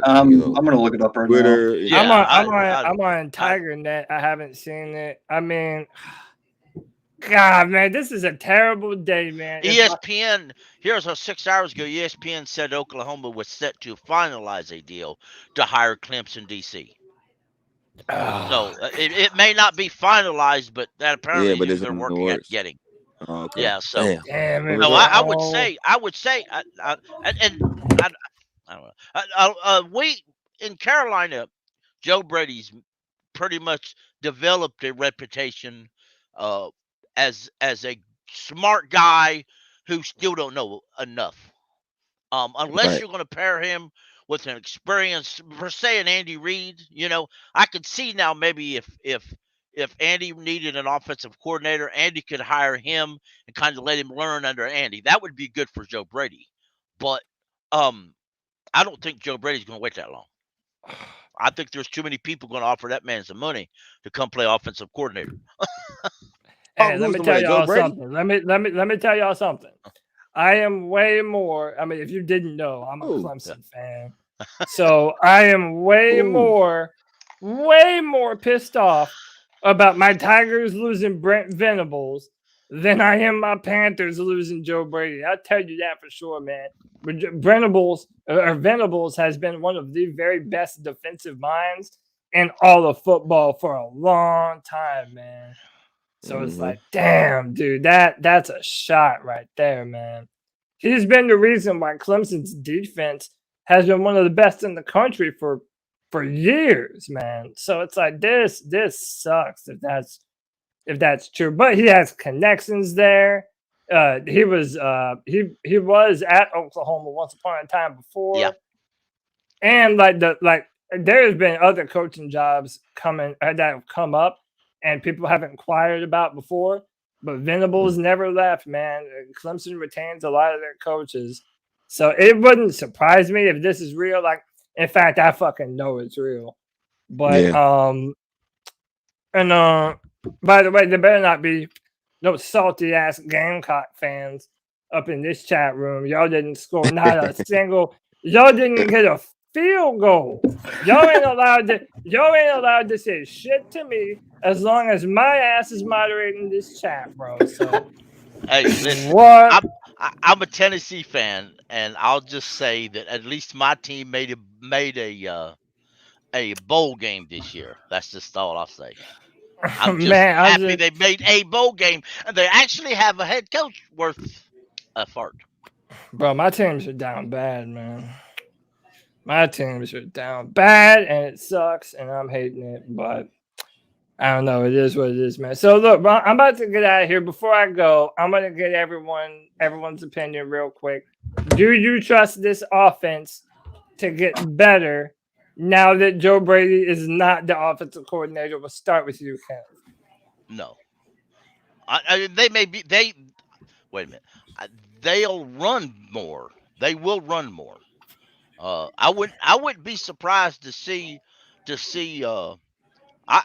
I'm gonna look it up right Twitter, now. Yeah, I'm on TigerNet. I haven't seen it. I mean, God, man, this is a terrible day, man. ESPN. Here's 6 hours ago. ESPN said Oklahoma was set to finalize a deal to hire Clemson, DC. So it may not be finalized, but that apparently they're working at getting. Oh, okay. Yeah, so damn, no, I would say, I don't know. We in Carolina, Joe Brady's pretty much developed a reputation as a smart guy who still don't know enough. Unless you're going to pair him with an experienced, per se, an Andy Reid, I could see now maybe if Andy needed an offensive coordinator, Andy could hire him and kind of let him learn under Andy. That would be good for Joe Brady. But I don't think Joe Brady's going to wait that long. I think there's too many people going to offer that man some money to come play offensive coordinator. Hey, let me tell y'all something. Let me tell y'all something. I am way more. I mean, if you didn't know, I'm a Clemson fan. So I am way more pissed off about my Tigers losing Brent Venables than I am my Panthers losing Joe Brady. I'll tell you that for sure, man. Venables has been one of the very best defensive minds in all of football for a long time, man. So it's like, damn, dude, that's a shot right there, man. He's been the reason why Clemson's defense has been one of the best in the country for years, man. So it's like this sucks if that's true. But he has connections there, he was at Oklahoma once upon a time before. Yeah. And there's been other coaching jobs that have come up and people have inquired about before, but Venables never left, man. Clemson retains a lot of their coaches. So it wouldn't surprise me if this is real. Like, in fact, I fucking know it's real. But by the way, there better not be no salty ass Gamecock fans up in this chat room. Y'all didn't score not a single. Y'all didn't get a field goal. Y'all ain't allowed to say shit to me as long as my ass is moderating this chat, bro. So hey, listen, what? I'm a Tennessee fan, and I'll just say that at least my team made a bowl game this year. That's just all I'll say. I'm just happy they made a bowl game, and they actually have a head coach worth a fart. Bro, my teams are down bad, man. My teams are down bad, and it sucks, and I'm hating it, but I don't know. It is what it is, man. So, look, I'm about to get out of here. Before I go, I'm going to get everyone's opinion real quick. Do you trust this offense to get better now that Joe Brady is not the offensive coordinator? We'll start with you, Ken. No. They may be. Wait a minute. They'll run more. They will run more. I wouldn't be surprised to see.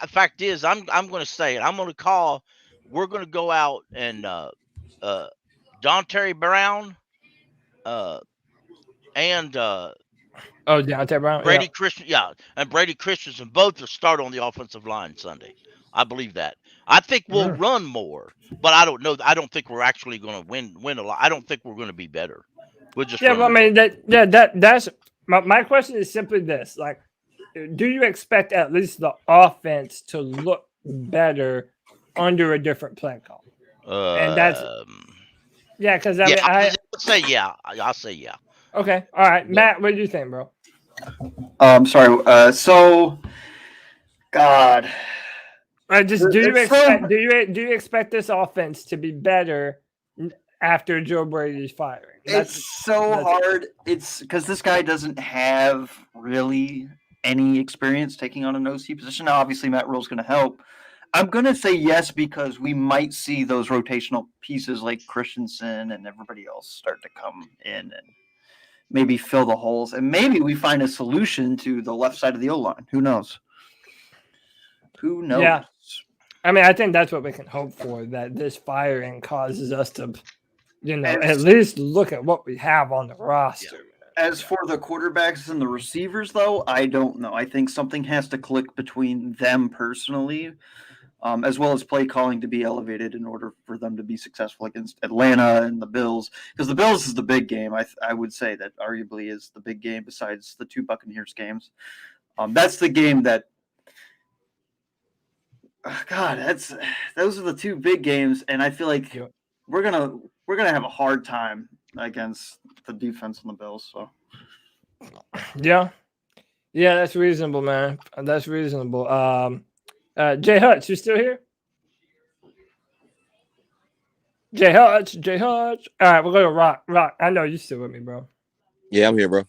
Fact is, I'm going to say it. I'm going to call. We're going to go out and Don Terry Brown, and Deontay Brown, Brady Christian, and Brady Christensen both will start on the offensive line Sunday. I believe that. I think we'll run more, but I don't know. I don't think we're actually going to win a lot. I don't think we're going to be better. We'll just but I mean that's my question is simply this: like, do you expect at least the offense to look better under a different play call? And that's because I'll say yeah. I'll say yeah. Okay, all right, Matt. What do you think, bro? I'm sorry. God. Do you expect this offense to be better after Joe Brady's firing? It's so hard. It's because this guy doesn't have really any experience taking on an OC position. Now, obviously, Matt Rule's going to help. I'm going to say yes because we might see those rotational pieces like Christensen and everybody else start to come in and maybe fill the holes. And maybe we find a solution to the left side of the O-line. Who knows? Who knows? Yeah. I mean, I think that's what we can hope for, that this firing causes us to, at least look at what we have on the roster. As for the quarterbacks and the receivers, though, I don't know. I think something has to click between them personally, as well as play calling to be elevated in order for them to be successful against Atlanta and the Bills. Because the Bills is the big game. I would say that arguably is the big game besides the two Buccaneers games. That's the game that those are the two big games, and I feel like we're gonna have a hard time against the defense on the Bills. So yeah, that's reasonable, man. That's reasonable. Jay Hutch, you still here? Jay Hutch. All right, we'll go to Rock. I know you still with me, bro. Yeah, I'm here, bro.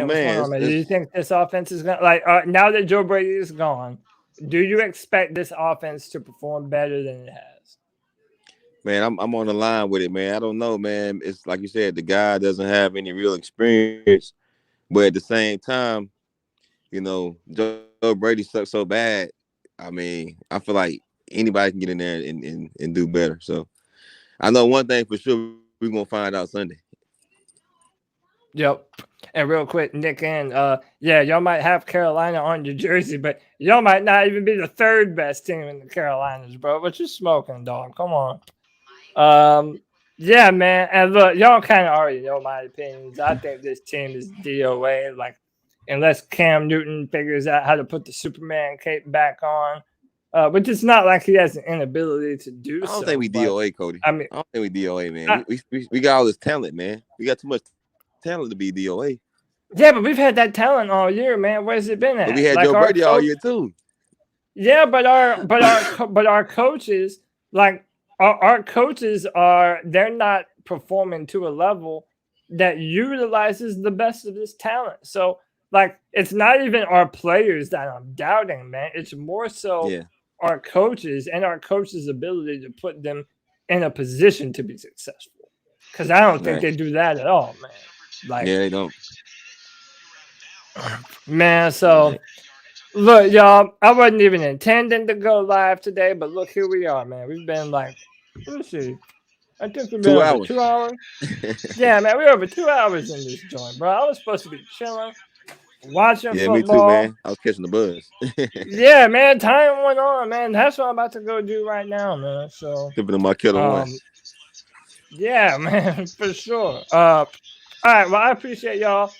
Man. Do you think this offense is gonna now that Joe Brady is gone? Do you expect this offense to perform better than it has? Man, I'm on the line with it, man. I don't know, man. It's like you said, the guy doesn't have any real experience, but at the same time, Joe Brady sucks so bad. I mean, I feel like anybody can get in there and do better. So I know one thing for sure, we're gonna find out Sunday. Yep. And real quick, Nick, y'all might have Carolina on your jersey, but y'all might not even be the third best team in the Carolinas, bro. But you're smoking, dog. Come on. Yeah, man. And look, y'all kind of already know my opinions. I think this team is DOA. Like, unless Cam Newton figures out how to put the Superman cape back on, which it's not like he has an inability to do so. I don't think we DOA, Cody. I mean, I don't think we DOA, man. We got all this talent, man. We got too much talent to be DOA. Yeah, but we've had that talent all year, man. Where's it been at? But we had Joe Brady all year too. Yeah, but our coaches, like, our coaches they're not performing to a level that utilizes the best of this talent. So like it's not even our players that I'm doubting, man. It's more so our coaches and our coaches' ability to put them in a position to be successful. Because I don't think they do that at all, man. Like, they don't. Man, so look, y'all, I wasn't even intending to go live today, but look, here we are, man. We've been like, let's see. I think we've been 2 over hours. 2 hours. Yeah, man, we're over 2 hours in this joint, bro. I was supposed to be chilling, watching football. Me too, man. I was catching the buzz. Yeah, man, time went on, man. That's what I'm about to go do right now, man. So, Tipping my killer one. Yeah, man, for sure. All right, well, I appreciate y'all.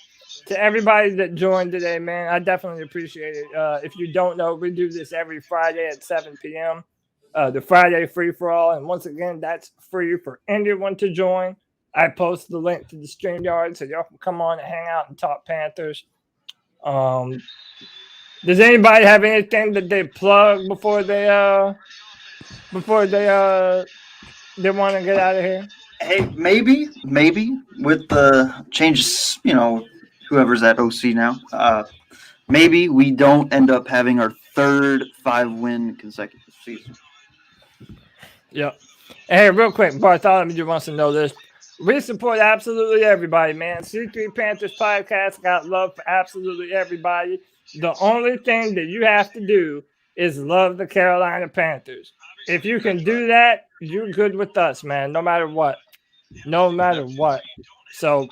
To everybody that joined today, man, I definitely appreciate it. If you don't know, we do this every Friday at 7 p.m. The Friday free for all, and once again, that's free for anyone to join. I post the link to the StreamYard so y'all can come on and hang out and talk Panthers. Does anybody have anything that they plug before they want to get out of here? Hey, maybe with the changes, whoever's at OC now, maybe we don't end up having our third 5-win consecutive season. Yep. Hey, real quick, Bartholomew wants to know this. We support absolutely everybody, man. C3 Panthers podcast got love for absolutely everybody. The only thing that you have to do is love the Carolina Panthers. If you can do that, you're good with us, man, no matter what. No matter what. So,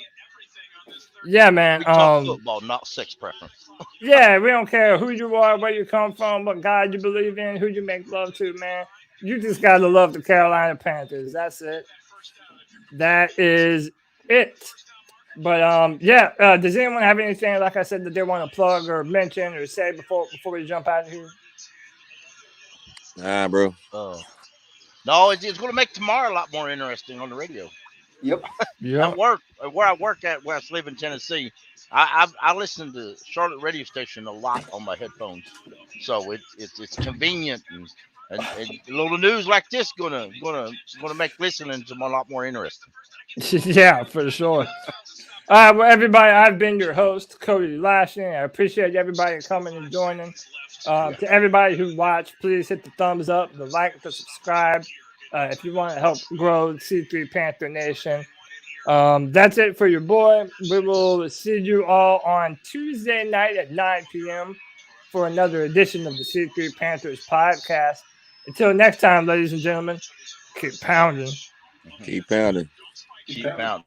yeah, man. We talk football, not sex preference. Yeah, we don't care who you are, where you come from, what God you believe in, who you make love to, man. You just got to love the Carolina Panthers. That's it. That is it. But does anyone have anything, like I said, that they want to plug or mention or say before we jump out of here? Nah, bro. No, it's going to make tomorrow a lot more interesting on the radio. Yep. At work, where I work at, where I live in Tennessee, I listen to Charlotte radio station a lot on my headphones, so it's convenient and a little news like this gonna make listening to them a lot more interesting. Yeah, for sure. All right, well, everybody, I've been your host, Cody Lashing. I appreciate everybody coming and joining. To everybody who watched, please hit the thumbs up, the like, the subscribe. If you want to help grow C3 Panther Nation. That's it for your boy. We will see you all on Tuesday night at 9 p.m. for another edition of the C3 Panthers podcast. Until next time, ladies and gentlemen, keep pounding. Keep pounding. Keep pounding.